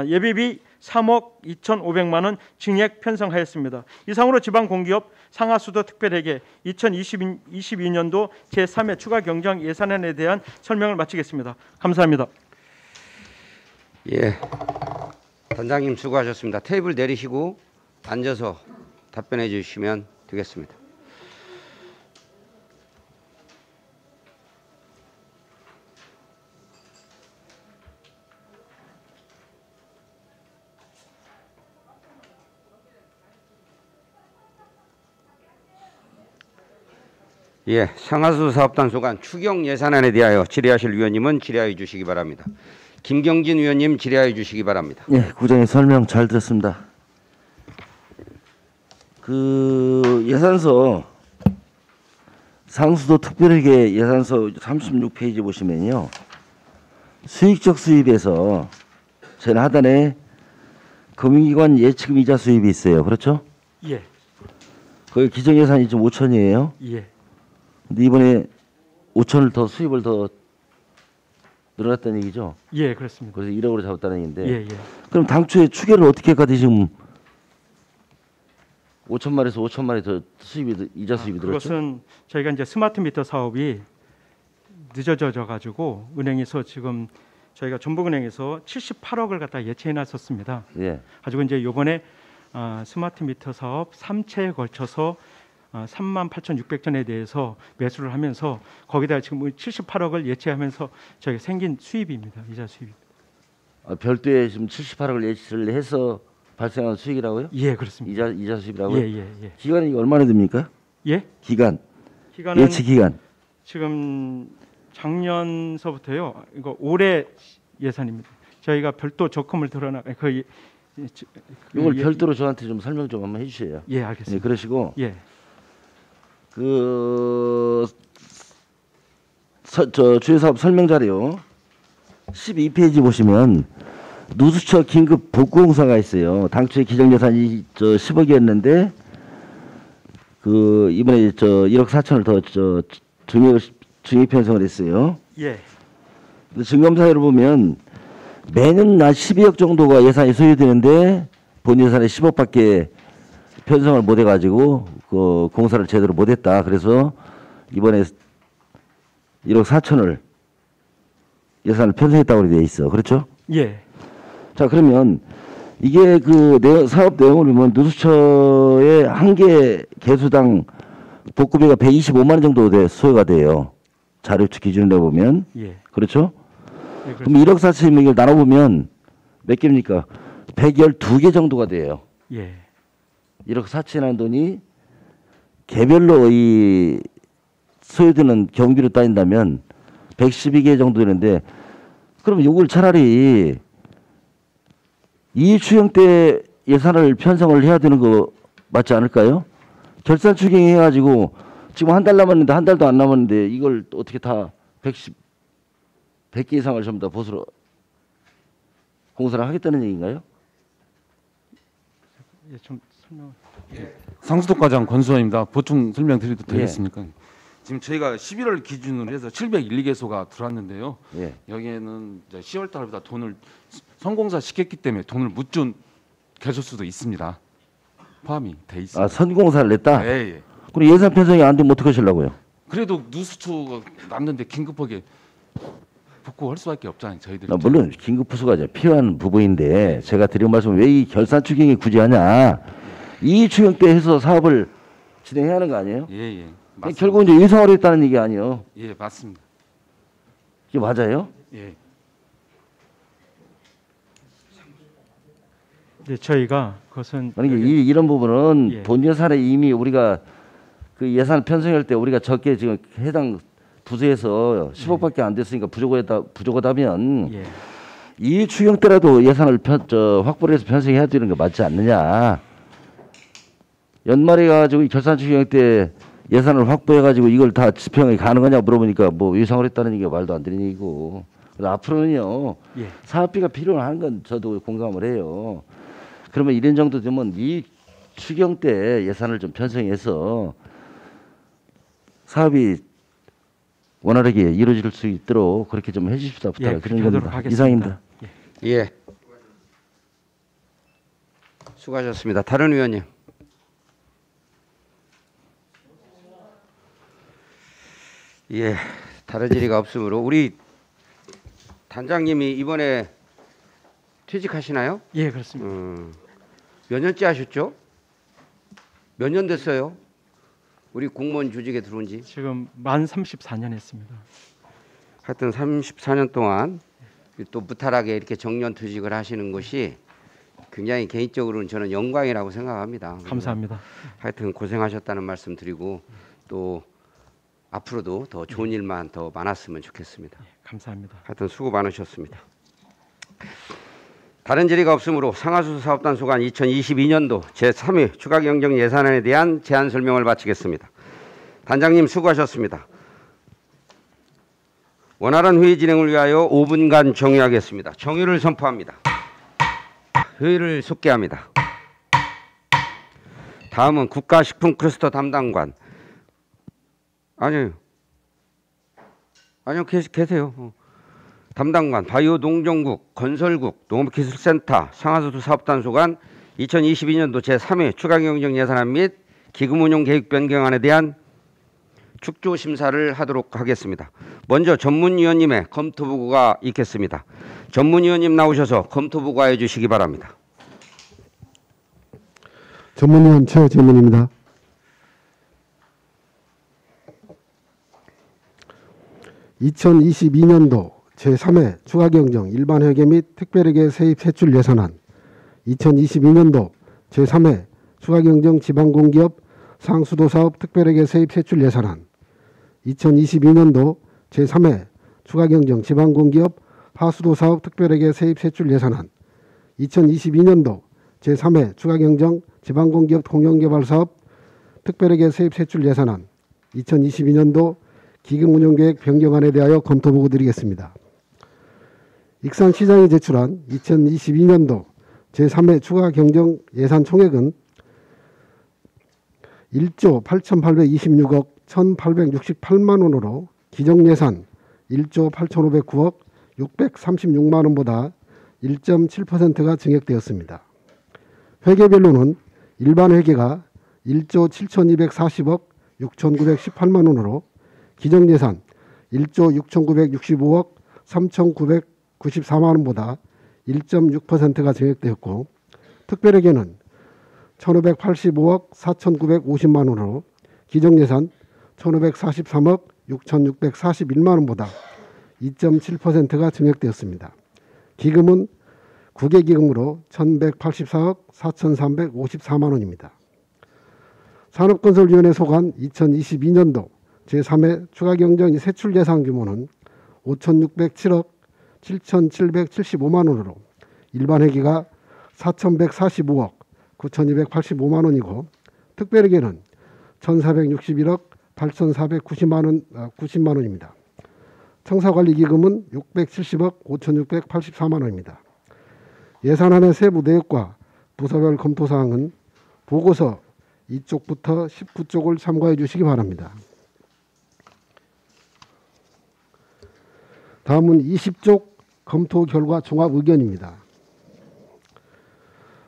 예비비 3억 2,500만 원 증액 편성하였습니다. 이상으로 지방공기업 상하수도 특별회계 2022년도 제3회 추가 경정 예산안에 대한 설명을 마치겠습니다. 감사합니다. 예, 단장님 수고하셨습니다. 테이블 내리시고 앉아서 답변해 주시면 되겠습니다. 예, 상하수 사업단 소관 추경 예산안에 대하여 질의하실 위원님은 질의하여 주시기 바랍니다. 김경진 위원님 질의하여 주시기 바랍니다. 예, 국장님 설명 잘 들었습니다. 그 예산서 상수도 특별회계 예산서 36페이지 보시면요. 수익적 수입에서 제일 하단에 금융기관 예치금 이자 수입이 있어요. 그렇죠? 예. 거기 기정예산이 좀 5천이에요. 예. 근데 이번에 5천을 더 수입을 더 늘어났다는 얘기죠? 예, 그렇습니다. 그래서 1억으로 잡았다는 얘기인데. 예, 예. 그럼 당초에 추계를 어떻게 했까지 지금 5천만에서 5천만이 더 수입이 이자 수입이 늘었죠? 그것은 저희가 이제 스마트 미터 사업이 늦어져 가지고 은행에서 지금 저희가 전북은행에서 78억을 갖다 예치해 놨었습니다. 예. 가지고 이제 이번에 스마트 미터 사업 3차에 걸쳐서 38,600전에 대해서 매수를 하면서 거기다 지금 78억을 예치하면서 저희 생긴 수입입니다. 이자 수입. 별도의 지금 78억을 예치를 해서 발생한 수익이라고요? 예, 그렇습니다. 이자 수입이라고요? 예, 예, 예. 기간이 얼마나 됩니까? 예? 기간은 예치 기간. 지금 작년서부터요. 이거 올해 예산입니다. 저희가 별도 적금을 들어나 거의 이걸 별도로 저한테 좀 설명 좀 한번 해주세요. 예, 알겠습니다. 네, 그러시고 예. 그 주요사업 설명자료 12페이지 보시면 누수처 긴급 복구공사가 있어요. 당초에 기정예산이 10억이었는데 그 이번에 1억 4천을 더 증액 편성을 했어요. 예. 증검사를 보면 매년 한 12억 정도가 예산이 소요되는데 본 예산에 10억밖에 편성을 못 해가지고 그 공사를 제대로 못했다. 그래서 이번에 1억 4천을 예산을 편성했다고 되어 있어. 그렇죠? 예. 자, 그러면 이게 그 사업 내용을 보면 누수처의 한 개 개수당 복구비가 125만 원 정도 소요가 돼요. 자료치 기준으로 보면. 예. 그렇죠? 예, 그럼 1억 4천이면 이걸 나눠보면 몇 개입니까? 112개 정도가 돼요. 예. 1억 4천이라는 돈이 개별로 이 소요되는 경비로 따진다면 112개 정도 되는데 그럼 이걸 차라리 이 추경 때 예산을 편성을 해야 되는 거 맞지 않을까요? 결산 추경해가지고 지금 한 달 남았는데 한 달도 안 남았는데 이걸 어떻게 다 100개 이상을 전부 다 보수로 공사를 하겠다는 얘기인가요? 예, 좀 설명. 상수도과장 권수원입니다. 보충 설명드려도 예. 되겠습니까? 지금 저희가 11월 기준으로 해서 701개소가 들어왔는데요. 예. 여기에는 이제 10월 달보다 돈을 선공사 시켰기 때문에 돈을 못 준 개소수도 있습니다. 포함이 돼 있습니다. 아, 선공사를 냈다? 예, 예. 그럼 예산 편성이 안 되면 어떡하시려고요? 그래도 누수초가 났는데 긴급하게 복구할 수밖에 없잖아요. 저희들이. 물론 긴급 후수가 이제 필요한 부분인데 제가 드린 말씀은 왜 이 결산 추경이 굳이 하냐? 이 추경 때 해서 사업을 진행해야 하는 거 아니에요? 예, 예. 맞습니다. 결국 이제 의상화로 했다는 얘기 아니에요? 예, 맞습니다. 이게 맞아요? 예. 네, 저희가 그것은 아니 이런 부분은 예. 본 예산에 이미 우리가 그 예산 편성할 때 우리가 적게 지금 해당 부서에서 10억밖에 안 됐으니까 부족하다면 예. 이 추경 때라도 예산을 확보를 해서 편성해야 되는 거 맞지 않느냐? 연말에 가지고 결산 추경 때 예산을 확보해 가지고 이걸 다 집행이 가능하냐 물어보니까 뭐 예상을 했다는 얘기가 말도 안 되는 얘기고. 그래서 앞으로는요 예. 사업비가 필요한 건 저도 공감을 해요. 그러면 이런 정도 되면 이 추경 때 예산을 좀 편성해서 사업이 원활하게 이루어질 수 있도록 그렇게 좀 해주십사 부탁을 드리는 겁니다. 이상입니다. 예. 수고하셨습니다. 다른 의원님. 예, 다른 질의가 없으므로 우리 단장님이 이번에 퇴직하시나요? 예, 그렇습니다. 몇 년째 하셨죠? 몇 년 됐어요? 우리 공무원 조직에 들어온 지? 지금 만 34년 했습니다. 하여튼 34년 동안 또 무탈하게 이렇게 정년퇴직을 하시는 것이 굉장히 개인적으로는 저는 영광이라고 생각합니다. 감사합니다. 하여튼 고생하셨다는 말씀 드리고 또 앞으로도 더 좋은 일만 더 많았으면 좋겠습니다. 감사합니다. 하여튼 수고 많으셨습니다. 다른 질의가 없으므로 상하수도 사업단 소관 2022년도 제3회 추가경정 예산안에 대한 제안 설명을 마치겠습니다. 단장님 수고하셨습니다. 원활한 회의 진행을 위하여 5분간 정의하겠습니다. 정의를 선포합니다. 회의를 속개합니다. 다음은 국가식품클러스터 담당관. 아니요, 계세요. 담당관 바이오농정국, 건설국, 농업기술센터, 상하수도 사업단 소관 2022년도 제3회 추가경정 예산안 및 기금운용 계획 변경안에 대한 축조 심사를 하도록 하겠습니다. 먼저 전문위원님의 검토보고가 있겠습니다. 전문위원님 나오셔서 검토보고해 주시기 바랍니다. 전문위원 최재문입니다. (2022년도) 제3회 추가경정 일반회계 및 특별회계 세입 세출 예산안 2022년도 제3회 추가경정 지방공기업 상수도사업 특별회계 세입 세출 예산안 2022년도 제3회 추가경정 지방공기업 하수도사업 특별회계 세입 세출 예산안 2022년도 제3회 추가경정 지방공기업 공영개발사업 특별회계 세입 세출 예산안 2022년도 기금운용계획 변경안에 대하여 검토보고 드리겠습니다. 익산시장이 제출한 2022년도 제3회 추가경정 예산 총액은 1조 8,826억 1,868만 원으로 기정예산 1조 8,509억 636만 원보다 1.7%가 증액되었습니다. 회계별로는 일반 회계가 1조 7,240억 6,918만 원으로 기정예산 1조 6,965억 3,994만 원보다 1.6%가 증액되었고 특별회계는 1,585억 4,950만 원으로 기정예산 1,543억 6,641만 원보다 2.7%가 증액되었습니다. 기금은 국외기금으로 1,184억 4,354만 원입니다. 산업건설위원회 소관 2022년도 제3회 추가경정 세출 예산 규모는 5,607억 7,775만 원으로 일반 회계가 4,145억 9,285만 원이고 특별회계는 1,461억 8,490만 원, 90만 원입니다. 청사관리기금은 670억 5,684만 원입니다. 예산안의 세부 내역과 부서별 검토 사항은 보고서 2쪽부터 19쪽을 참고해 주시기 바랍니다. 다음은 20쪽 검토 결과 종합 의견입니다.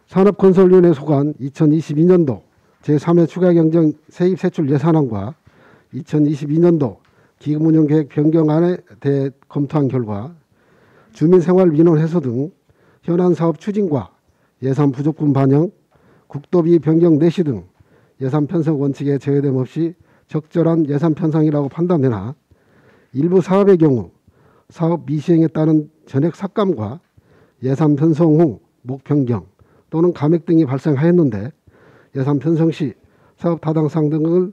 산업건설위원회 소관 2022년도 제3회 추가경정 세입세출 예산안과 2022년도 기금운영계획 변경안에 대해 검토한 결과 주민생활민원 해소 등 현안 사업 추진과 예산 부족분 반영, 국도비 변경 내시 등 예산 편성 원칙에 제외됨 없이 적절한 예산 편성이라고 판단되나 일부 사업의 경우 사업 미시행에 따른 전액 삭감과 예산 편성 후 목 변경 또는 감액 등이 발생하였는데 예산 편성 시 사업 타당성 등을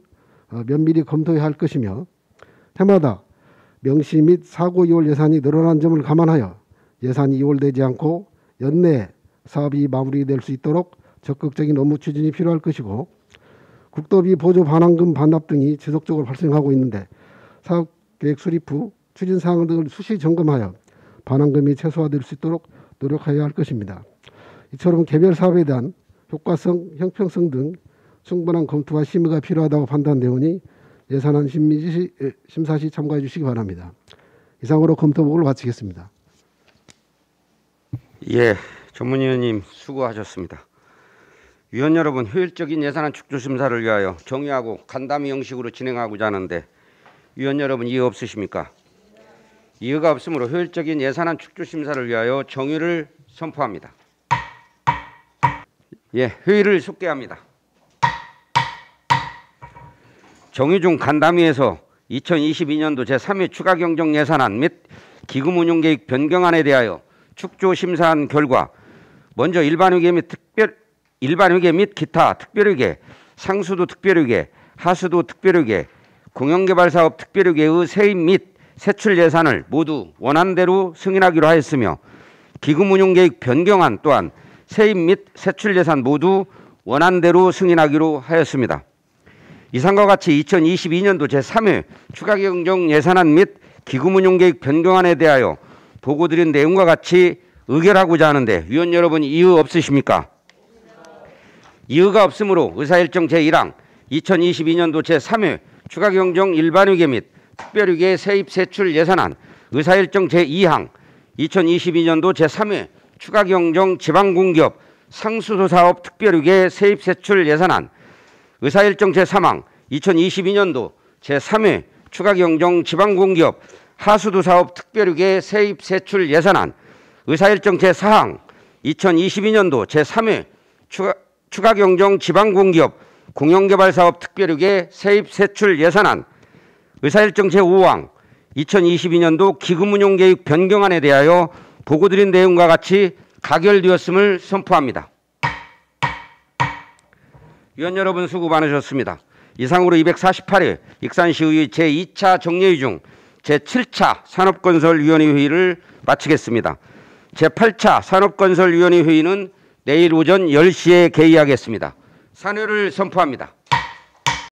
면밀히 검토해야 할 것이며 해마다 명시 및 사고 이월 예산이 늘어난 점을 감안하여 예산이 이월되지 않고 연내에 사업이 마무리될 수 있도록 적극적인 업무 추진이 필요할 것이고 국도비 보조 반환금 반납 등이 지속적으로 발생하고 있는데 사업계획 수립 후 추진사항 등을 수시 점검하여 반환금이 최소화될 수 있도록 노력해야 할 것입니다. 이처럼 개별 사업에 대한 효과성, 형평성 등 충분한 검토와 심의가 필요하다고 판단되오니 예산안 심사 시 참고해 주시기 바랍니다. 이상으로 검토보고를 마치겠습니다. 예, 전문위원님 수고하셨습니다. 위원 여러분, 효율적인 예산안 축조 심사를 위하여 정의하고 간담회 형식으로 진행하고자 하는데 위원 여러분 이해 없으십니까? 이해가 없으므로 효율적인 예산안 축조 심사를 위하여 정의를 선포합니다. 예, 회의를 속개합니다. 정의 중 간담회에서 2022년도 제3회 추가경정 예산안 및 기금운용계획 변경안에 대하여 축조 심사한 결과 먼저 일반회계 및 기타 특별회계, 상수도 특별회계, 하수도 특별회계, 공영개발사업 특별회계의 세입 및 세출 예산을 모두 원안대로 승인하기로 하였으며 기금운용계획 변경안 또한 세입 및 세출 예산 모두 원안대로 승인하기로 하였습니다. 이상과 같이 2022년도 제3회 추가경정 예산안 및 기금운용계획 변경안에 대하여 보고드린 내용과 같이 의결하고자 하는데 위원 여러분 이의 없으십니까? 이의가 없으므로 의사일정 제1항 2022년도 제3회 추가경정 일반회계 및 특별회계 세입 세출 예산안 의사일정 제2항 2022년도 제3회 추가경정 지방공기업 상수도 사업 특별회계 세입 세출 예산안 의사일정 제3항 2022년도 제3회 추가경정 지방공기업 하수도 사업 특별회계 세입 세출 예산안 의사일정 제4항 2022년도 제3회 추가경정 지방공기업 공영개발사업 특별회계 세입 세출 예산안 의사일정 제5항 2022년도 기금운용계획 변경안에 대하여 보고드린 내용과 같이 가결되었음을 선포합니다. 위원 여러분 수고 많으셨습니다. 이상으로 248회 익산시의회 제2차 정례회 중 제7차 산업건설위원회 회의를 마치겠습니다. 제8차 산업건설위원회 회의는 내일 오전 10시에 개의하겠습니다. 산회를 선포합니다.